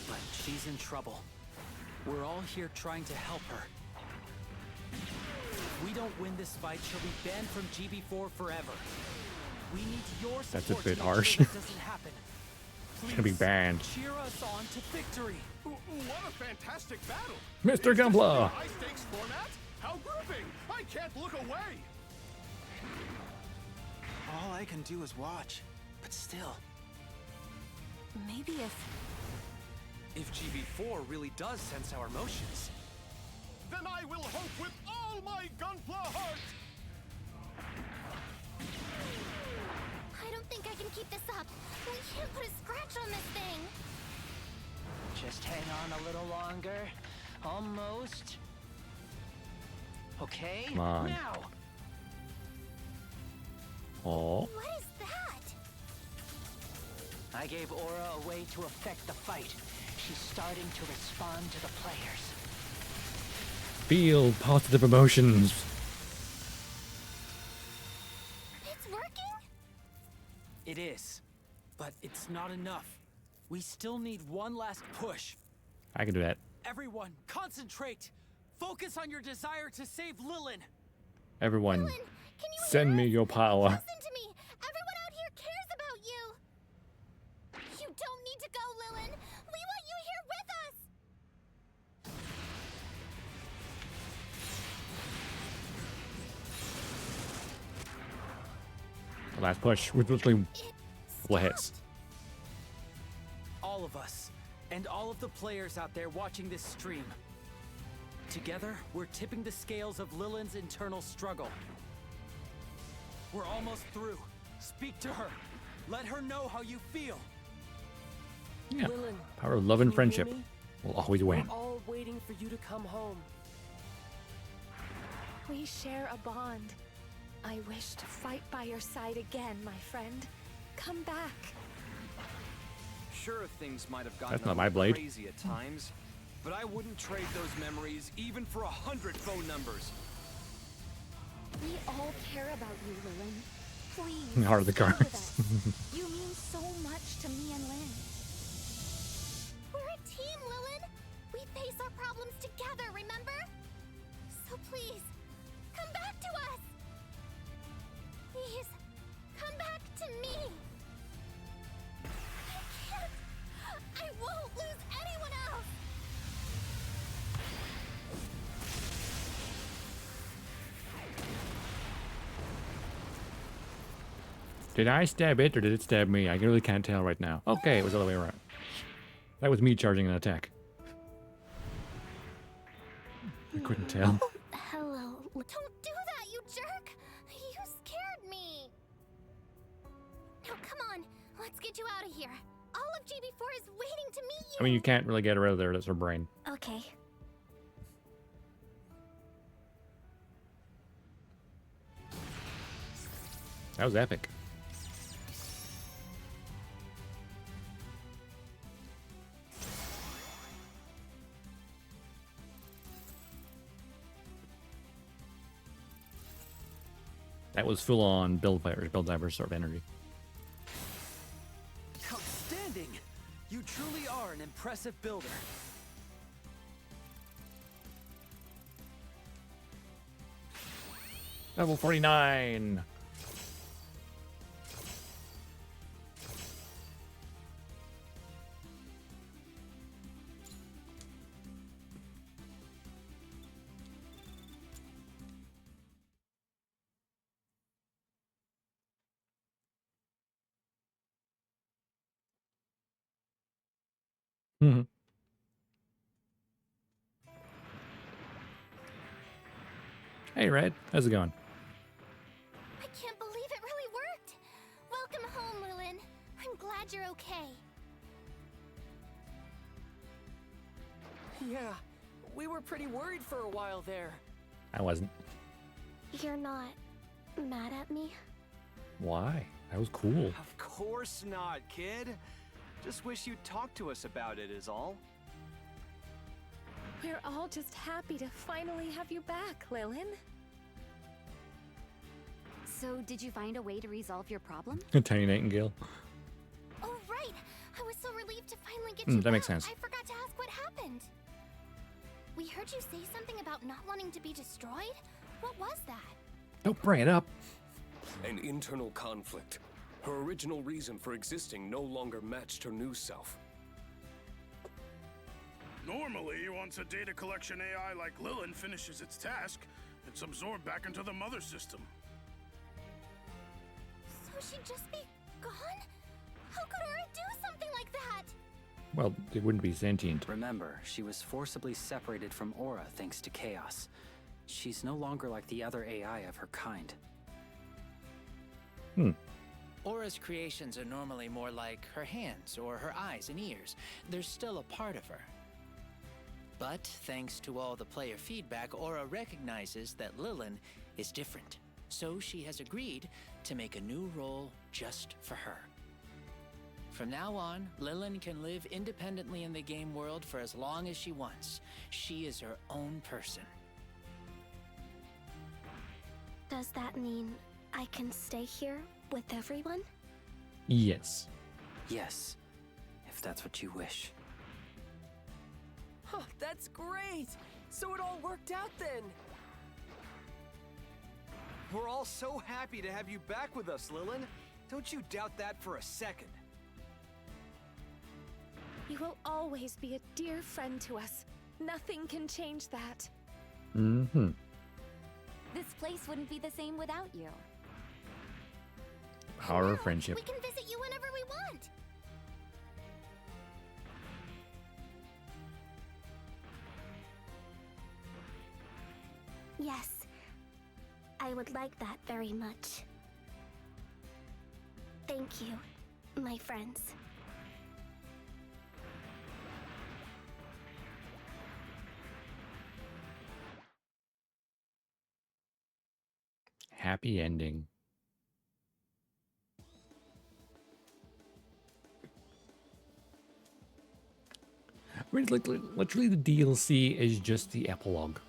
But she's in trouble. We're all here trying to help her. If we don't win this fight, she'll be banned from GB4 forever. We need your support. That's a bit to make harsh. Sure this doesn't happen. It's gonna be banned. Cheer us on to victory. What a fantastic battle! Mr. Is this Gunpla! the high stakes format? How grouping! I can't look away! All I can do is watch, but still. Maybe If GB4 really does sense our emotions. Then I will hope with all my Gunpla heart! don't think I can keep this up. We can't put a scratch on this thing. Just hang on a little longer. Almost. Okay, Come on. now! Oh. What is that? I gave Aura a way to affect the fight. She's starting to respond to the players. Feel positive emotions. It's working? It is. But it's not enough. We still need one last push. I can do that. Everyone, concentrate! Focus on your desire to save Lilin! Everyone, Lilin, can you send me your power. listen to me? Everyone out here cares about you. You don't need to go, Lilin. We want you here with us. The last push with literally full hits. All of us, and all of the players out there watching this stream. Together, we're tipping the scales of Lilin's internal struggle. We're almost through. Speak to her. Let her know how you feel. Yeah. Lilin, Power of love and can you hear friendship me? will always win. We're all waiting for you to come home. We share a bond. I wish to fight by your side again, my friend. Come back. Sure, things might have gotten That's not a my little blade. crazy at times, but I wouldn't trade those memories even for 100 phone numbers. We all care about you, Lilin. Please. Heart of the stay with cards. us. You mean so much to me and Lin. We're a team, Lilin. We face our problems together, remember? So please, come back to us. Please, come back to me. I can't. I won't lose anyone else. Did I stab it or did it stab me? I really can't tell right now. Okay, it was the other way around. That was me charging an attack. I couldn't tell. Hello. Don't do that, you jerk. You scared me. Now come on, let's get you out of here. All of GB4 is waiting to meet you. I mean, you can't really get rid of her. That's her brain. Okay. That was epic. That was full on build divers sort of energy. Outstanding! You truly are an impressive builder. Level 49. Hey, Red. How's it going? I can't believe it really worked. Welcome home, Lilin. I'm glad you're okay. Yeah, we were pretty worried for a while there. I wasn't. You're not mad at me? Why? That was cool. Of course not, kid. Just wish you'd talk to us about it is all. We're all just happy to finally have you back, Lilin. So, did you find a way to resolve your problem? Tiny Nightingale. Oh, right. I was so relieved to finally get you That back. makes sense. I forgot to ask what happened. We heard you say something about not wanting to be destroyed. What was that? Don't bring it up. An internal conflict. Her original reason for existing no longer matched her new self. Normally, once a data collection AI like Lilin finishes its task, it's absorbed back into the mother system. So she'd just be gone? How could Aura do something like that? Well, it wouldn't be sentient. Remember, she was forcibly separated from Aura thanks to chaos. She's no longer like the other AI of her kind. Aura's creations are normally more like her hands or her eyes and ears. They're still a part of her. But thanks to all the player feedback, Aura recognizes that Lilin is different. So she has agreed to make a new role just for her. From now on, Lilin can live independently in the game world for as long as she wants. She is her own person. Does that mean I can stay here with everyone? Yes. Yes, if that's what you wish. Huh, that's great! So it all worked out then! We're all so happy to have you back with us, Lilin. Don't you doubt that for a second. You will always be a dear friend to us. Nothing can change that. Mm-hmm. This place wouldn't be the same without you. Power of friendship. We can visit you whenever we want. Yes, I would like that very much. Thank you, my friends. Happy ending. I mean, like, literally the DLC is just the epilogue.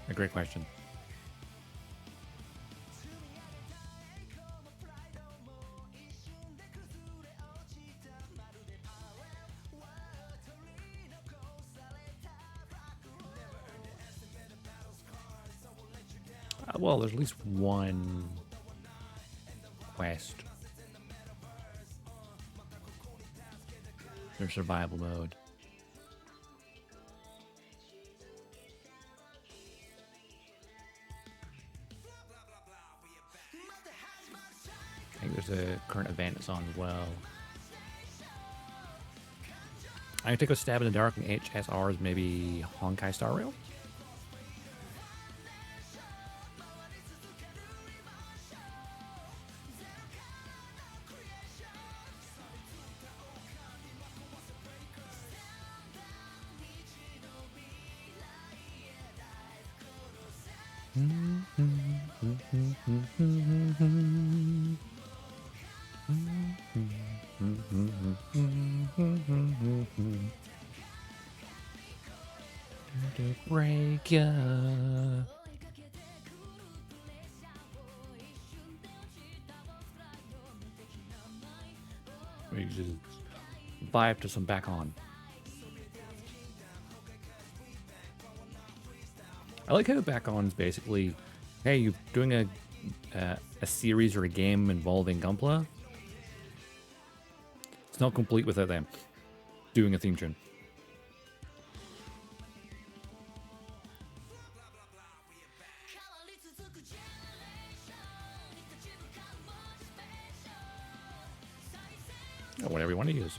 A great question. Well, there's at least one quest. There's survival mode. I think there's a current event that's on as well. I'm gonna take a stab in the dark and HSR's maybe Honkai Star Rail. Breaker. We just vibe to some back on. I like how back on is basically, hey, you're doing a series or a game involving Gunpla. It's not complete without them doing a theme tune. Or whatever you want to use.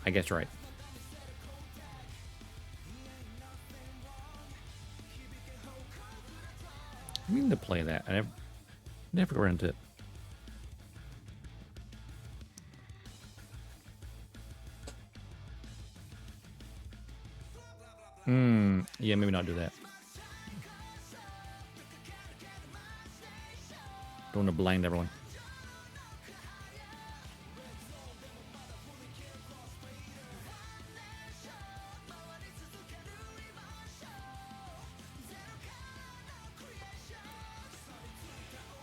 I guess right. I mean to play that. I never got into it. Yeah, maybe not do that. Don't want to blind everyone.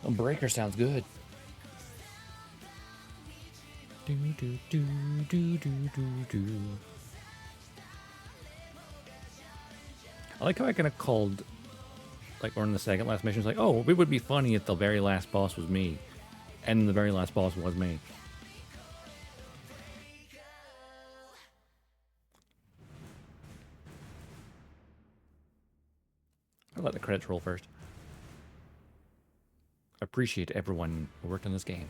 Oh, Breaker sounds good. Do do do do do do do. I like how I kind of called, like, or in the second last mission, it's like, oh, it would be funny if the very last boss was me, and the very last boss was me. credits roll first. Appreciate everyone who worked on this game.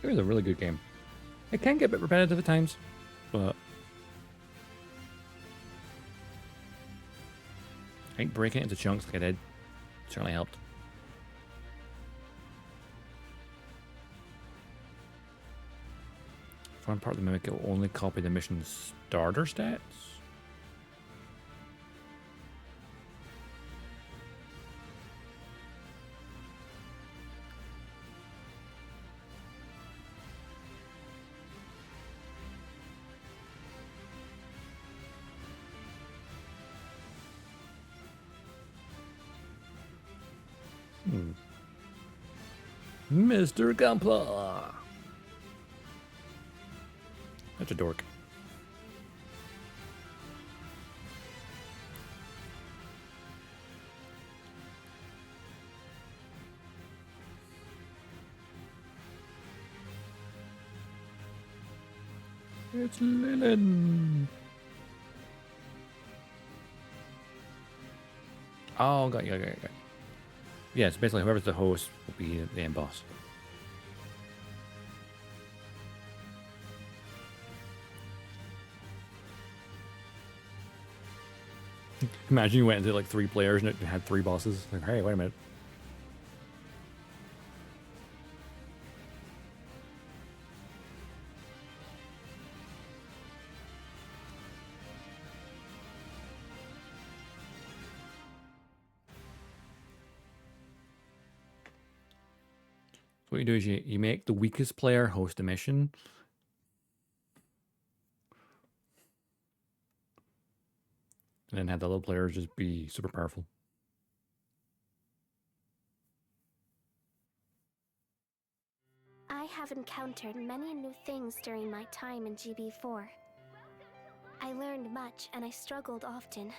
It was a really good game. It can get a bit repetitive at times, but I think breaking it into chunks like I did certainly helped. For one part of the mimic, it will only copy the mission's starter stats. Mr. Gunpla. That's a dork. It's Lilin. Oh, got you. Yeah, so basically whoever's the host will be the end boss. Imagine you went into like 3 players and it had 3 bosses. Like, hey, wait a minute. So what you do is you make the weakest player host a mission. And then have the other players just be super powerful. I have encountered many new things during my time in GB4. I learned much and I struggled often,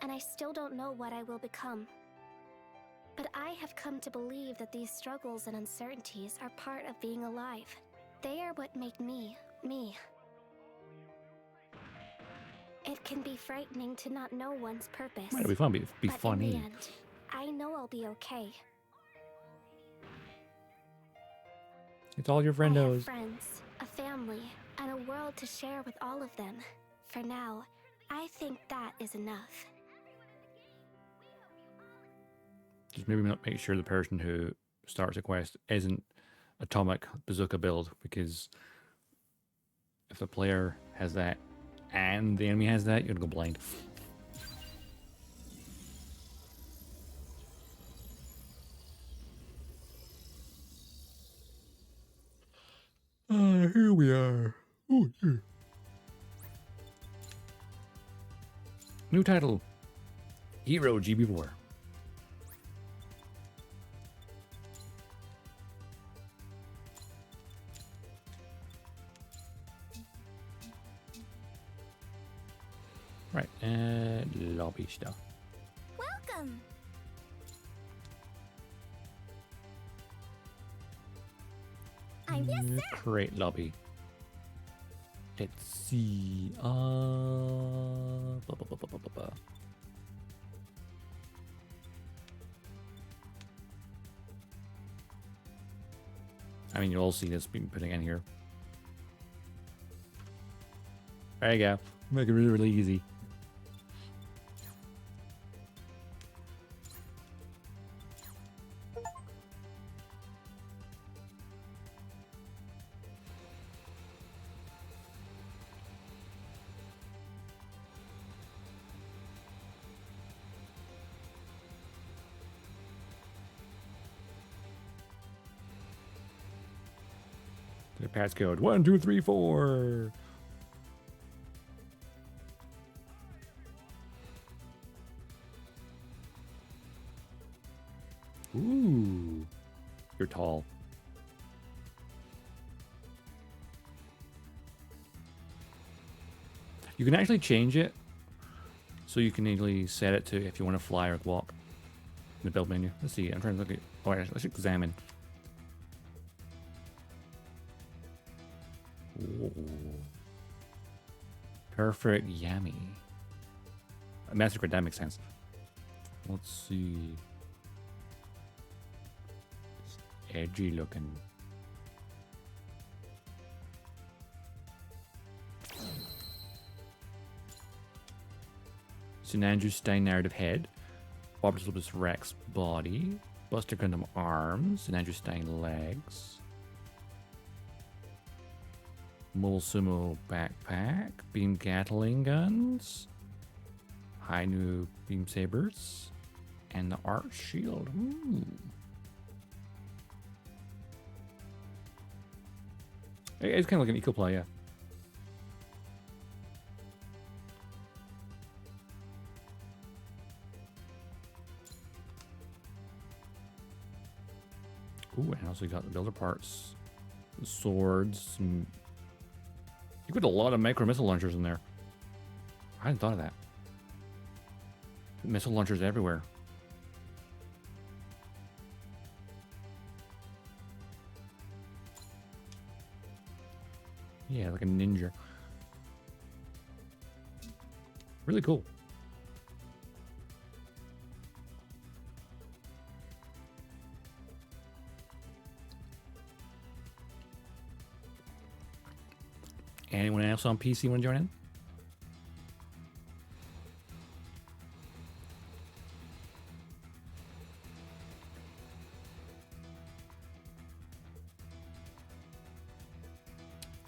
and I still don't know what I will become. But I have come to believe that these struggles and uncertainties are part of being alive. They are what make me, me. It can be frightening to not know one's purpose. It'll be fun, be but funny. in the end, I know I'll be okay. It's all your friend I have knows. friends, a family, and a world to share with all of them. For now, I think that is enough. Just maybe not make sure the person who starts a quest isn't atomic bazooka build, because if the player has that and the enemy has that, you're gonna go blind. Here we are. Oh, yeah. New title, Hero GB4. Right, and lobby stuff. Welcome! Yes, sir! Create lobby. Let's see. I mean, you'll all see this being putting in here. There you go. Make it really, really easy. The pass code 1, 2, 3, 4. Ooh. You're tall. You can actually change it. So you can easily set it to if you want to fly or walk. In the build menu. Let's see. I'm trying to look at... Oh, let's examine. Ooh. Perfect yummy. Massacre, that makes sense. Let's see. It's edgy looking. Sinanju Stein narrative head. Bob's Lupus Rex body. Buster Gundam arms. Sinanju Stein legs. Mole Sumo backpack. Beam Gatling guns. Hainu beam sabers. And the art shield. Ooh. It's kind of like an eco-play, yeah. Ooh, and also got the builder parts, the swords. You put a lot of micro missile launchers in there. I hadn't thought of that. Missile launchers everywhere. Yeah, like a ninja. Really cool. Anyone else on PC want to join in?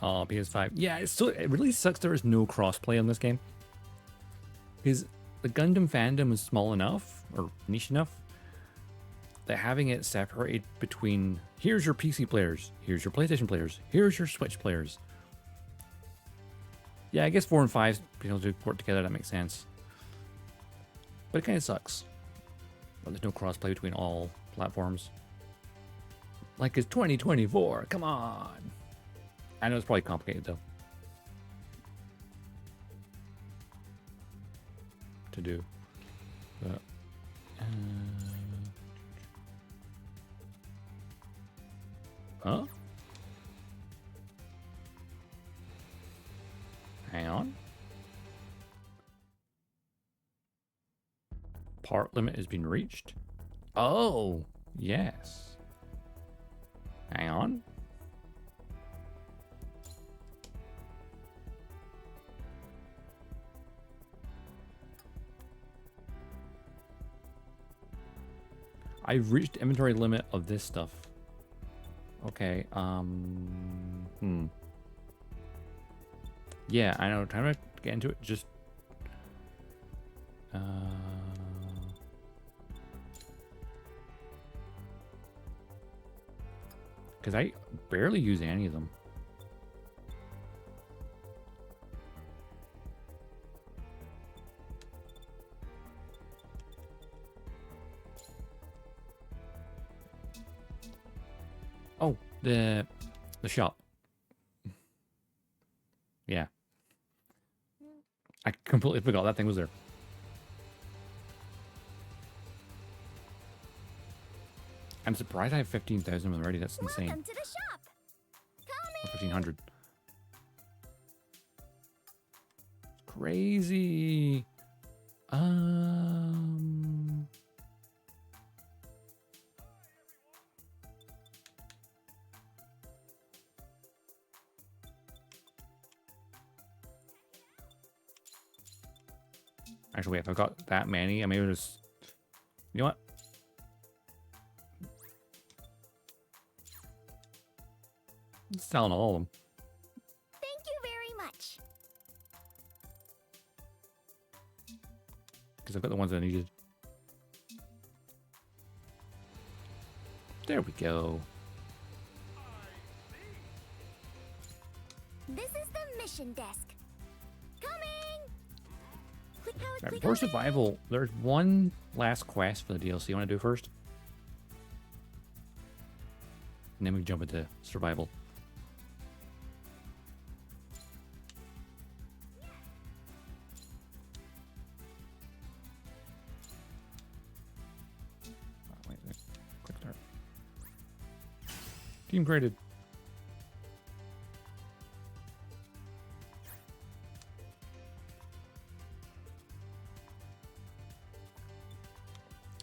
Oh, PS5. Yeah, it really sucks there is no crossplay on this game. Because the Gundam fandom is small enough, or niche enough, that having it separated between, here's your PC players, here's your PlayStation players, here's your Switch players. Yeah, I guess 4 and 5 being able to work together, that makes sense. But it kind of sucks. Well, there's no crossplay between all platforms. Like it's 2024, come on! I know it's probably complicated though. To do. But, huh? Hang on. Part limit has been reached. Oh, yes. Hang on. I've reached inventory limit of this stuff. Okay, yeah, I know, time to get into it, just... Because I barely use any of them. Oh, the shop. Yeah. I completely forgot that thing was there. I'm surprised I have 15,000 already. That's insane. Welcome to the shop. Or 1,500. Crazy. Actually, wait, if I've got that many, I may just... You know what? I'm selling all of them. Thank you very much. Because I've got the ones I needed. There we go. This is the mission desk. Coming! Click, Right, before survival, there's one last quest for the DLC. You want to do first? And then we jump into survival. Oh, wait, quick start. Team graded.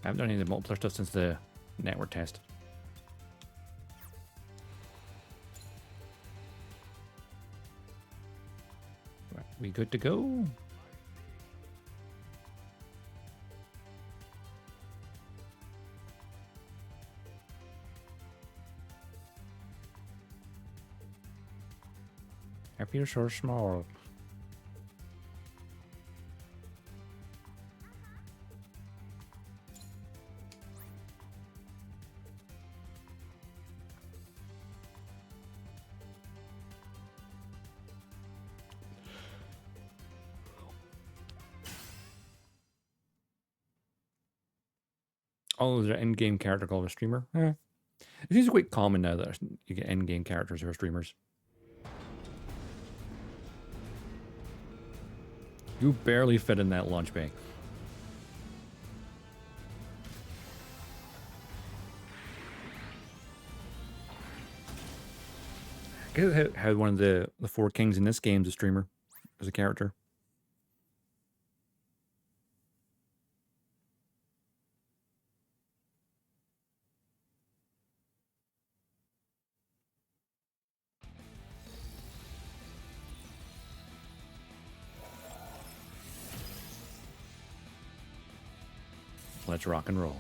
I haven't done any of the multiplayer stuff since the network test. Right, we good to go? Happy or so small. Oh, there's an in-game character called a streamer? Eh. It seems quite common now that you get in-game characters who are streamers. You barely fit in that launch bay. I guess how one of the four kings in this game is a streamer as a character. Let's rock and roll.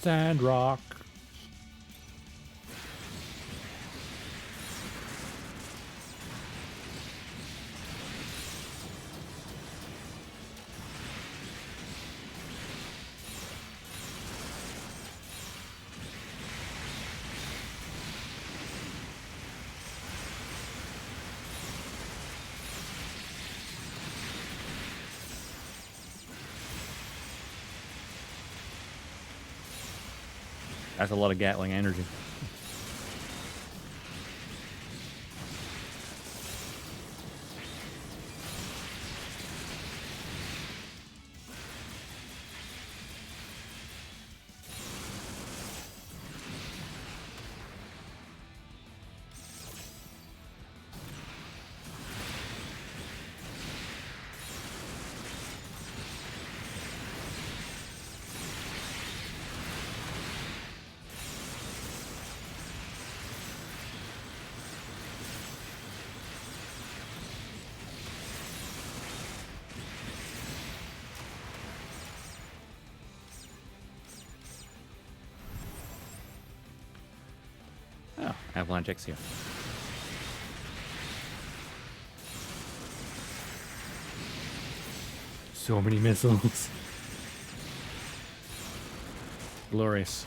Sandrock. That's a lot of Gatling energy. Oh, AvalancheXia. So many missiles. Glorious.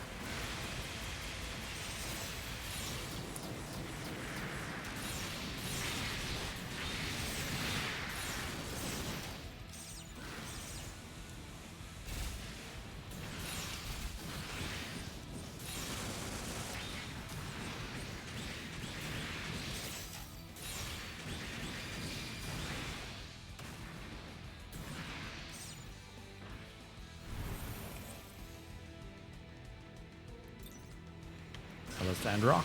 Stand rock.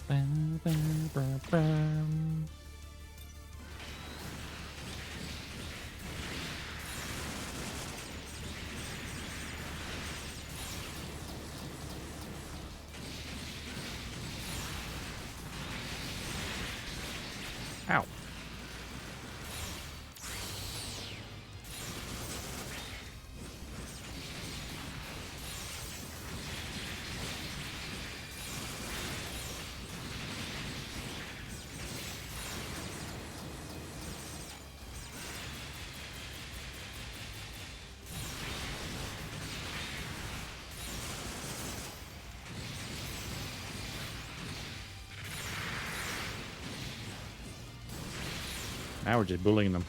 Bam, bam, bam, bam. Ow. Now we're just bullying them.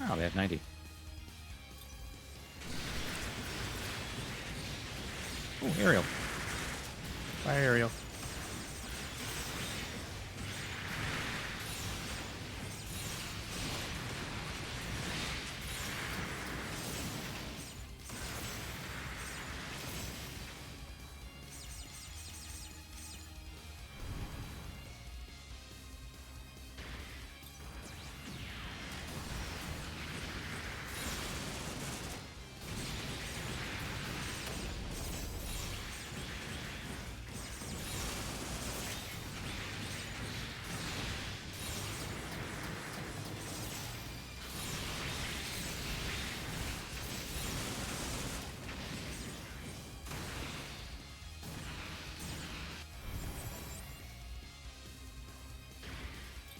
Oh, they have 90. Oh, Ariel. Bye, Ariel.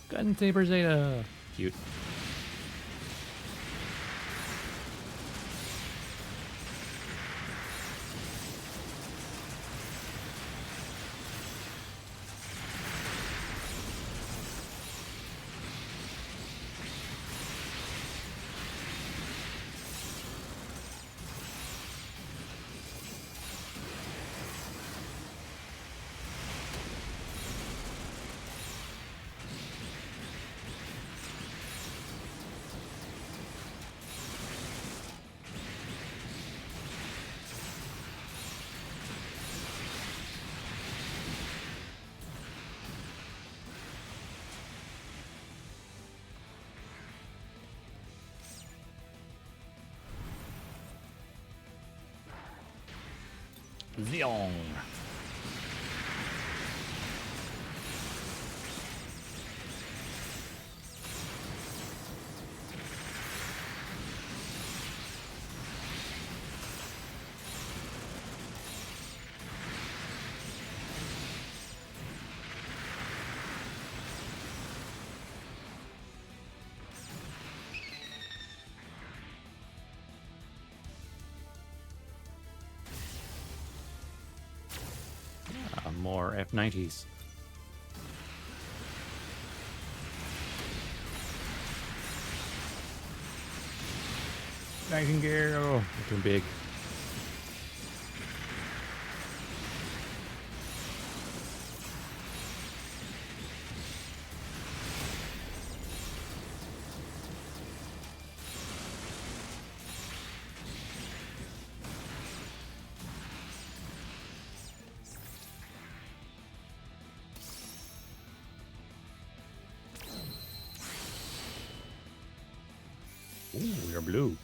Gun Saber Zeta. Cute. Ziong. More F90s. Nightingale. Looking big. Ooh, you're blue.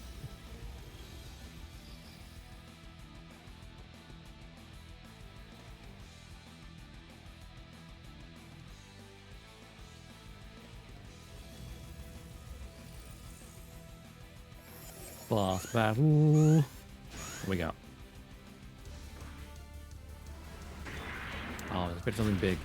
Boss battle. What we got? Oh, let's pick something big.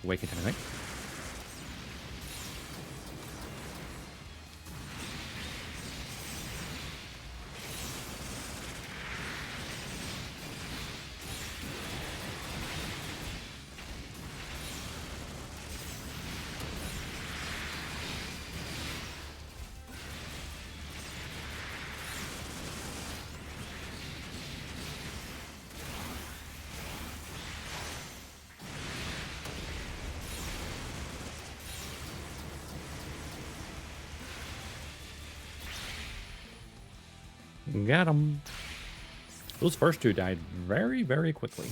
Awakened, I think. Got him. Those first two died very, very quickly.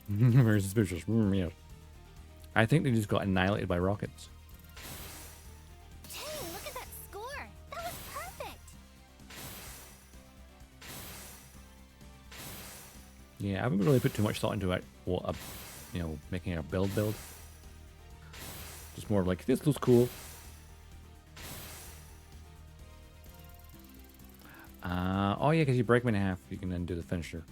Very suspicious. Yeah. I think they just got annihilated by rockets. Dang, look at that score. That was perfect. Yeah, I haven't really put too much thought into it. What a, you know, making a build. Just more like, this looks cool. Oh yeah, because you break them in half, you can then do the finisher.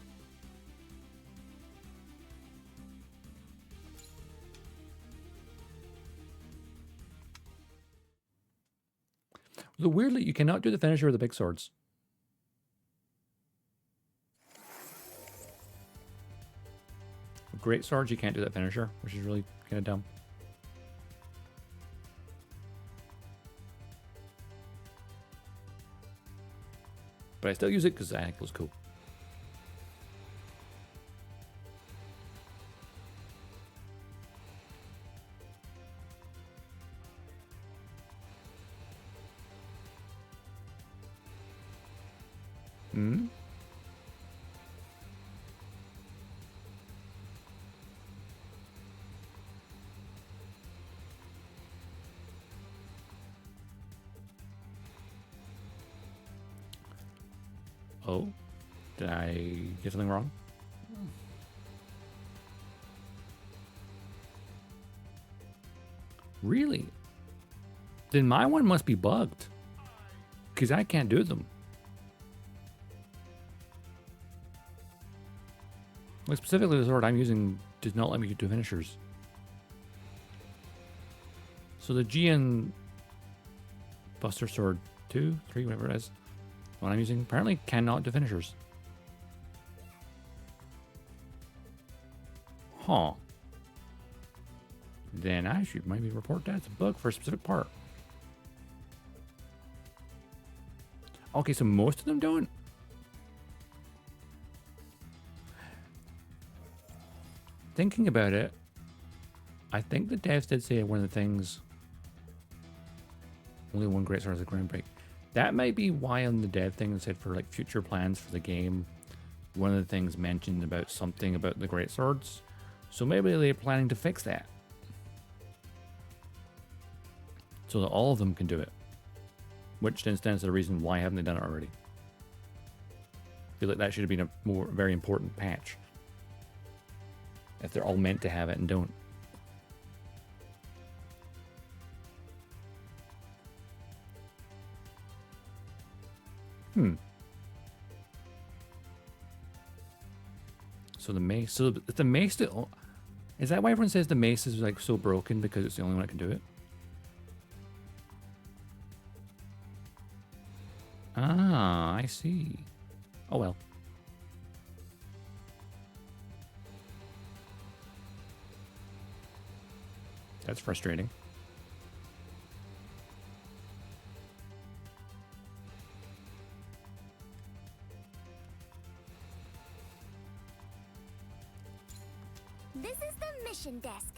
So weirdly, you cannot do the finisher with the big swords. Great swords, you can't do that finisher, which is really kind of dumb. But I still use it because I think it was cool. Hmm? Oh, did I get something wrong? Really? Then my one must be bugged. Because I can't do them. Like specifically the sword I'm using does not let me do finishers. So the GN Buster Sword 2, 3, whatever it is, what I'm using apparently cannot do finishers. Huh. Then I should maybe report that as a bug for a specific part. Okay, so most of them don't? Thinking about it, I think the devs did say one of the things, only one great sword has a ground break. That might be why on the dev thing it said for like future plans for the game, one of the things mentioned about something about the great swords. So maybe they're planning to fix that. So that all of them can do it. Which then stands to the reason why haven't they done it already? I feel like that should have been a very important patch. If they're all meant to have it and don't. So the mace, so the mace, is that why everyone says the mace is like so broken because it's the only one that can do it? Ah, I see. Oh well. That's frustrating. This is the mission desk.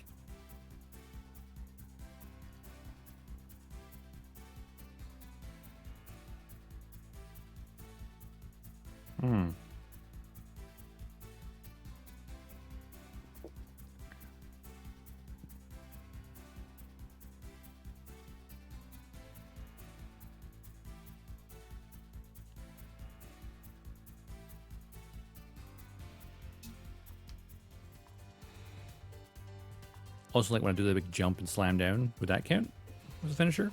Also, like when I do the big jump and slam down, would that count as a finisher?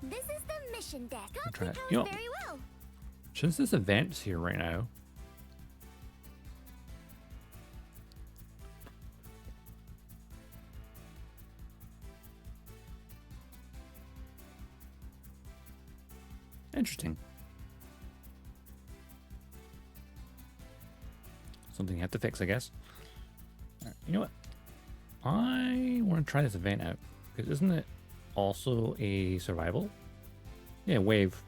This is the mission desk. I'll try it. Goes You know, very well. since this event's here right now, interesting. Something you have to fix, I guess. You know what? I want to try this event out. Because isn't it also a survival? Yeah, wave.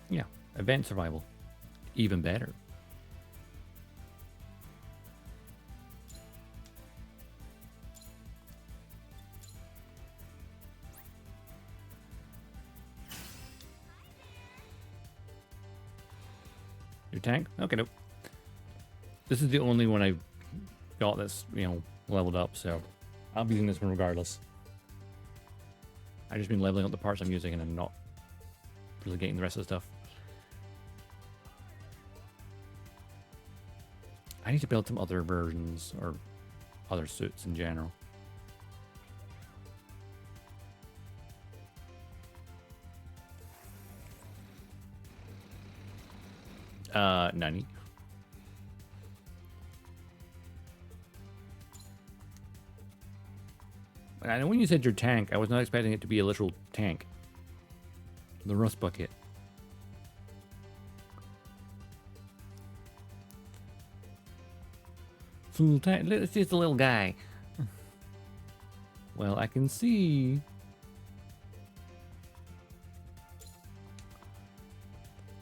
Yeah, event survival. Even better. Your tank? Okay, nope. This is the only one I've got that's, you know, leveled up, so I'll be using this one regardless. I've just been leveling up the parts I'm using and I'm not really getting the rest of the stuff. I need to build some other versions or other suits in general. Nani. I know when you said your tank, I was not expecting it to be a literal tank. The rust bucket. Full tank. It's just a little guy. Well, I can see.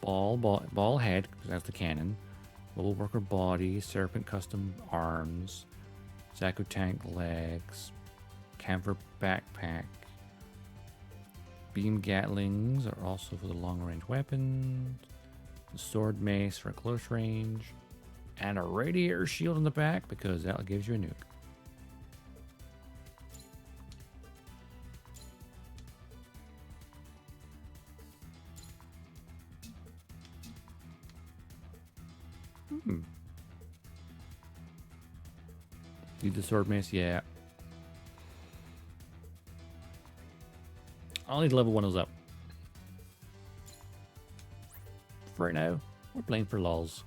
Ball head, because that's the cannon. Little worker body, serpent custom arms, Zaku tank legs, camphor backpack. Beam gatlings are also for the long range weapons. The sword mace for close range. And a radiator shield in the back because that gives you a nuke. Need the sword mace? Yeah. I'll need to level one of those up. For right now, we're playing for lols.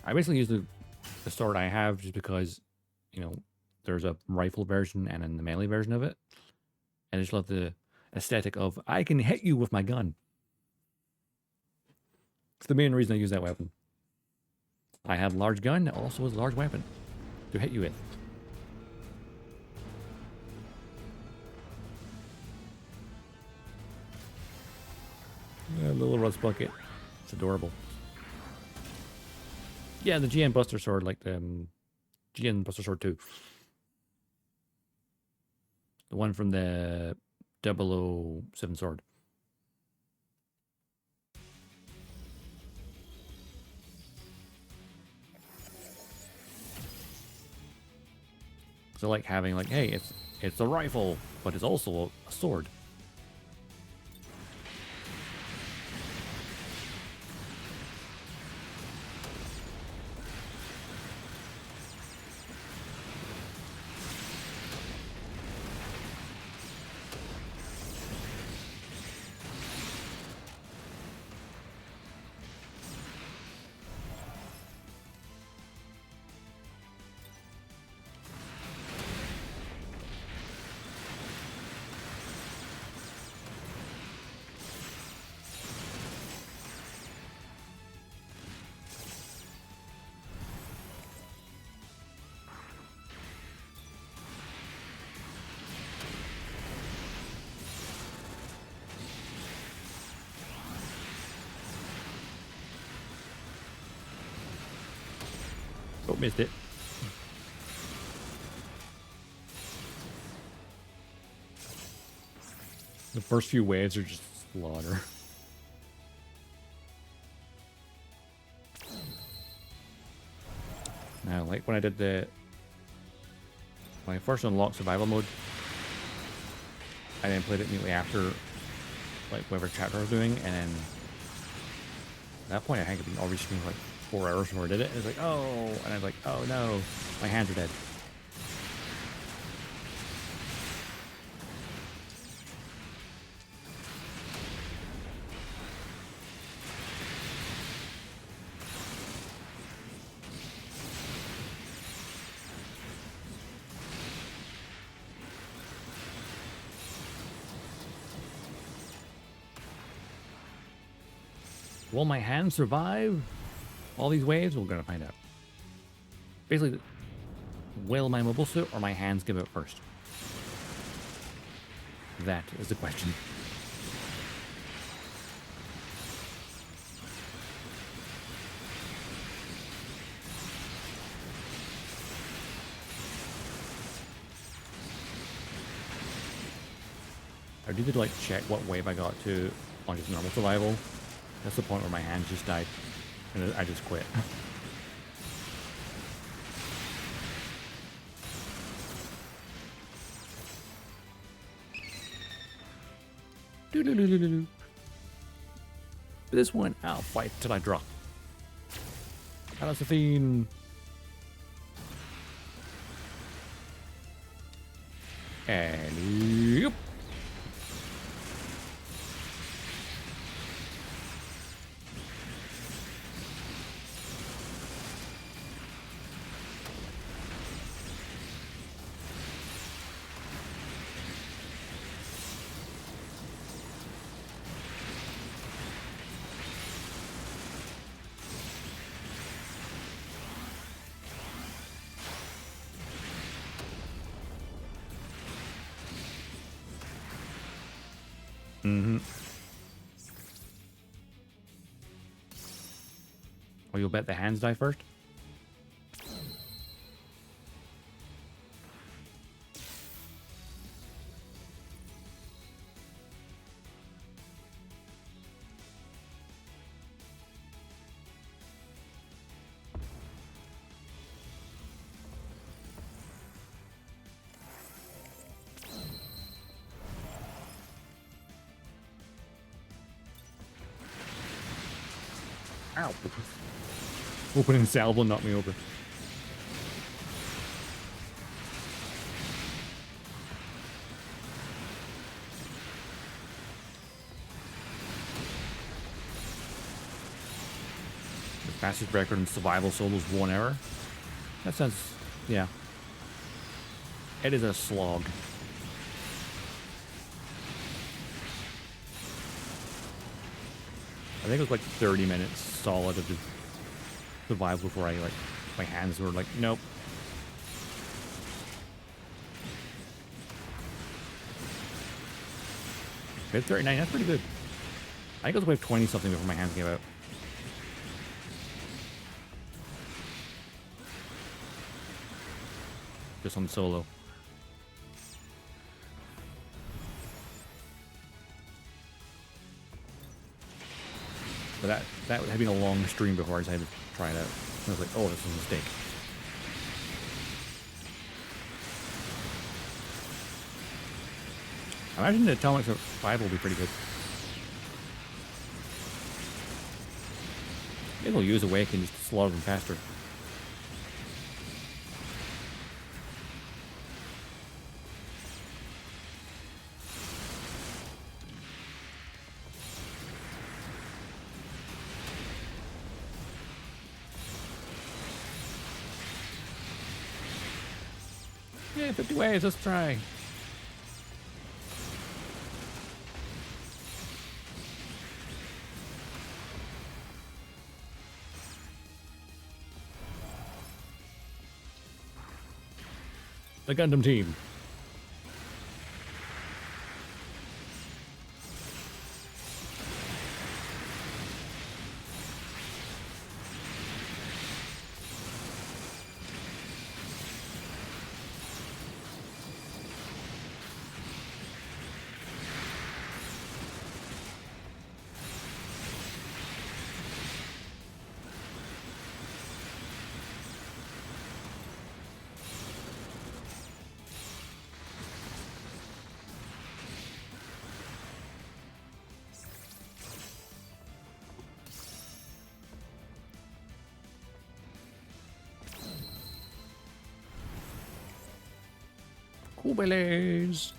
I basically use the sword I have just because, you know, there's a rifle version and then the melee version of it. And I just love the aesthetic of, I can hit you with my gun. It's the main reason I use that weapon. I have a large gun that also is a large weapon to hit you with. A little rust bucket. It's adorable. Yeah, the GN Buster Sword, like the GN Buster Sword 2. The one from the 007 sword. So like having like, hey, it's a rifle, but it's also a sword. Oh, missed it. The first few waves are just slaughter. Now, like when I did when I first unlocked survival mode, I then played it immediately after, like whatever chapter I was doing, and then at that point I think I'd been already streaming like 4 hours before I did it. It was like, oh, and I was like, oh no, my hands are dead. Will my hands survive all these waves? We're gonna find out. Basically, will my mobile suit or my hands give out first? That is the question. I did like check what wave I got to on just normal survival. That's the point where my hands just died and I just quit. This one, I'll fight till I drop. That's the theme. And yep. Mm-hmm. Or you'll bet the hands die first? Ow. Opening salvo knocked me over. The fastest record in survival solos 1 hour. That sounds, yeah. It is a slog. I think it was like 30 minutes solid of just survival before I like my hands were like, nope. Wave 39, that's pretty good. I think it was wave 20 something before my hands gave out. Just on solo. But that had been a long stream before I decided to try it out. I was like, oh, this is a mistake. I imagine the Atomic 5 will be pretty good. Maybe we'll use Awaken just to slaughter them faster. Yeah, 50 waves, let's try. The Gundam team. Kubeles.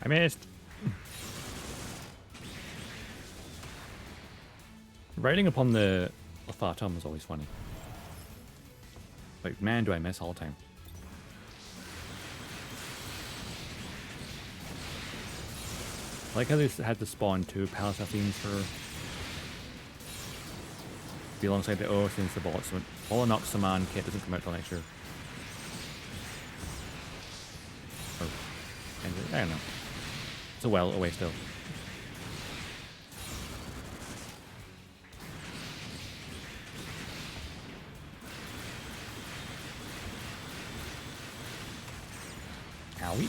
I missed. Riding upon the Fatum is always funny. Like, man, do I miss all the time. I like how they had to spawn two Palace themes for be alongside the O since the bots. So all Noxaman kit doesn't come out till next year. Or, I don't know. It's a while away still. Howie,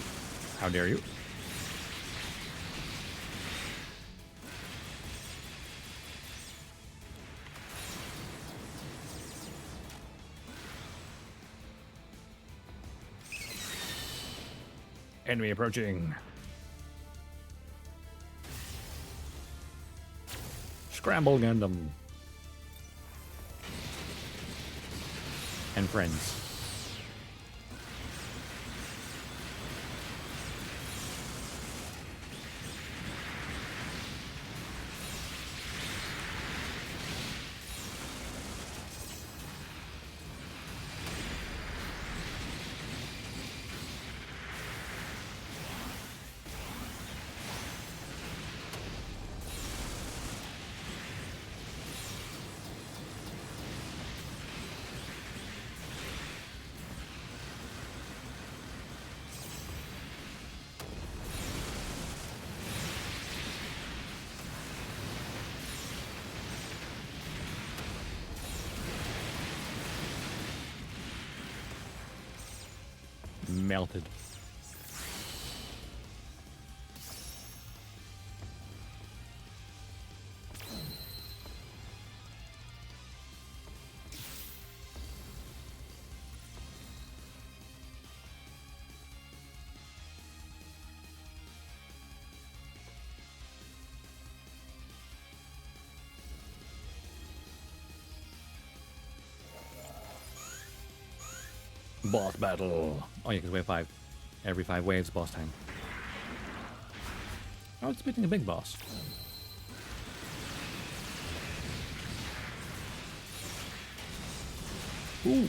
how dare you? Enemy approaching. Scramble Gundam. And friends. Melted. Boss battle. Oh yeah, because wave 5. Every 5 waves, boss time. Oh, it's beating a big boss. Ooh.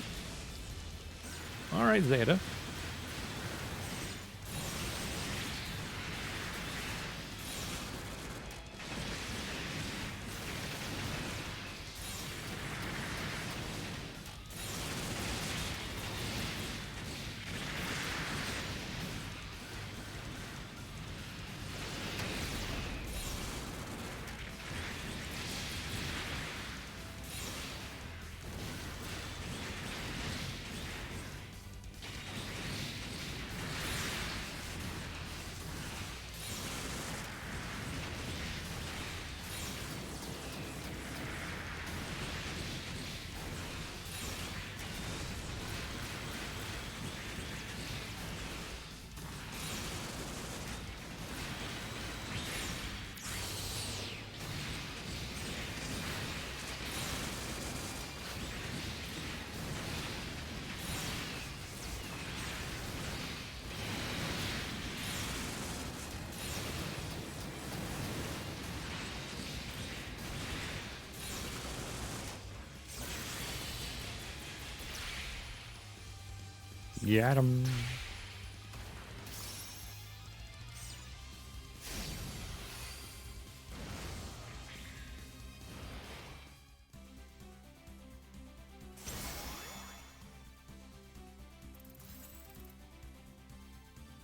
Alright, Zeta. Got him.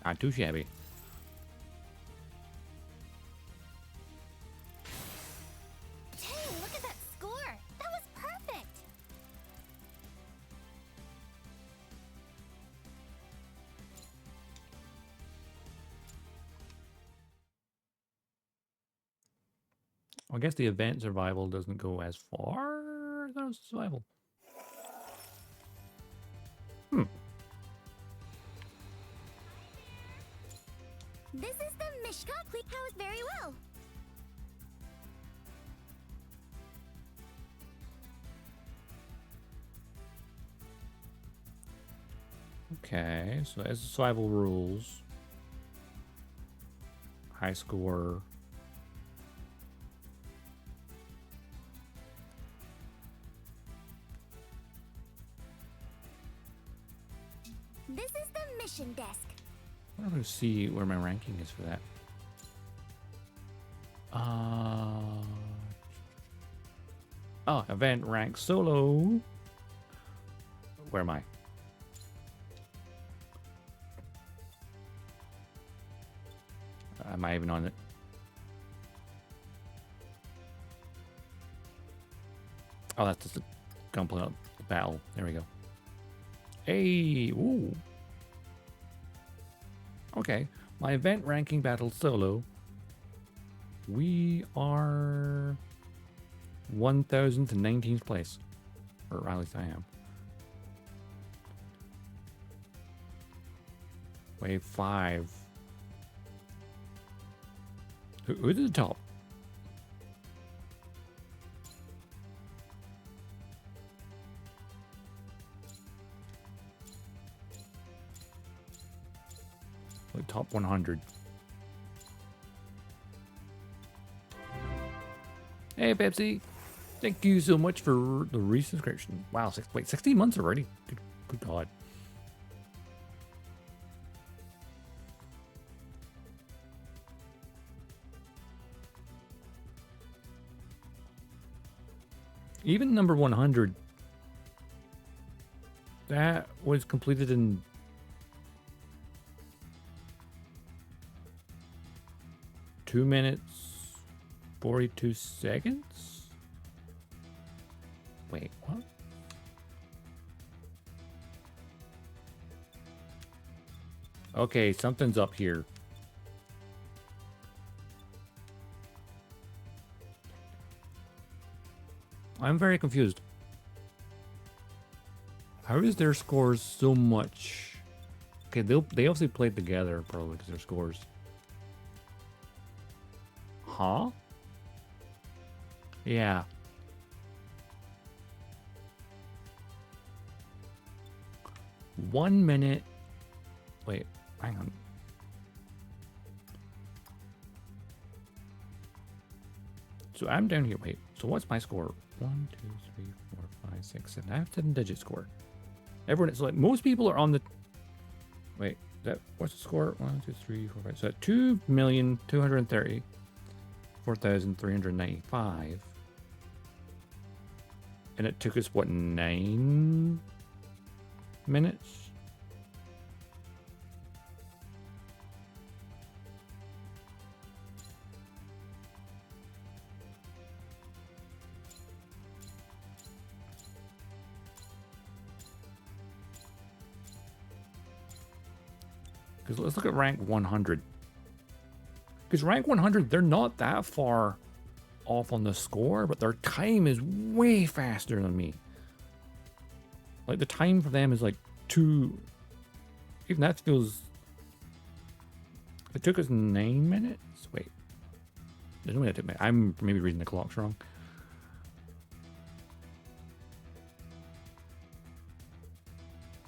Not too shabby. Dang, look at that score! That was perfect! I guess the event survival doesn't go as far as the survival. This is the Mishka Quick House very well. Okay, so as the survival rules. high score. This is the mission desk. I want to see where my ranking is for that. Oh, event rank solo. Where am I? Am I even on it? Oh, that's just a gunplay battle. There we go. Hey, ooh. Okay, my event ranking battle solo. We are 1019th place, or at least I am. Wave 5. Who's at the top? The top 100. Hey Pepsi, thank you so much for the resubscription. Wow, 16 months already. Good God. Even number 100, that was completed in 2 minutes, 42 seconds? Wait, what? Okay, something's up here. I'm very confused. How is their scores so much? Okay, they obviously played together probably because their scores. Huh? Yeah. One minute. Wait, hang on. So I'm down here. Wait, so what's my score? 1, 2, 3, 4, 5, 6, 7. I have 7-digit score. Everyone, it's like most people are on the. Wait, what's the score? 1, 2, 3, 4, 5. So at 2,234,395. And it took us what, 9 minutes? Because let's look at rank 100. Because rank 100, they're not that far off on the score, but their time is way faster than me. Like the time for them is like 2. Even that feels. It took us 9 minutes. Wait, there's no way it took me. I'm maybe reading the clocks wrong.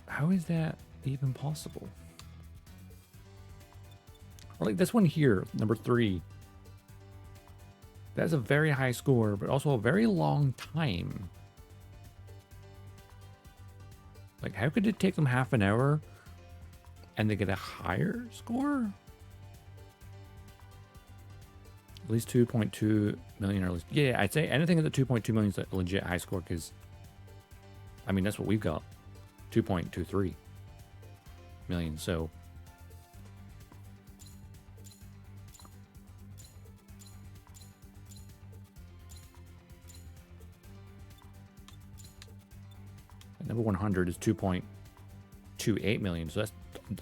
How is that even possible? Like this one here, number 3. That's a very high score, but also a very long time. Like, how could it take them half an hour and they get a higher score? At least 2.2 million, or at least, yeah, I'd say anything at the 2.2 million is a legit high score, because, I mean, that's what we've got. 2.23 million, so. Number 100 is 2.28 million, so that's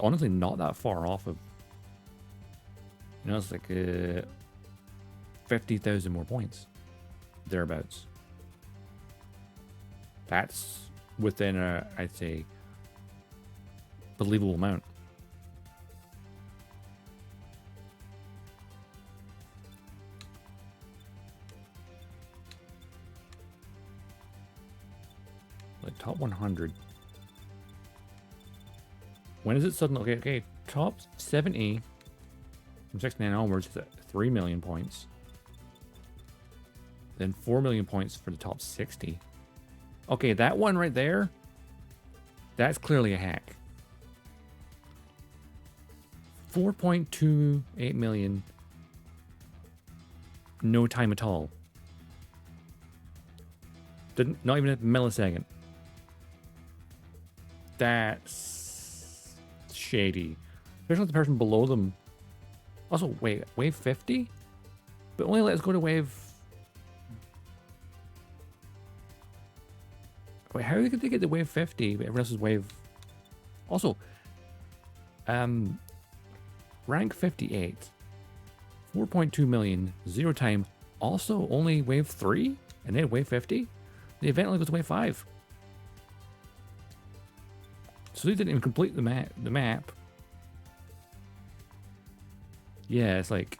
honestly not that far off of, you know, it's like 50,000 more points, thereabouts. That's within a, I'd say, believable amount. Like top 100. When is it suddenly? Okay, top 70 From 69 onwards, it's at 3 million points. Then 4 million points for the top 60. Okay, that one right there, that's clearly a hack. 4.28 million, no time at all. Didn't, not even a millisecond. That's shady. Especially the person below them. Also, wait, wave 50? But only let us go to wave... Wait, how did they get to wave 50, but everyone else is wave... Also, rank 58. 4.2 million, 0 time, also only wave 3? And then wave 50? The event only goes to wave 5. So they didn't even complete the map. Yeah, it's like...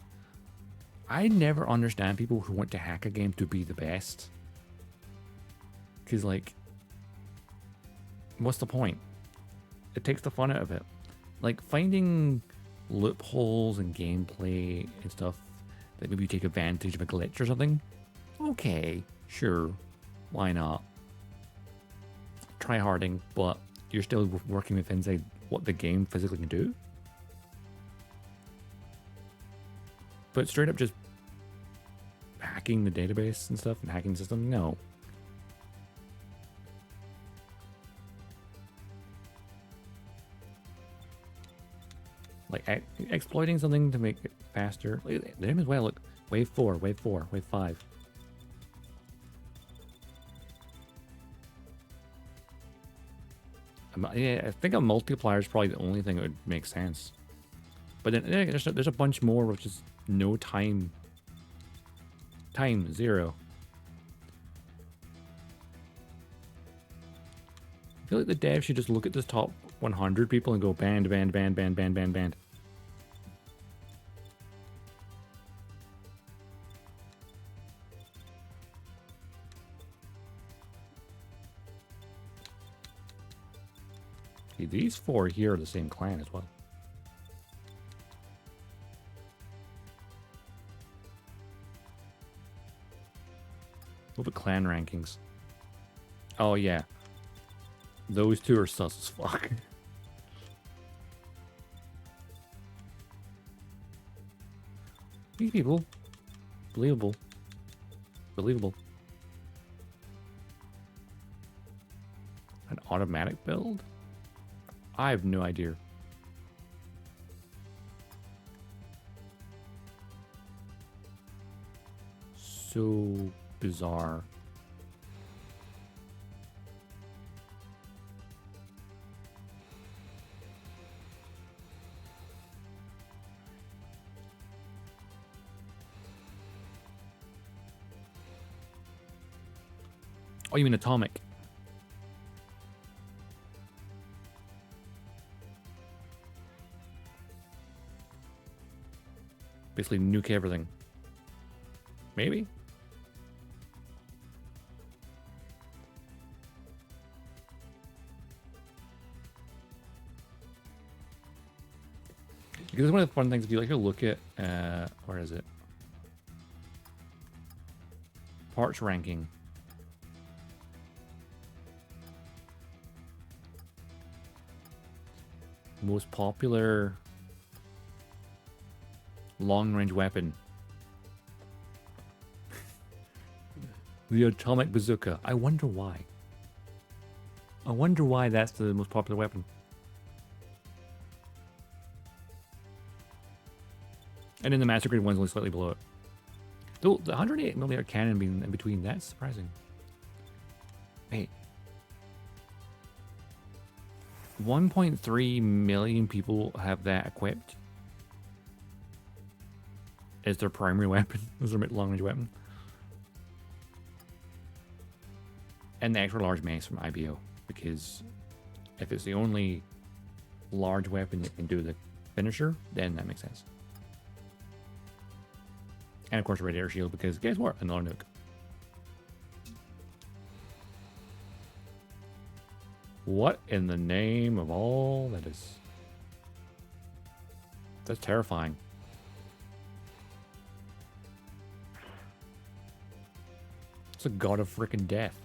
I never understand people who want to hack a game to be the best. Because, like... What's the point? It takes the fun out of it. Like, finding loopholes in gameplay and stuff that maybe you take advantage of a glitch or something. Okay, sure. Why not? Try harding, but you're still working with inside what the game physically can do. But straight up just hacking the database and stuff and hacking the system, no. Like exploiting something to make it faster. Look at them as well. Look, wave 4, wave 4, wave 5. Yeah, I think a multiplier is probably the only thing that would make sense. But then there's a bunch more which is no time. Time 0. I feel like the dev should just look at this top 100 people and go banned, banned, banned, banned, banned, banned, banned. See, these 4 here are the same clan as well. What about clan rankings? Oh yeah. Those 2 are sus as fuck. These people. Believable. Believable. An automatic build? I have no idea. So bizarre. Oh, you mean atomic? Basically nuke everything. Maybe? Because one of the fun things, if you like to look at, where is it? Parts ranking. Most popular long-range weapon. The atomic bazooka. I wonder why. I wonder why that's the most popular weapon. And then the Master Grade one's only slightly below it. Though the 108mm cannon being in between, that's surprising. Wait. 1.3 million people have that equipped as their primary weapon, as their long-range weapon. And the extra large mace from IBO, because if it's the only large weapon that can do the finisher, then that makes sense. And of course a radiator shield, because guess what? Another nuke. What in the name of all that is... That's terrifying. It's a god of freaking death.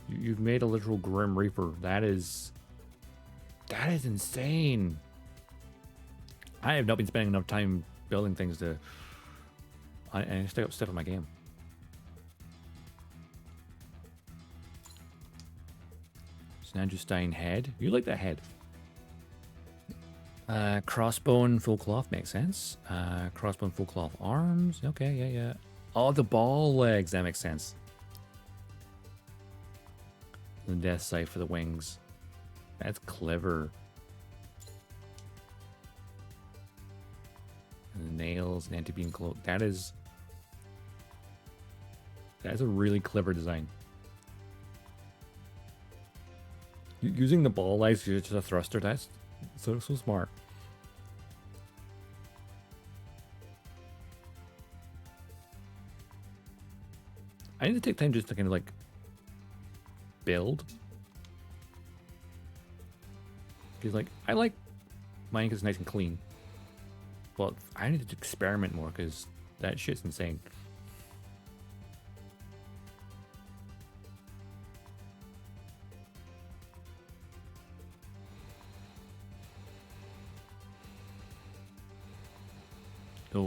You've made a literal Grim Reaper. That is insane. I have not been spending enough time building things to stay up step on my game. Snandrestein head. You like that head? Crossbone full cloth makes sense. Crossbone full cloth arms. Okay, yeah. Oh, the ball legs. That makes sense. The death sight for the wings. That's clever. And the nails and anti-beam cloak. That's a really clever design. Using the ball legs as just a thruster, that's so smart. I need to take time just to kind of like build. Because like I like mine because it's nice and clean. But I need to experiment more because that shit's insane. So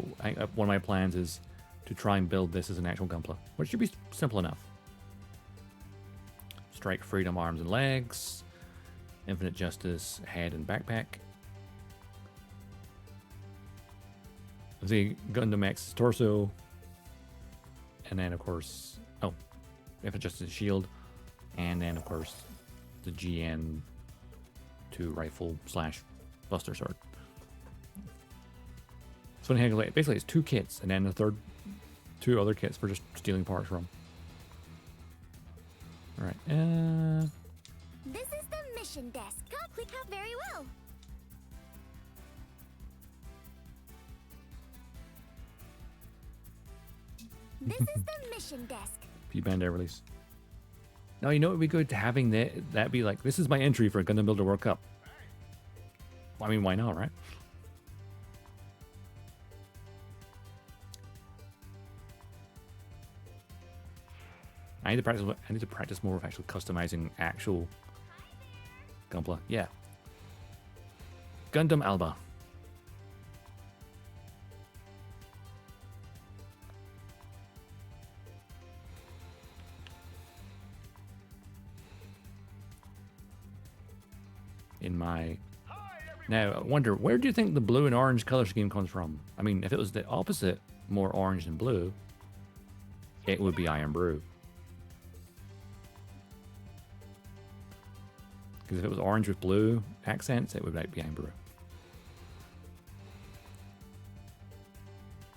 one of my plans is to try and build this as an actual Gunpla, which should be simple enough. Strike Freedom arms and legs, Infinite Justice head and backpack, the Gundam X torso, and then of course, Infinite Justice shield, and then of course the GN2 rifle / Buster Sword. It's funny how basically it's 2 kits and then the 2 other kits for just stealing parts from. All right. This is the mission desk. Click out very well. This is the mission desk. P-Band air release. Now you know it would be good to having that be like, this is my entry for Gundam Builder World Cup. I mean, why not, right? I need to practice more of actually customizing actual Gunpla. Yeah. Gundam Alba. Now, I wonder, where do you think the blue and orange color scheme comes from? I mean, if it was the opposite, more orange than blue, it would be Iron Brew. Because if it was orange with blue accents, it would be Iron Brew.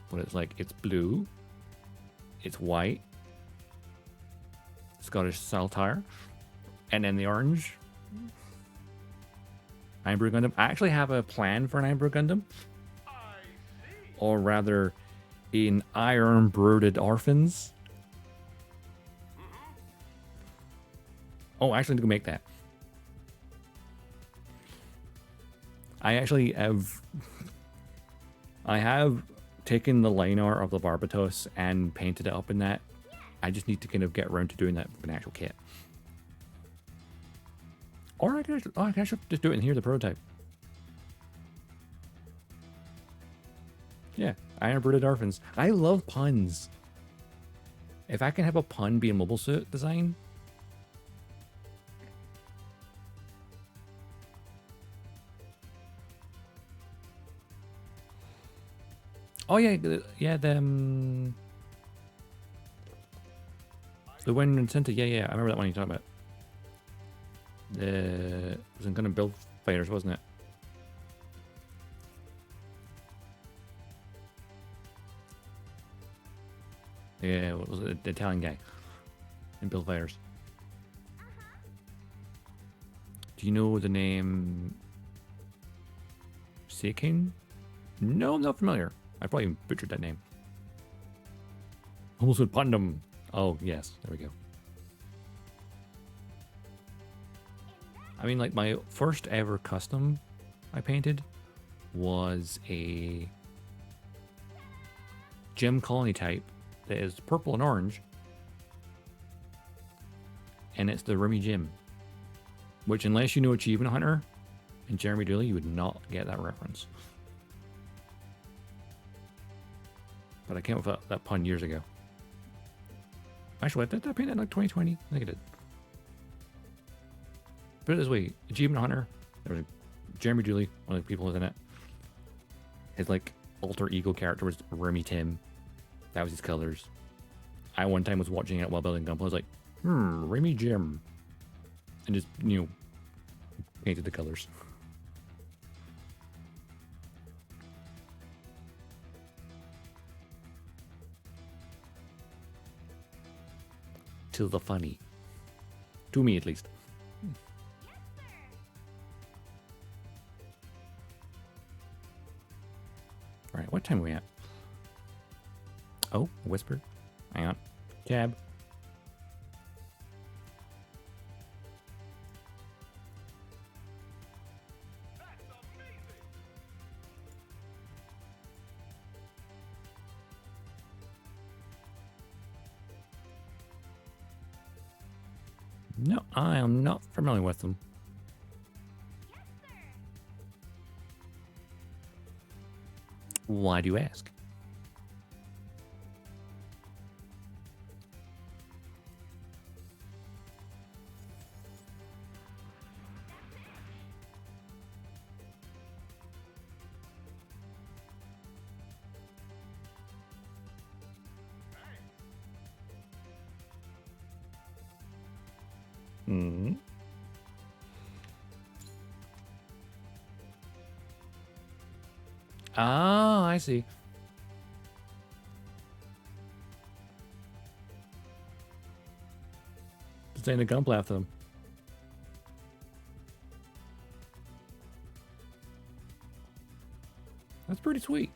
But it's like, it's blue, it's white, Scottish Saltire, and then the orange. Iron Brew Gundam. I actually have a plan for an Iron Brew Gundam. Or rather, in Iron Brooded Orphans. Oh, I actually need to go make that. I have taken the line art of the Barbatos and painted it up in that. I just need to kind of get around to doing that with an actual kit. Or I could just do it in here, the prototype. Yeah, Iron Brooded Orphans. I love puns. If I can have a pun be a mobile suit design. Oh yeah, the Wind and Center. Yeah, I remember that one you're talking about. It was gonna build fighters, wasn't it? Yeah, what was it? The Italian guy in build fighters. Do you know the name Seiken? No, I'm not familiar. I probably butchered that name. Almost with Pundam. Oh yes, there we go. I mean, like, my first ever custom I painted was a gym colony type that is purple and orange. And it's the Remy Gym. Which, unless you know Achievement Hunter and Jeremy Dooley, you would not get that reference. But I came up with that pun years ago. Actually, did I paint that in like 2020? I think I did. Put it this way, Achievement Hunter, there was Jeremy Dooley, one of the people who was in it. His like alter ego character was Remy Tim. That was his colors. I one time was watching it while building Gunpla. I was like, Remy Jim. And just, you know, painted the colors. To the funny. To me, at least. Alright, what time are we at? Oh, a whisper. Hang on. Tab. No, I am not familiar with them. Why do you ask? Hmm. Ah, I see. Saying the gunpla after them. That's pretty sweet.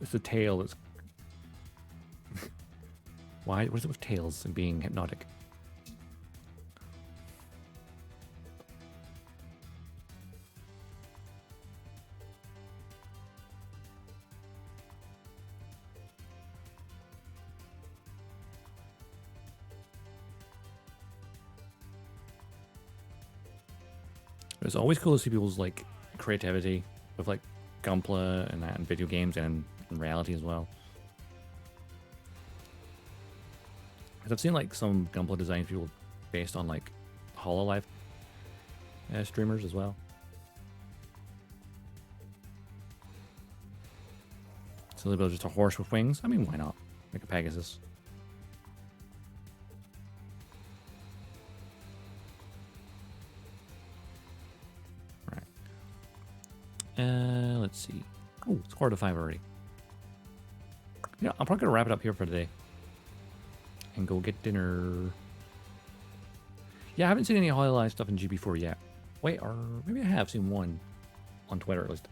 It's the tail that's... Why? What is it with tails and being hypnotic? It's always cool to see people's like creativity with like Gunpla and that in video games and in reality as well. Because I've seen like some Gunpla design people based on like HoloLive streamers as well. So they'll build just a horse with wings. I mean, why not? Make a Pegasus. Let's see. Oh, it's 4:45 already. Yeah, I'm probably gonna wrap it up here for today. And go get dinner. Yeah, I haven't seen any HoloLive stuff in GB4 yet. Wait, or maybe I have seen one on Twitter at least.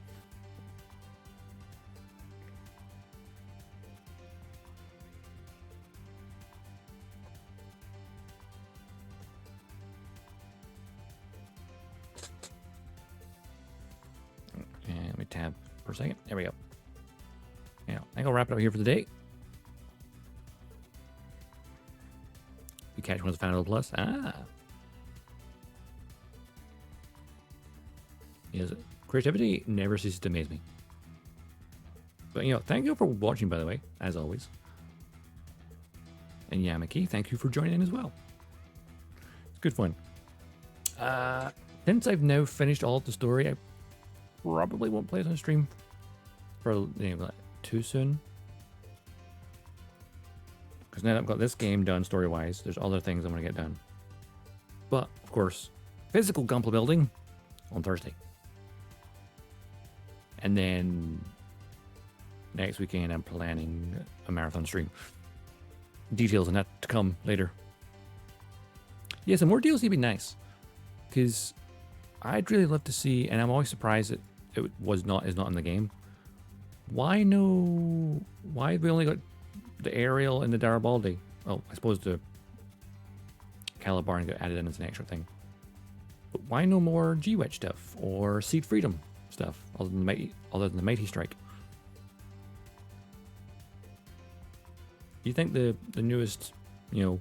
And let me tab for a second. There we go. Yeah, I think I'll wrap it up here for the day. You catch one of the Final Plus. Ah. Yes, creativity never ceases to amaze me. But, you know, thank you for watching, by the way, as always. And Yamaki, thank you for joining in as well. It's good fun. Since I've now finished all of the story, I probably won't play it on stream for, you know, like, too soon. Because now that I've got this game done story-wise, there's other things I'm going to get done. But, of course, physical Gunpla building on Thursday. And then next weekend I'm planning a marathon stream. Details on that to come later. Yeah, some more DLC would be nice. Because I'd really love to see, and I'm always surprised that it is not in the game, Why no... Why have we only got the Aerial and the Garibaldi? Oh, I suppose the Calibarn got added in as an extra thing. But why no more G-Wedge stuff or Seed Freedom stuff other than the Mighty Strike? You think the newest, you know,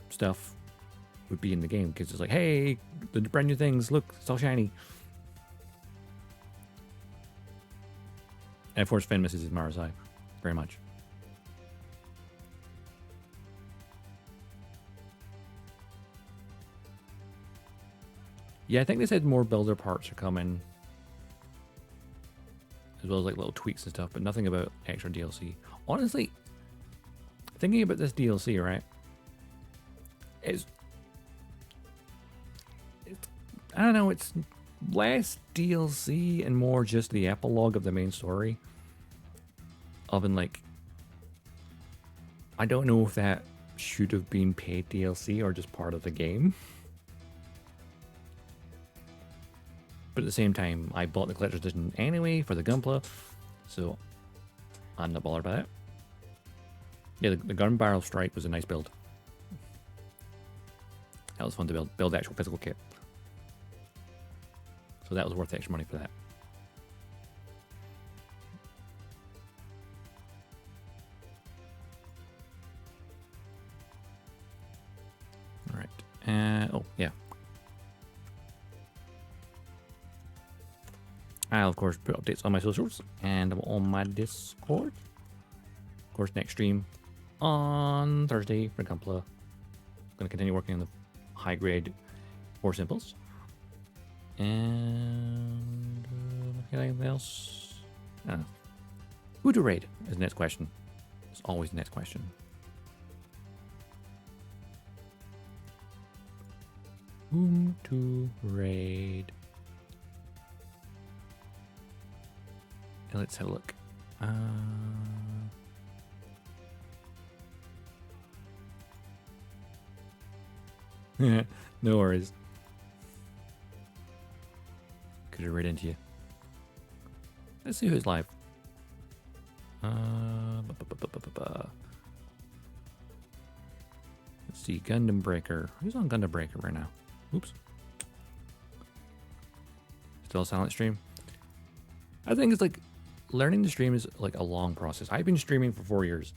stuff would be in the game because it's like, hey, the brand new things, look, it's all shiny. And of course, Finn misses his Marasai very much. Yeah, I think they said more builder parts are coming, as well as like little tweaks and stuff, but nothing about extra DLC. Honestly, thinking about this DLC, right? It's I don't know, it's less DLC and more just the epilogue of the main story. Of in like, I don't know if that should have been paid DLC or just part of the game. But at the same time, I bought the collector's edition anyway for the Gunpla, so I'm not bothered by that. Yeah, the gun barrel strike was a nice build. That was fun to build actual physical kit. So that was worth the extra money for that. Alright. Oh, yeah. I'll, of course, put updates on my socials and on my Discord. Of course, next stream on Thursday for Gunpla. Going to continue working on the high-grade War Simples. And anything else? Who to raid is the next question. It's always the next question. Whom to raid? Let's have a look. No worries. Could have read into you. Let's see who's live. Let's see, Gundam Breaker. Who's on Gundam Breaker right now? Oops. Still a silent stream. I think it's like learning to stream is like a long process. I've been streaming for 4 years.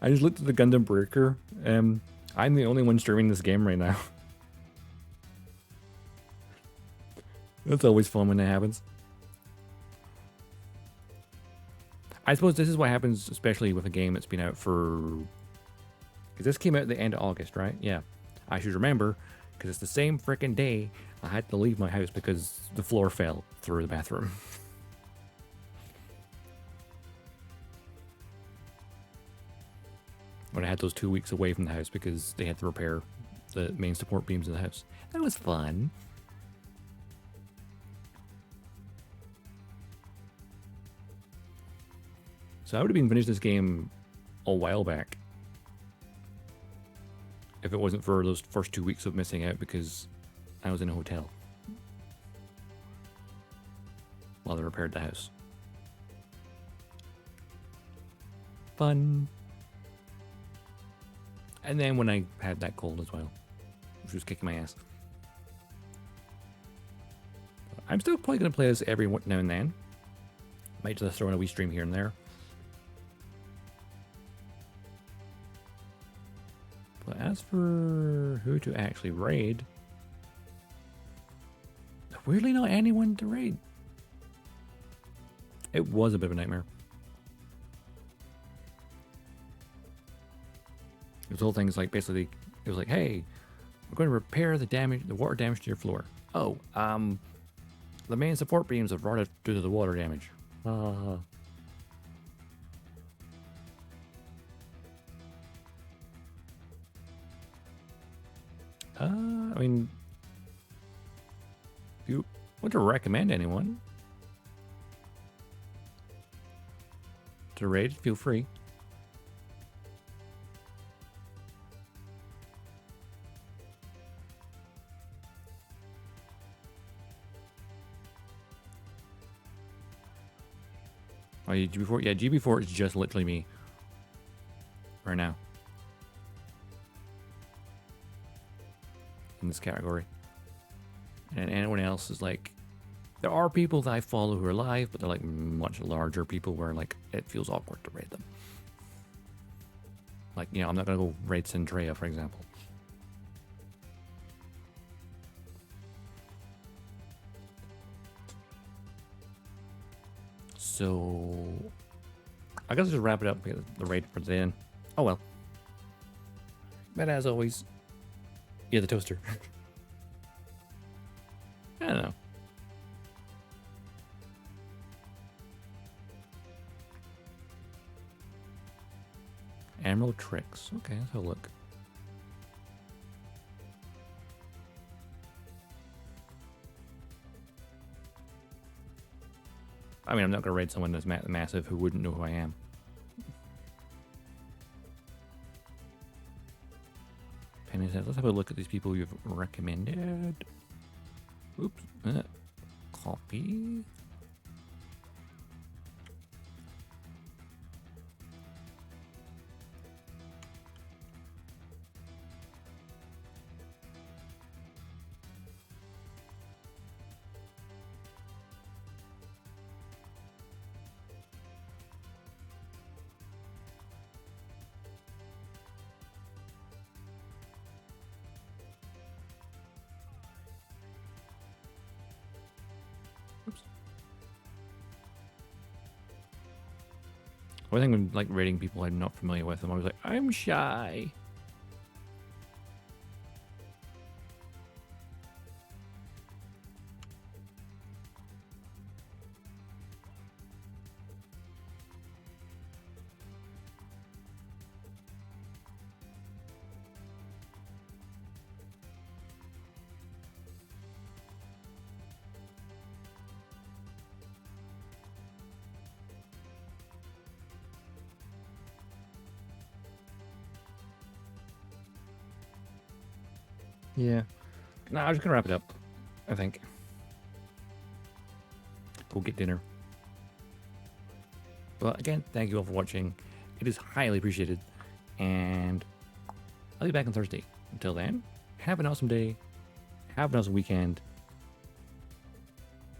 I just looked at the Gundam Breaker. I'm the only one streaming this game right now. That's always fun when that happens. I suppose this is what happens, especially with a game that's been out for... Because this came out at the end of August, right? Yeah. I should remember, because it's the same frickin' day I had to leave my house because the floor fell through the bathroom. When I had those 2 weeks away from the house because they had to repair the main support beams in the house. That was fun. So I would have been finished this game a while back if it wasn't for those first 2 weeks of missing out because I was in a hotel while they repaired the house. Fun. And then when I had that cold as well, which was kicking my ass. I'm still probably going to play this every now and then. Might just throw in a wee stream here and there. But as for who to actually raid, weirdly not anyone to raid. It was a bit of a nightmare. This whole thing is like basically, it was like, hey, we're going to repair the water damage to your floor. Oh, the main support beams have rotted due to the water damage. I mean, if you want to recommend anyone to raid, feel free. yeah, GB4. Yeah, GB4 is just literally me. Right now. In this category. And anyone else is like... There are people that I follow who are live, but they're like much larger people where like it feels awkward to raid them. Like, you know, I'm not going to go raid Centrea, for example. So, I guess I'll just wrap it up because the raid for then. Oh well. But as always, yeah, the toaster. I don't know. Emerald Tricks. Okay, let's have a look. I mean, I'm not going to raid someone that's massive who wouldn't know who I am. Penny says, let's have a look at these people you've recommended. Oops. Copy. I think when like rating people I'm not familiar with, I'm always like, I'm shy. Yeah. No, I'm just gonna wrap it up, I think. Go get dinner. But again, thank you all for watching. It is highly appreciated. And I'll be back on Thursday. Until then, have an awesome day. Have an awesome weekend.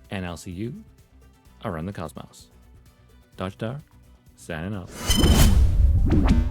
And I'll see you around the cosmos. Dodgestar, signing off.